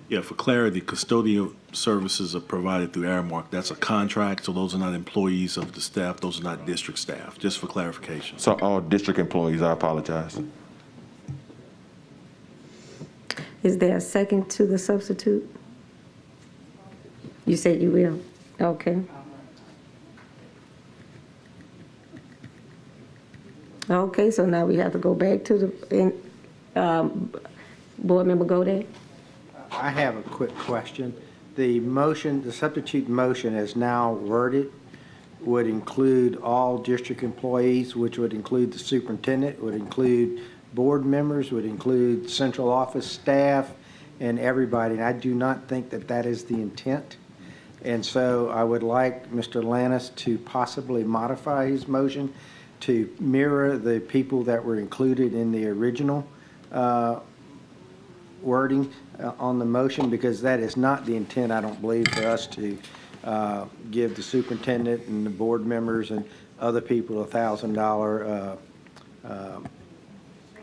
Yeah, for clarity, custodial services are provided through Aramark. That's a contract, so those are not employees of the staff. Those are not district staff, just for clarification. So all district employees, I apologize. Is there a second to the substitute? You said you will. Okay. Okay, so now we have to go back to the Board Member Godey. I have a quick question. The motion, the substitute motion as now worded would include all district employees, which would include the superintendent, would include board members, would include central office staff, and everybody. And I do not think that that is the intent. And so I would like Mr. Lannis to possibly modify his motion to mirror the people that were included in the original wording on the motion, because that is not the intent, I don't believe, for us to give the superintendent and the board members and other people a $1,000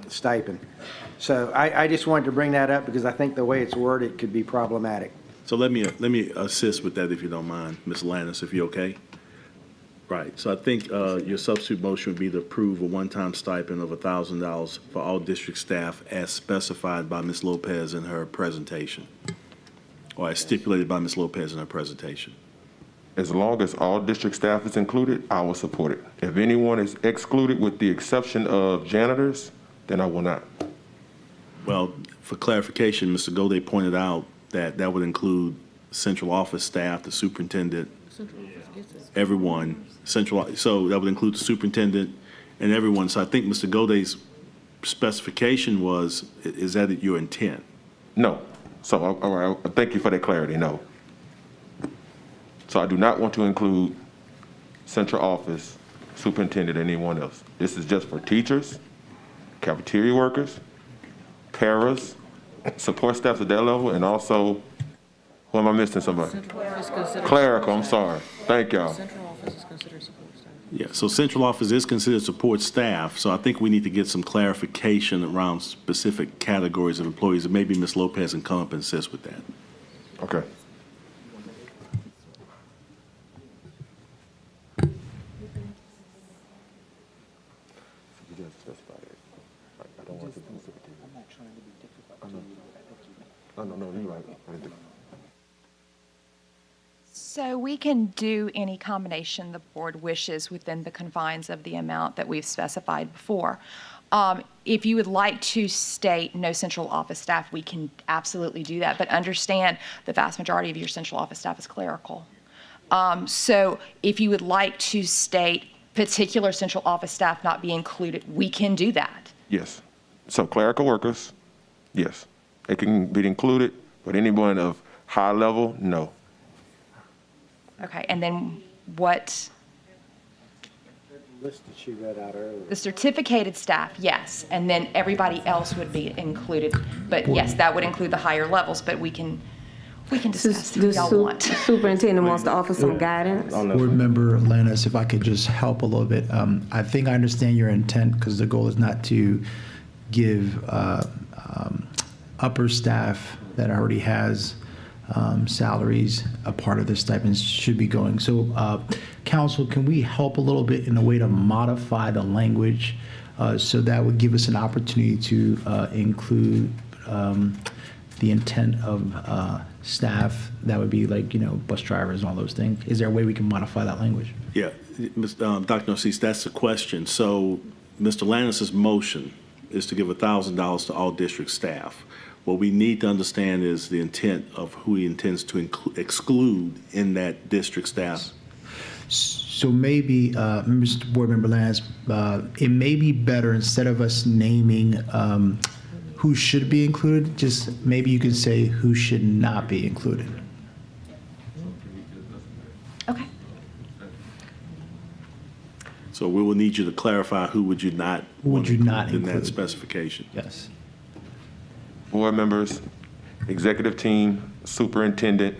stipend. So I just wanted to bring that up because I think the way it's worded could be problematic. So let me assist with that, if you don't mind, Ms. Lannis, if you're okay. Right. So I think your substitute motion would be to approve a one-time stipend of $1,000 for all district staff as specified by Ms. Lopez in her presentation, or as stipulated by Ms. Lopez in her presentation. As long as all district staff is included, I will support it. If anyone is excluded with the exception of janitors, then I will not. Well, for clarification, Mr. Gode pointed out that that would include central office staff, the superintendent, everyone, so that would include the superintendent and everyone. So I think Mr. Gode's specification was, is that your intent? No. So, all right, thank you for that clarity, no. So I do not want to include central office, superintendent, and anyone else. This is just for teachers, cafeteria workers, paras, support staff at that level, and also, who am I missing somebody? Clerical, I'm sorry. Thank y'all. Central office is considered support staff. Yeah, so central office is considered support staff, so I think we need to get some clarification around specific categories of employees, and maybe Ms. Lopez can come up and assist with that. Okay. No, you're right. So we can do any combination the board wishes within the confines of the amount that we've specified before. If you would like to state no central office staff, we can absolutely do that, but understand the vast majority of your central office staff is clerical. So if you would like to state particular central office staff not be included, we can do that. Yes. So clerical workers, yes. They can be included, but anyone of high level, no. Okay, and then what, List that she read out earlier. the certificated staff, yes, and then everybody else would be included. But yes, that would include the higher levels, but we can discuss if y'all want. Superintendent wants to offer some guidance. Board Member Lannis, if I could just help a little bit. I think I understand your intent because the goal is not to give upper staff that already has salaries a part of the stipends should be going. So, council, can we help a little bit in a way to modify the language so that would give us an opportunity to include the intent of staff that would be like, bus drivers and all those things? Is there a way we can modify that language? Yeah, Dr. Narcisse, that's the question. So Mr. Lannis's motion is to give $1,000 to all district staff. What we need to understand is the intent of who he intends to exclude in that district staff. So maybe, Mr. Board Member Lannis, it may be better instead of us naming who should be included, just maybe you can say who should not be included. Okay. So we will need you to clarify who would you not want to not include in that include? specification. Yes. Board members, executive team, superintendent,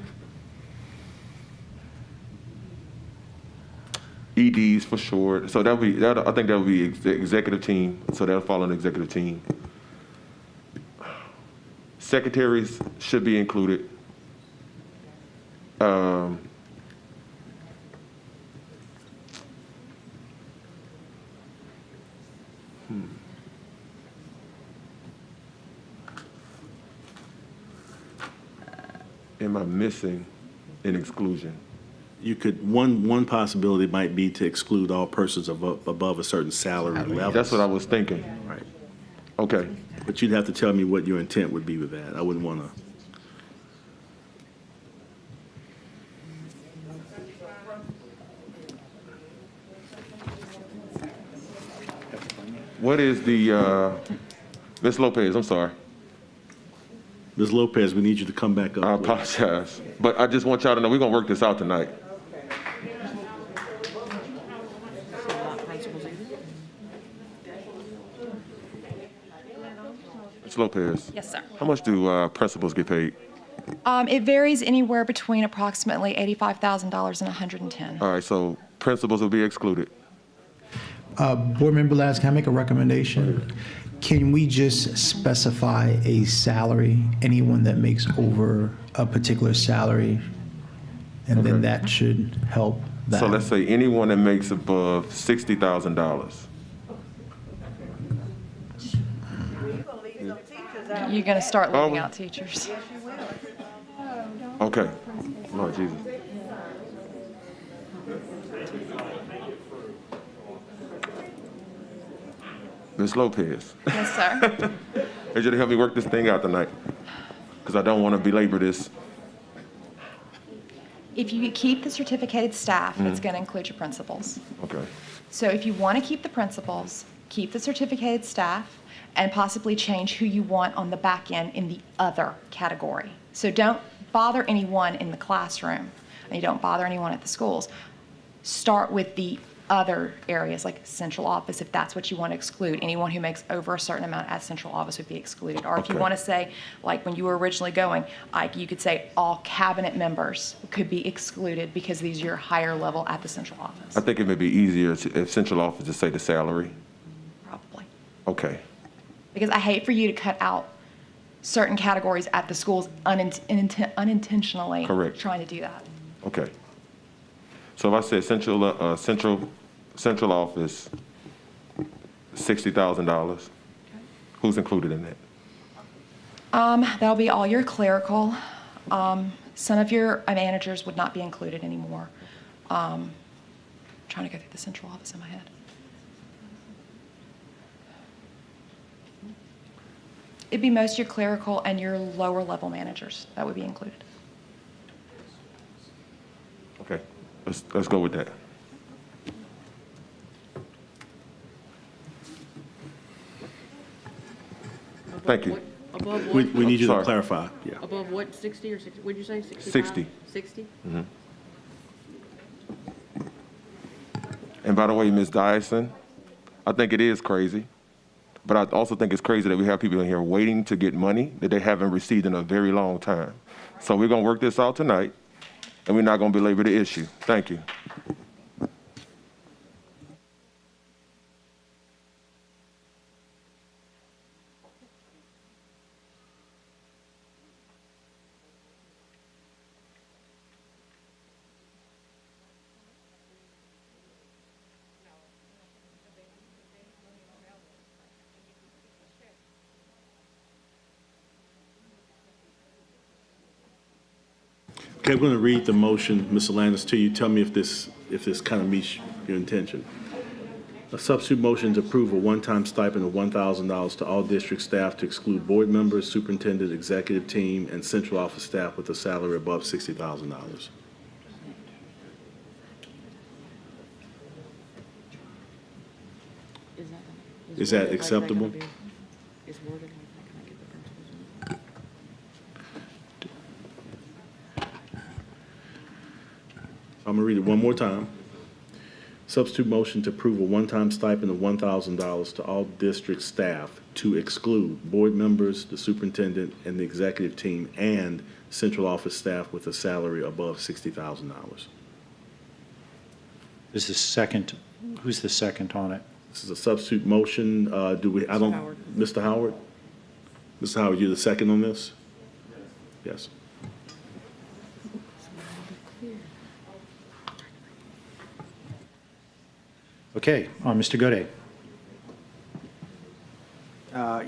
EDs for short. So I think that would be executive team. So that'll fall on the executive team. Secretaries should be included. Am I missing an exclusion? You could, one possibility might be to exclude all persons above a certain salary level. That's what I was thinking. Right. Okay. But you'd have to tell me what your intent would be with that. I wouldn't want to. What is the, Ms. Lopez, I'm sorry. Ms. Lopez, we need you to come back up. I apologize. But I just want y'all to know, we're going to work this out tonight. Ms. Lopez. Yes, sir. How much do principals get paid? It varies anywhere between approximately $85,000 and $110,000. All right, so principals will be excluded. Board Member Lannis, can I make a recommendation? Can we just specify a salary, anyone that makes over a particular salary, and then that should help that? So let's say anyone that makes above $60,000. You're going to start leaving out teachers. Okay. Lord Jesus. Ms. Lopez. Yes, sir. AJ, help me work this thing out tonight, because I don't want to belabor this. If you keep the certificated staff, it's going to include your principals. Okay. So if you want to keep the principals, keep the certificated staff, and possibly change who you want on the back end in the other category. So don't bother anyone in the classroom, and you don't bother anyone at the schools. Start with the other areas, like central office, if that's what you want to exclude. Anyone who makes over a certain amount at central office would be excluded. Or if you Okay. want to say, like when you were originally going, like you could say all cabinet members could be excluded because these are your higher level at the central office. I think it may be easier if central office to say the salary. Probably. Okay. Because I hate for you to cut out certain categories at the schools unintentionally. Correct. Trying to do that. Okay. So if I said central office, $60,000, who's included in that? That'll be all your clerical. Some of your managers would not be included anymore. Trying to go through the central office in my head. It'd be most of your clerical and your lower level managers that would be included. Okay, let's go with that. Thank you. Above We what? need you to Sorry. clarify, yeah. Above what, 60 or 60, what'd you say, 65? 60. 60? Mhm. And by the way, Ms. Dyson, I think it is crazy, but I also think it's crazy that we have people in here waiting to get money that they haven't received in a very long time. So we're gonna work this out tonight, and we're not gonna belabor the issue. Thank you. Okay, I'm going to read the motion, Mr. Landis, to you. Tell me if this kind of meets your intention. A substitute motion to approve a one-time stipend of $1,000 to all district staff to exclude board members, superintendent, executive team, and central office staff with a salary above $60,000. Is that acceptable? It's worded like that, can I get the principal's name? I'm going to read it one more time. Substitute motion to approve a one-time stipend of $1,000 to all district staff to exclude board members, the superintendent, and the executive team, and central office staff with a salary above $60,000. Is the second, who's the second on it? This is a substitute motion. Mr. Howard. Mr. Howard? Mr. Howard, you're the second on this? Yes. Okay, Mr. Godet.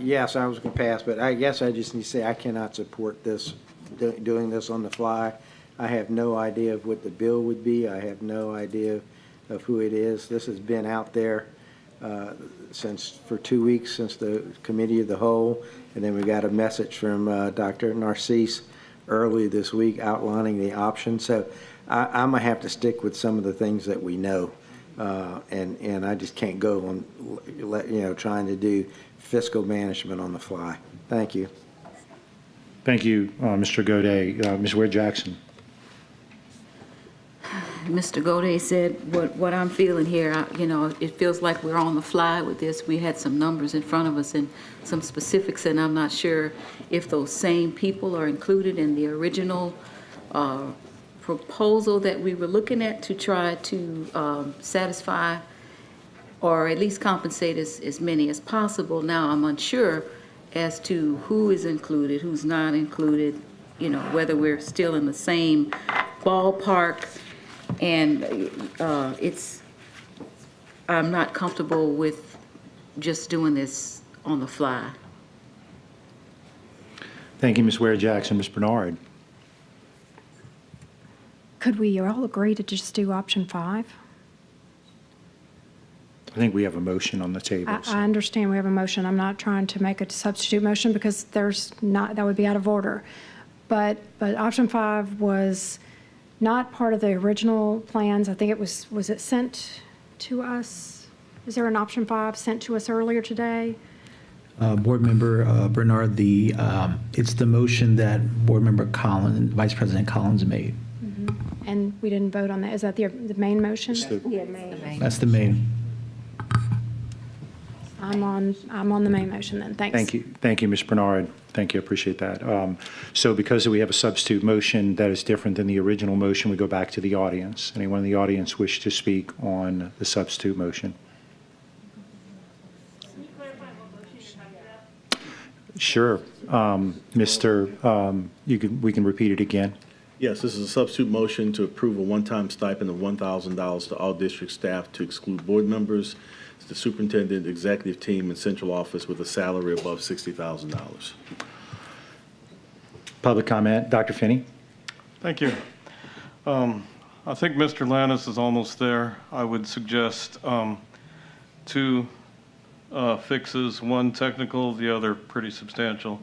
Yes, I was going to pass, but I guess I just need to say I cannot support this, doing this on the fly. I have no idea of what the bill would be. I have no idea of who it is. This has been out there for 2 weeks, since the committee of the whole, and then we got a message from Dr. Narcisse early this week outlining the options. So I'm going to have to stick with some of the things that we know. And I just can't go on, trying to do fiscal management on the fly. Thank you. Thank you, Mr. Godet. Ms. Ware-Jackson. Mr. Godet said what I'm feeling here. It feels like we're on the fly with this. We had some numbers in front of us and some specifics, and I'm not sure if those same people are included in the original proposal that we were looking at to try to satisfy or at least compensate as many as possible. Now I'm unsure as to who is included, who's not included, whether we're still in the same ballpark. And I'm not comfortable with just doing this on the fly. Thank you, Ms. Ware-Jackson. Ms. Bernard. Could we all agree to just do option 5? I think we have a motion on the table. so- I understand we have a motion. I'm not trying to make a substitute motion because that would be out of order. But option 5 was not part of the original plans. I think it was it sent to us? Is there an option 5 sent to us earlier today? Board Member Bernard, it's the motion that Board Member Collins, Vice President Collins made. And we didn't vote on that. Is that the main motion? Yeah, ma'am. That's the main. I'm on the main motion then. Thanks. Thank you, Ms. Bernard. Thank you, I appreciate that. So because we have a substitute motion that is different than the original motion, we go back to the audience. Anyone in the audience wish to speak on the substitute motion? Sure. We can repeat it again. Yes, this is a substitute motion to approve a one-time stipend of $1,000 to all district staff to exclude board members, the superintendent, executive team, and central office with a salary above $60,000. Public comment, Dr. Finney? Thank you. I think Mr. Lannis is almost there. I would suggest 2 fixes, one technical, the other pretty substantial.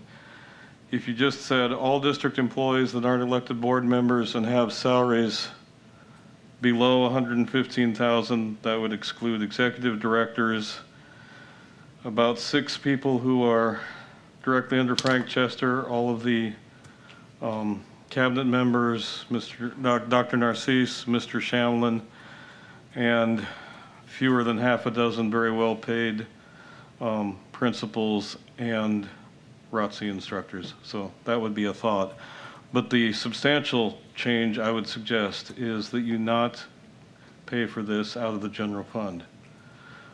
If you just said all district employees that aren't elected board members and have salaries below $115,000, that would exclude executive directors, about 6 people who are directly under Frank Chester, all of the cabinet members, Dr. Narcisse, Mr. Shamlin, and fewer than half a dozen very well-paid principals and ROTC instructors. So that would be a thought. But the substantial change I would suggest is that you not pay for this out of the general fund.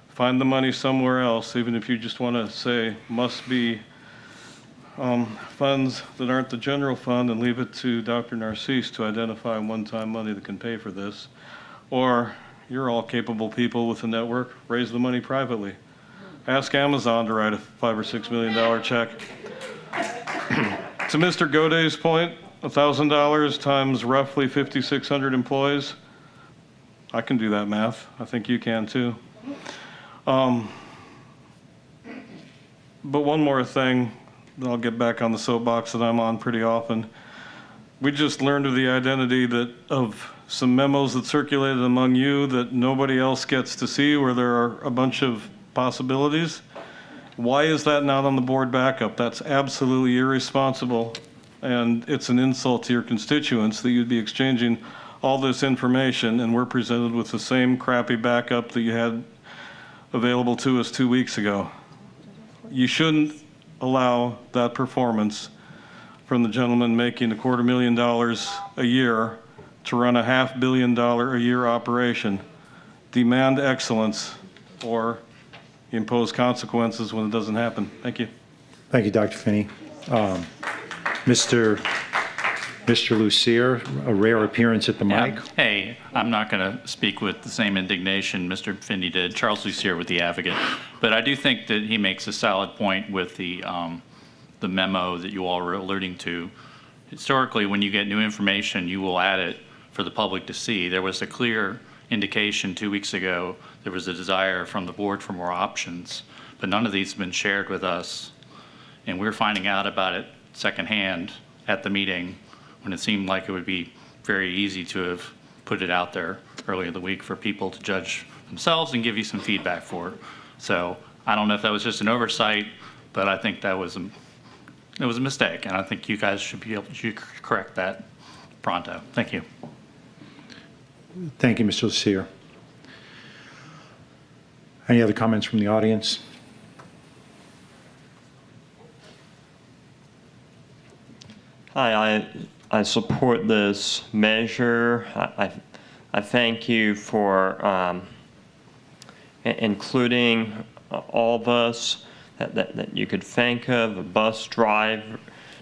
Find the money somewhere else, even if you just want to say must be funds that aren't the general fund, and leave it to Dr. Narcisse to identify one-time money that can pay for this. Or you're all capable people with a network, raise the money privately. Ask Amazon to write a $5 or $6 million check. To Mr. Goday's point, $1,000 times roughly 5,600 employees. I can do that math. I think you can too. But one more thing, then I'll get back on the soapbox that I'm on pretty often. We just learned of the identity of some memos that circulated among you that nobody else gets to see, where there are a bunch of possibilities. Why is that not on the board backup? That's absolutely irresponsible, and it's an insult to your constituents that you'd be exchanging all this information and we're presented with the same crappy backup that you had available to us 2 weeks ago. You shouldn't allow that performance from the gentleman making $250,000 a year to run a $500 million a year operation. Demand excellence or impose consequences when it doesn't happen. Thank you. Thank you, Dr. Finney. Mr. Lucier, a rare appearance at the mic. Hey, I'm not going to speak with the same indignation Mr. Finney did. Charles Lucier with the Advocate. But I do think that he makes a solid point with the memo that you all were alluding to. Historically, when you get new information, you will add it for the public to see. There was a clear indication 2 weeks ago there was a desire from the board for more options, but none of these have been shared with us. And we're finding out about it secondhand at the meeting when it seemed like it would be very easy to have put it out there earlier in the week for people to judge themselves and give you some feedback for. So I don't know if that was just an oversight, but I think that was a mistake, and I think you guys should be able to correct that pronto. Thank you. Thank you, Mr. Lucier. Any other comments from the audience? Hi, I support this measure. I thank you for including all of us that you could think of, a bus driver,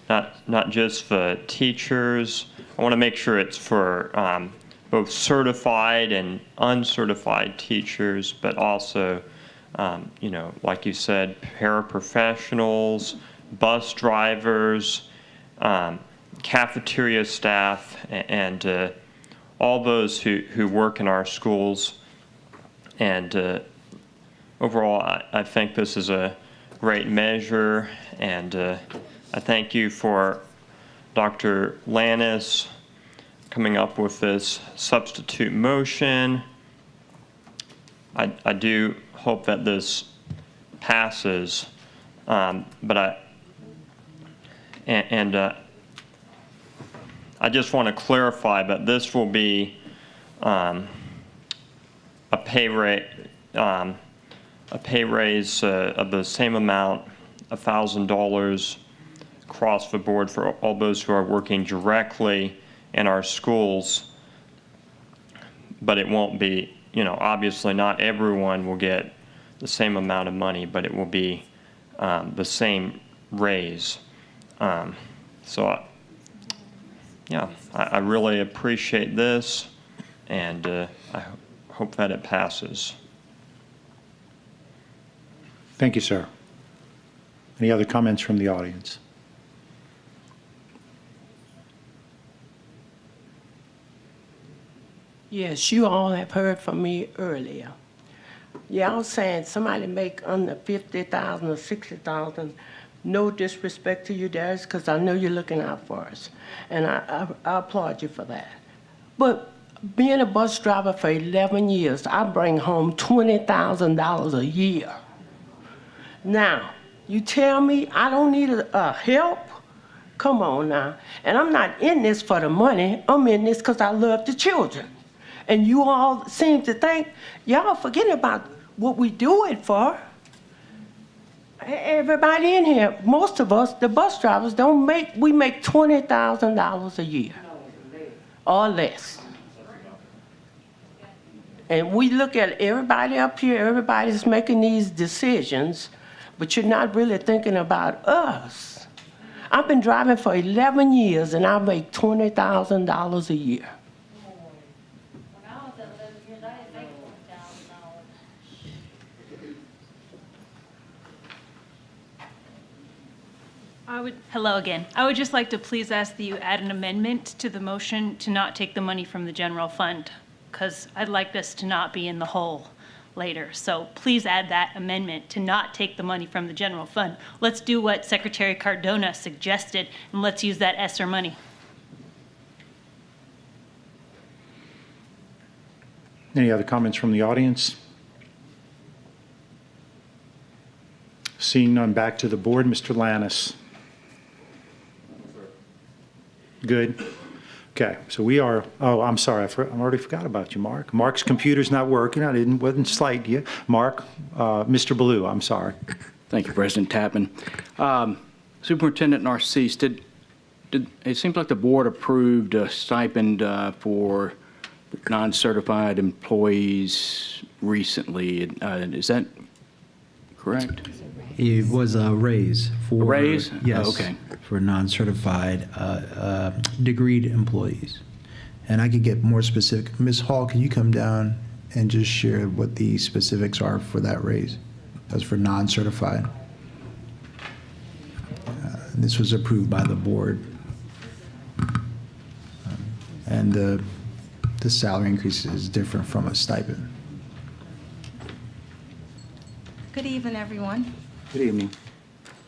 not just for teachers. I want to make sure it's for both certified and uncertified teachers, but also, like you said, paraprofessionals, bus drivers, cafeteria staff, and all those who work in our schools. And overall, I think this is a great measure, and I thank you for Dr. Lannis coming up with this substitute motion. I do hope that this passes, but I just want to clarify that this will be a pay raise of the same amount, $1,000 across the board for all those who are working directly in our schools. But it won't be, obviously not everyone will get the same amount of money, but it will be the same raise. Yeah, I really appreciate this, and I hope that it passes. Thank you, sir. Any other comments from the audience? Yes, you all have heard from me earlier. Y'all saying somebody make under 50,000 or 60,000. No disrespect to you, Darius, because I know you're looking out for us, and I applaud you for that. But being a bus driver for 11 years, I bring home $20,000 a year. Now, you tell me I don't need help? Come on now. And I'm not in this for the money. I'm in this because I love the children. And you all seem to think y'all forgetting about what we do it for. Everybody in here, most of us, the bus drivers, we make $20,000 a year or less. And we look at everybody up here, everybody's making these decisions, but you're not really thinking about us. I've been driving for 11 years and I make $20,000 a year. Hello again. I would just like to please ask that you add an amendment to the motion to not take the money from the general fund, because I'd like us to not be in the hole later. So please add that amendment to not take the money from the general fund. Let's do what Secretary Cardona suggested, and let's use that ESSER money. Any other comments from the audience? Seeing none, back to the board. Mr. Lannis. Good. Okay, so we are, I'm sorry, I already forgot about you, Mark. Mark's computer's not working. Wasn't slight you. Mark, Mr. Ballou, I'm sorry. Thank you, President Tappan. Superintendent Narcisse, it seems like the board approved a stipend for non-certified employees recently. Is that correct? It was a raise for. A raise? Yes. Oh, okay. For non-certified degreed employees. And I could get more specific. Ms. Hall, can you come down and just share what the specifics are for that raise? That's for non-certified. This was approved by the board. And the salary increase is different from a stipend. Good evening, everyone. Good evening.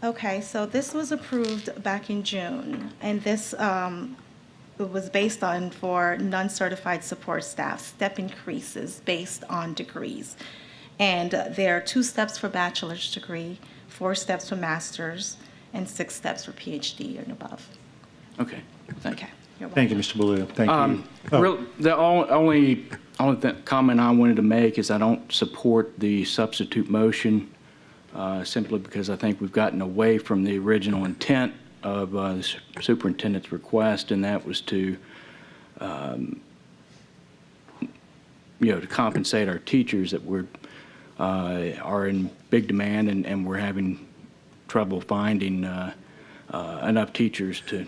Okay, so this was approved back in June, and this it was based on for non-certified support staff, step increases based on degrees. And there are 2 steps for bachelor's degree, 4 steps for master's, and 6 steps for PhD and above. Okay, thank you. Okay, you're welcome. Thank you, Mr. Ballou. Thank you. The only comment I wanted to make is I don't support the substitute motion simply because I think we've gotten away from the original intent of the superintendent's request, and that was to, to compensate our teachers that are in big demand, and we're having trouble finding enough teachers to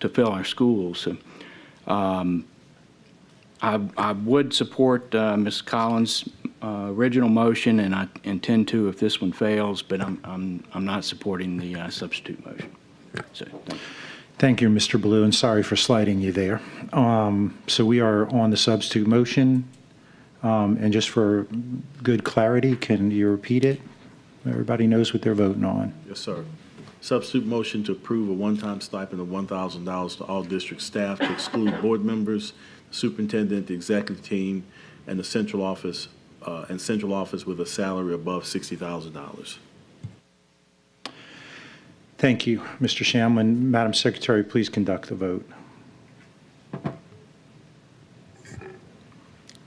fill our schools. So, I would support Ms. Collins' original motion, and I intend to if this one fails, but I'm not supporting the substitute motion. So, thank you. Thank you, Mr. Ballou, and sorry for slighting you there. So we are on the substitute motion. And just for good clarity, can you repeat it? Everybody knows what they're voting on. Yes, sir. Substitute motion to approve a one-time stipend of $1,000 to all district staff to exclude board members, the superintendent, the executive team, and the central office, with a salary above $60,000. Thank you, Mr. Shamlin. Madam Secretary, please conduct the vote.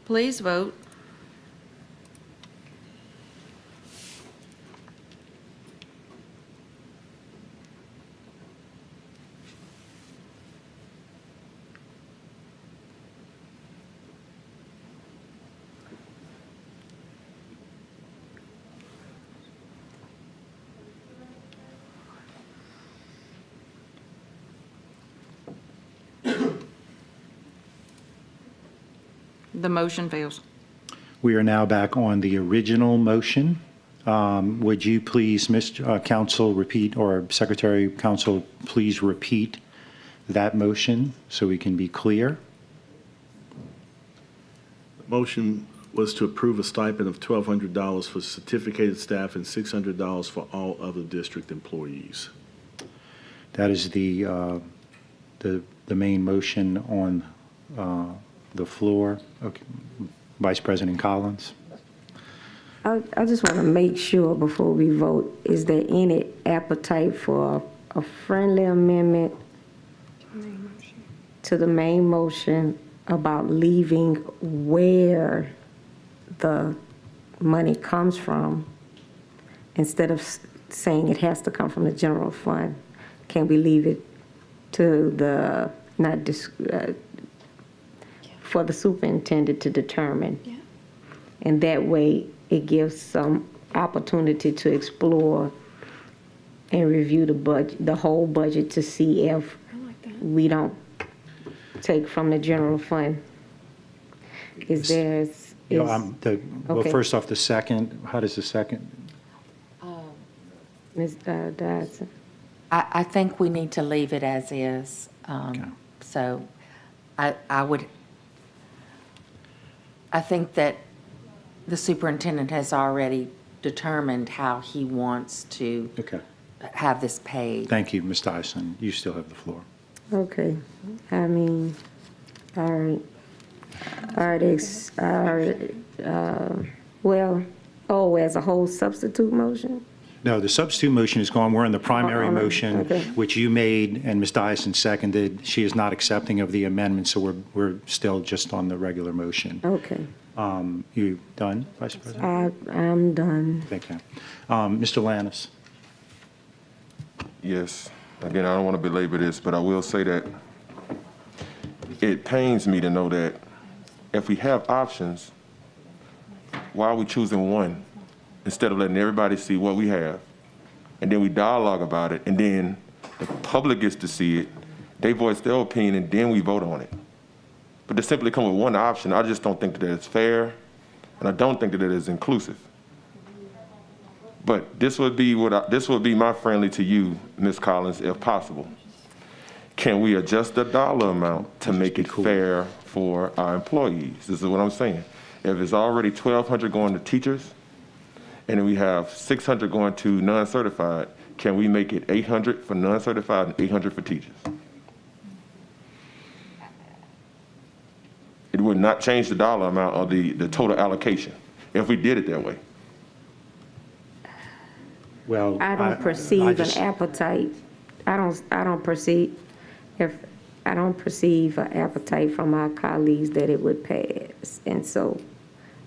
Please vote. The motion fails. We are now back on the original motion. Would you please, Mr. Council, repeat, or Secretary Council, please repeat that motion so we can be clear? The motion was to approve a stipend of $1,200 for certificated staff and $600 for all other district employees. That is the main motion on the floor. Okay. Vice President Collins. I just want to make sure before we vote, is there any appetite for a friendly amendment to the main motion about leaving where the money comes from instead of saying it has to come from the general fund? Can we leave it to the, for the superintendent to determine? Yeah. And that way it gives some opportunity to explore and review the budget, the whole budget, to see if we don't take from the general fund. Is there? Well, first off, the second, how does the second? Ms. Dodson. I think we need to leave it as is. So I think that the superintendent has already determined how he wants to have this paid. Thank you, Ms. Dyson. You still have the floor. Okay. I mean, all right. As a whole substitute motion? No, the substitute motion is gone. We're in the primary motion, which you made and Ms. Dyson seconded. She is not accepting of the amendment, so we're still just on the regular motion. Okay. You done, Vice President? I'm done. Thank you. Mr. Lannis. Yes. Again, I don't want to belabor this, but I will say that it pains me to know that if we have options, why are we choosing one instead of letting everybody see what we have? And then we dialogue about it, and then the public gets to see it, they voice their opinion, and then we vote on it. But to simply come with one option, I just don't think that it's fair, and I don't think that it is inclusive. But this would be my friendly to you, Ms. Collins, if possible. Can we adjust the dollar amount to make it fair for our employees? This is what I'm saying. If it's already $1,200 going to teachers, and then we have $600 going to non-certified, can we make it $800 for non-certified and $800 for teachers? It would not change the dollar amount of the total allocation if we did it that way. Well, I don't perceive an appetite. I don't perceive an appetite from our colleagues that it would pass. And so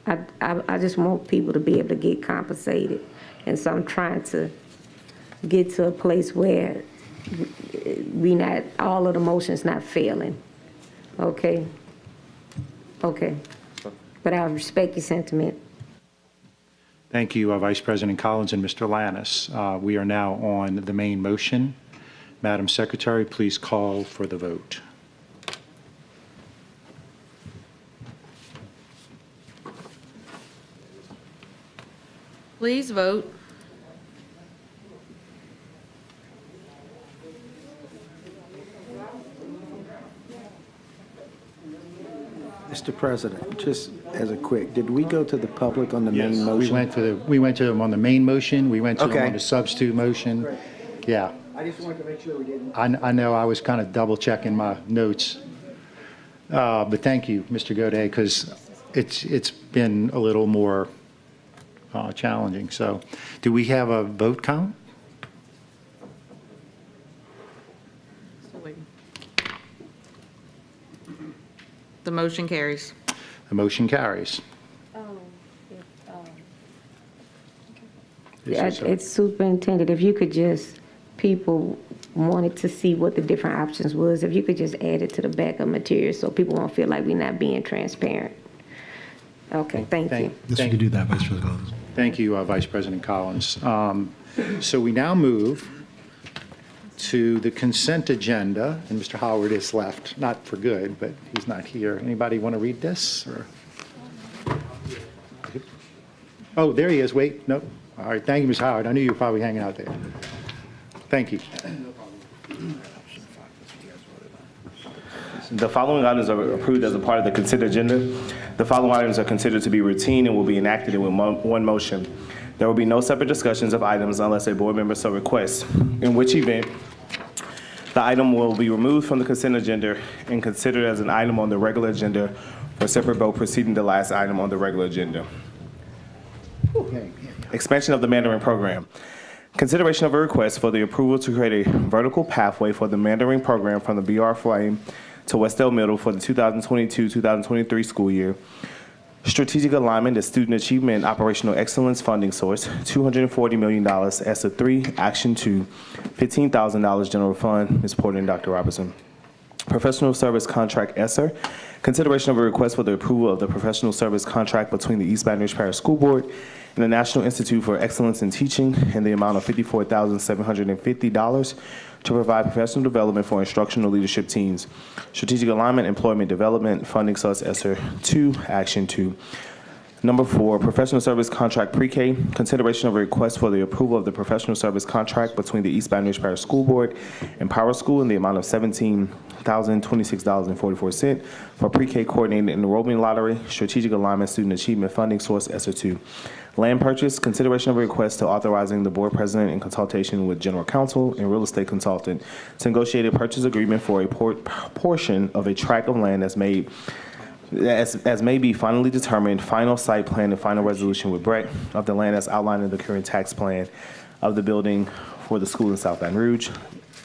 I just want people to be able to get compensated. And so I'm trying to get to a place where all of the motions not failing. Okay? Okay. But I respect your sentiment. Thank you, Vice President Collins and Mr. Lannis. We are now on the main motion. Madam Secretary, please call for the vote. Please vote. Mr. President, just as a quick, did we go to the public on the main Yes, motion? we went to them on the main motion, we went to them Okay. on the substitute motion. Yeah, I just wanted to make sure we didn't. I know I was kind of double checking my notes. But thank you, Mr. Godet, because it's been a little more challenging. So do we have a vote count? The motion carries. The motion carries. It's superintendent, if you could just, people wanted to see what the different options was, if you could just add it to the backup material so people won't feel like we're not being transparent. Okay, thank you. Yes, we could do that, Vice President Collins. Thank you, Vice President Collins. So we now move to the consent agenda, and Mr. Howard is left, not for good, but he's not here. Anybody want to read this? Or? Oh, there he is. Wait, no. All right, thank you, Ms. Howard. I knew you were probably hanging out there. Thank you. The following items are approved as a part of the consent agenda. The following items are considered to be routine and will be enacted in one motion. There will be no separate discussions of items unless a board member so requests, in which event the item will be removed from the consent agenda and considered as an item on the regular agenda for separate vote preceding the last item on the regular agenda. Expansion of the Mandarin program. Consideration of a request for the approval to create a vertical pathway for the Mandarin program from the BR Flame to Westdale Middle for the 2022-2023 school year. Strategic alignment is student achievement and operational excellence funding source, $240 million, ESSA 3, Action 2, $15,000 general fund, Ms. Porter and Dr. Robertson. Professional service contract, ESSER. Consideration of a request for the approval of the professional service contract between the East Baton Rouge Parish School Board and the National Institute for Excellence in Teaching in the amount of $54,750 to provide professional development for instructional leadership teams. Strategic alignment, employment development, funding source, ESSER 2, Action 2. Number 4, professional service contract pre-K. Consideration of a request for the approval of the professional service contract between the East Baton Rouge Parish School Board and Power School in the amount of $17,026.44 for pre-K coordinated enrollment lottery, strategic alignment, student achievement funding source, ESSER 2. Land purchase, consideration of a request to authorizing the board president in consultation with general counsel and real estate consultant to negotiate a purchase agreement for a portion of a tract of land as may be finally determined, final site plan and final resolution with Brett of the land as outlined in the current tax plan of the building for the school in South Baton Rouge.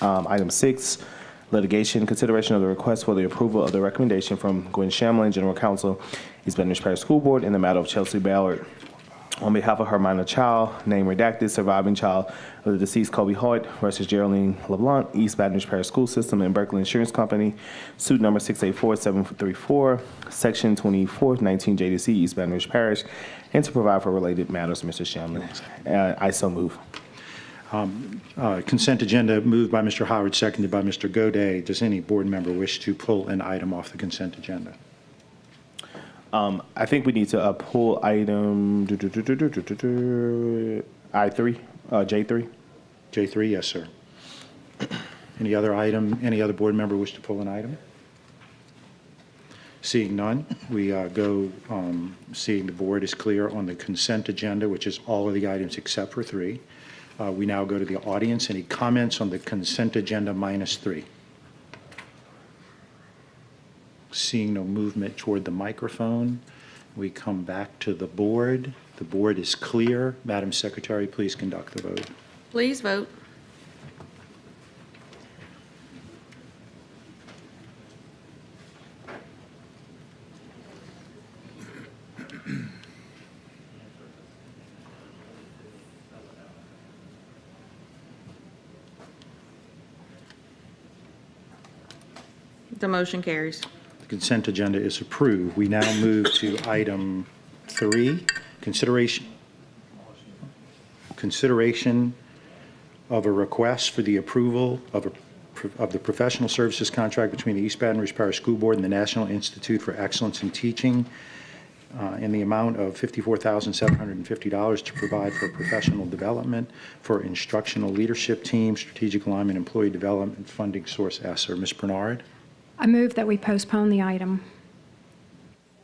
Item 6, litigation, consideration of the request for the approval of the recommendation from Gwen Shamlin, General Counsel, East Baton Rouge Parish School Board in the matter of Chelsea Ballard on behalf of her minor child, name redacted, surviving child of the deceased Kobe Hart versus Geraldine LeBlanc, East Baton Rouge Parish School System and Berkeley Insurance Company, suit number 684-734, section 24, 19 JDC, East Baton Rouge Parish, and to provide for related matters, Mr. Shamlin. I so move. Consent agenda moved by Mr. Howard, seconded by Mr. Godet. Does any board member wish to pull an item off the consent agenda? I think we need to pull item I3, J3. J3, yes, sir. Any other board member wish to pull an item? Seeing none, we go, seeing the board is clear on the consent agenda, which is all of the items except for 3. We now go to the audience. Any comments on the consent agenda minus 3? Seeing no movement toward the microphone, we come back to the board. The board is clear. Madam Secretary, please conduct the vote. Please vote. The motion carries. The consent agenda is approved. We now move to item 3, consideration of a request for the approval of the professional services contract between the East Baton Rouge Parish School Board and the National Institute for Excellence in Teaching in the amount of $54,750 to provide for professional development for instructional leadership team, strategic alignment, employee development, funding source, ESSER. Ms. Bernard? I move that we postpone the item.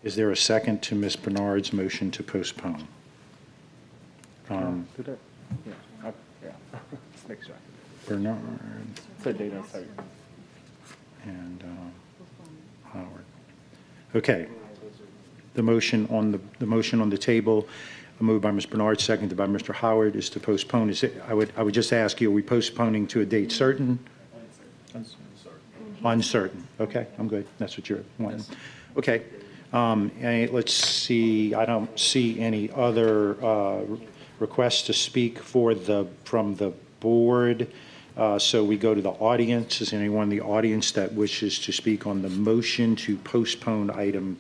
Is there a second to Ms. Bernard's motion to postpone? Do that? Yeah. Let's make sure. Bernard Set date on site. and Howard. Okay. The motion on the table, moved by Ms. Bernard, seconded by Mr. Howard, is to postpone. I would just ask you, are we postponing to a date certain? Uncertain. Okay, I'm good. That's what you're wanting. Okay. And let's see, I don't see any other requests to speak from the board. So we go to the audience. Is there anyone in the audience that wishes to speak on the motion to postpone item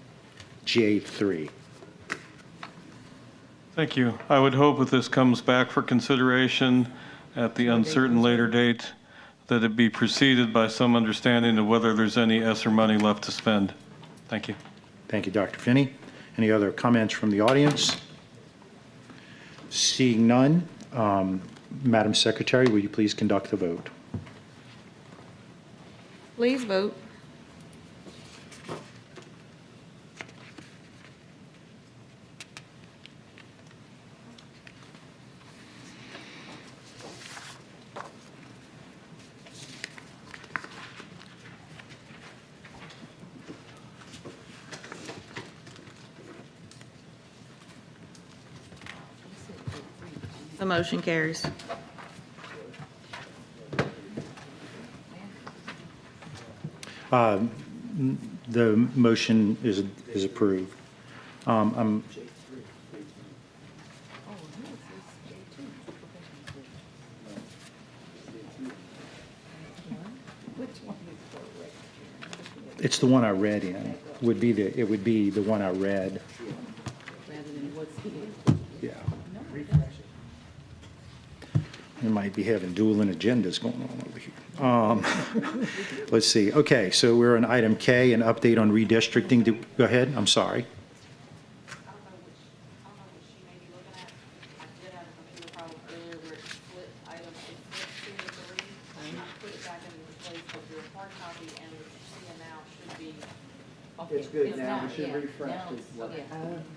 J3? Thank you. I would hope if this comes back for consideration at the uncertain later date, that it be preceded by some understanding of whether there's any ESSER money left to spend. Thank you. Thank you, Dr. Finney. Any other comments from the audience? Seeing none, Madam Secretary, will you please conduct the vote? Please vote. The motion carries. The motion is approved. It's the one I read in. It would be the one I read. Yeah. We might be having dueling agendas going on over here. Let's see. Okay, so we're on item K, an update on redistricting. Go ahead. I'm sorry. It's good now, we should refresh it.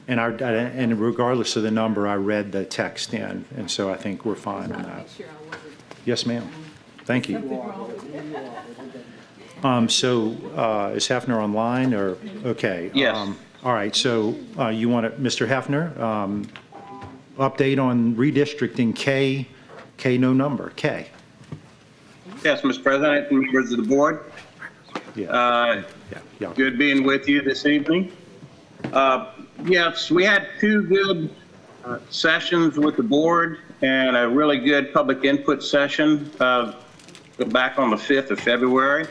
And regardless of the number, I read the text in, and so I think we're fine on that. Yes, ma'am. Thank you. So is Hefner online, or, okay? Yes. All right, so you want to, Mr. Hefner, update on redistricting K, no number, K. Yes, Mr. President, and members of the board. Yeah. Good being with you this evening. Yes, we had two good sessions with the board and a really good public input session back on the 5th of February.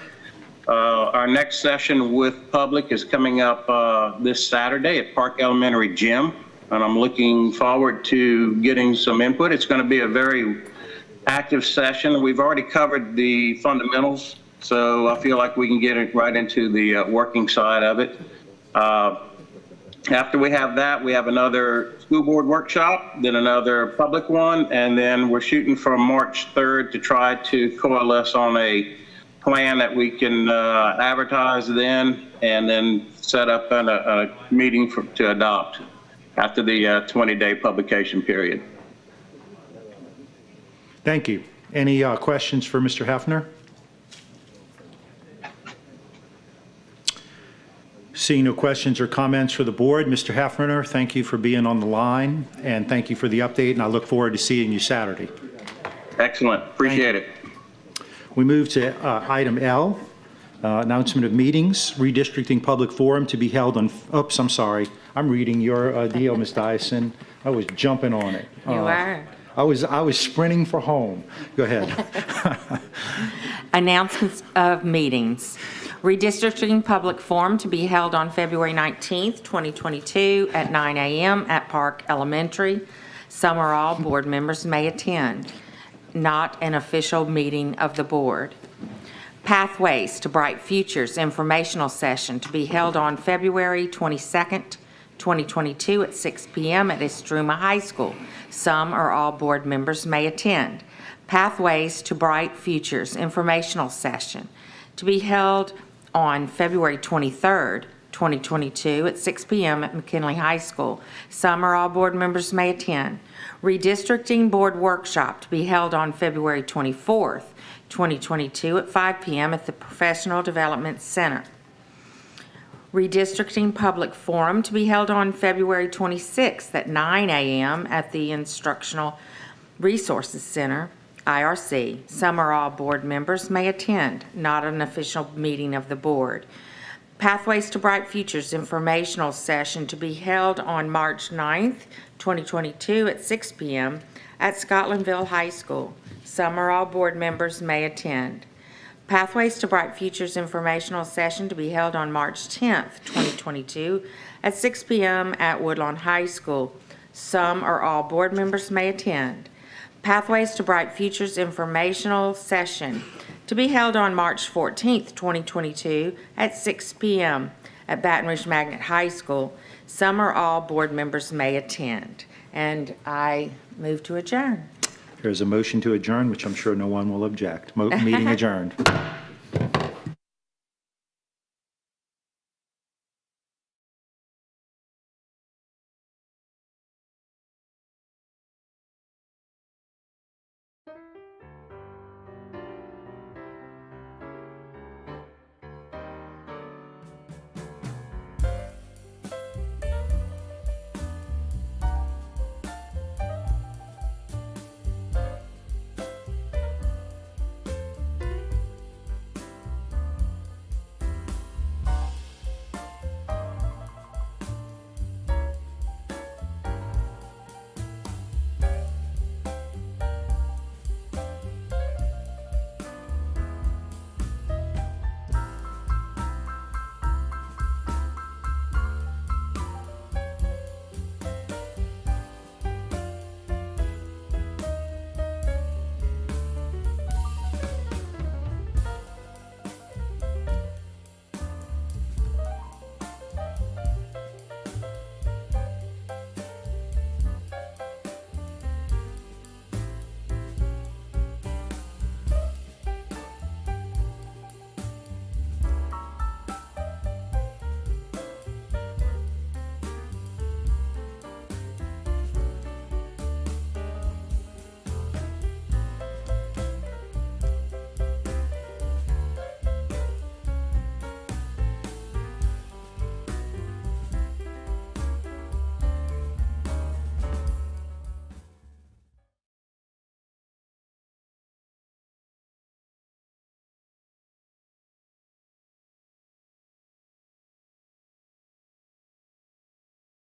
Our next session with public is coming up this Saturday at Park Elementary Gym, and I'm looking forward to getting some input. It's going to be a very active session. We've already covered the fundamentals, so I feel like we can get it right into the working side of it. After we have that, we have another school board workshop, then another public one, and then we're shooting for March 3rd to try to coalesce on a plan that we can advertise then, and then set up a meeting to adopt after the 20-day publication period. Thank you. Any questions for Mr. Hefner? Seeing no questions or comments for the board, Mr. Hefner, thank you for being on the line, and thank you for the update, and I look forward to seeing you Saturday. Excellent. Appreciate it. We move to item L, announcement of meetings, redistricting public forum to be held on, oops, I'm sorry. I'm reading your deal, Ms. Dyson. I was jumping on it. You are. I was sprinting for home. Go ahead. Announcements of meetings. Redistricting public forum to be held on February 19th, 2022 at 9 a.m. at Park Elementary. Some or all board members may attend. Not an official meeting of the board. Pathways to Bright Futures informational session to be held on February 22nd, 2022 at 6 p.m. at Estruma High School. Some or all board members may attend. Pathways to Bright Futures informational session to be held on February 23rd, 2022, at 6 p.m. at McKinley High School. Summer, all board members may attend. Redistricting Board Workshop to be held on February 24th, 2022, at 5 p.m. at the Professional Development Center. Redistricting Public Forum to be held on February 26th at 9 a.m. at the Instructional Resources Center, IRC. Some or all board members may attend, not an official meeting of the board. Pathways to Bright Futures informational session to be held on March 9th, 2022 at 6 p.m. at Scotlandville High School. Some or all board members may attend. Pathways to Bright Futures informational session to be held on March 10th, 2022 at 6 p.m. at Woodlawn High School. Some or all board members may attend. Pathways to Bright Futures informational session to be held on March 14th, 2022 at 6 p.m. at Baton Rouge Magnet High School. Some or all board members may attend. And I move to adjourn. There's a motion to adjourn, which I'm sure no one will object. Meeting adjourned.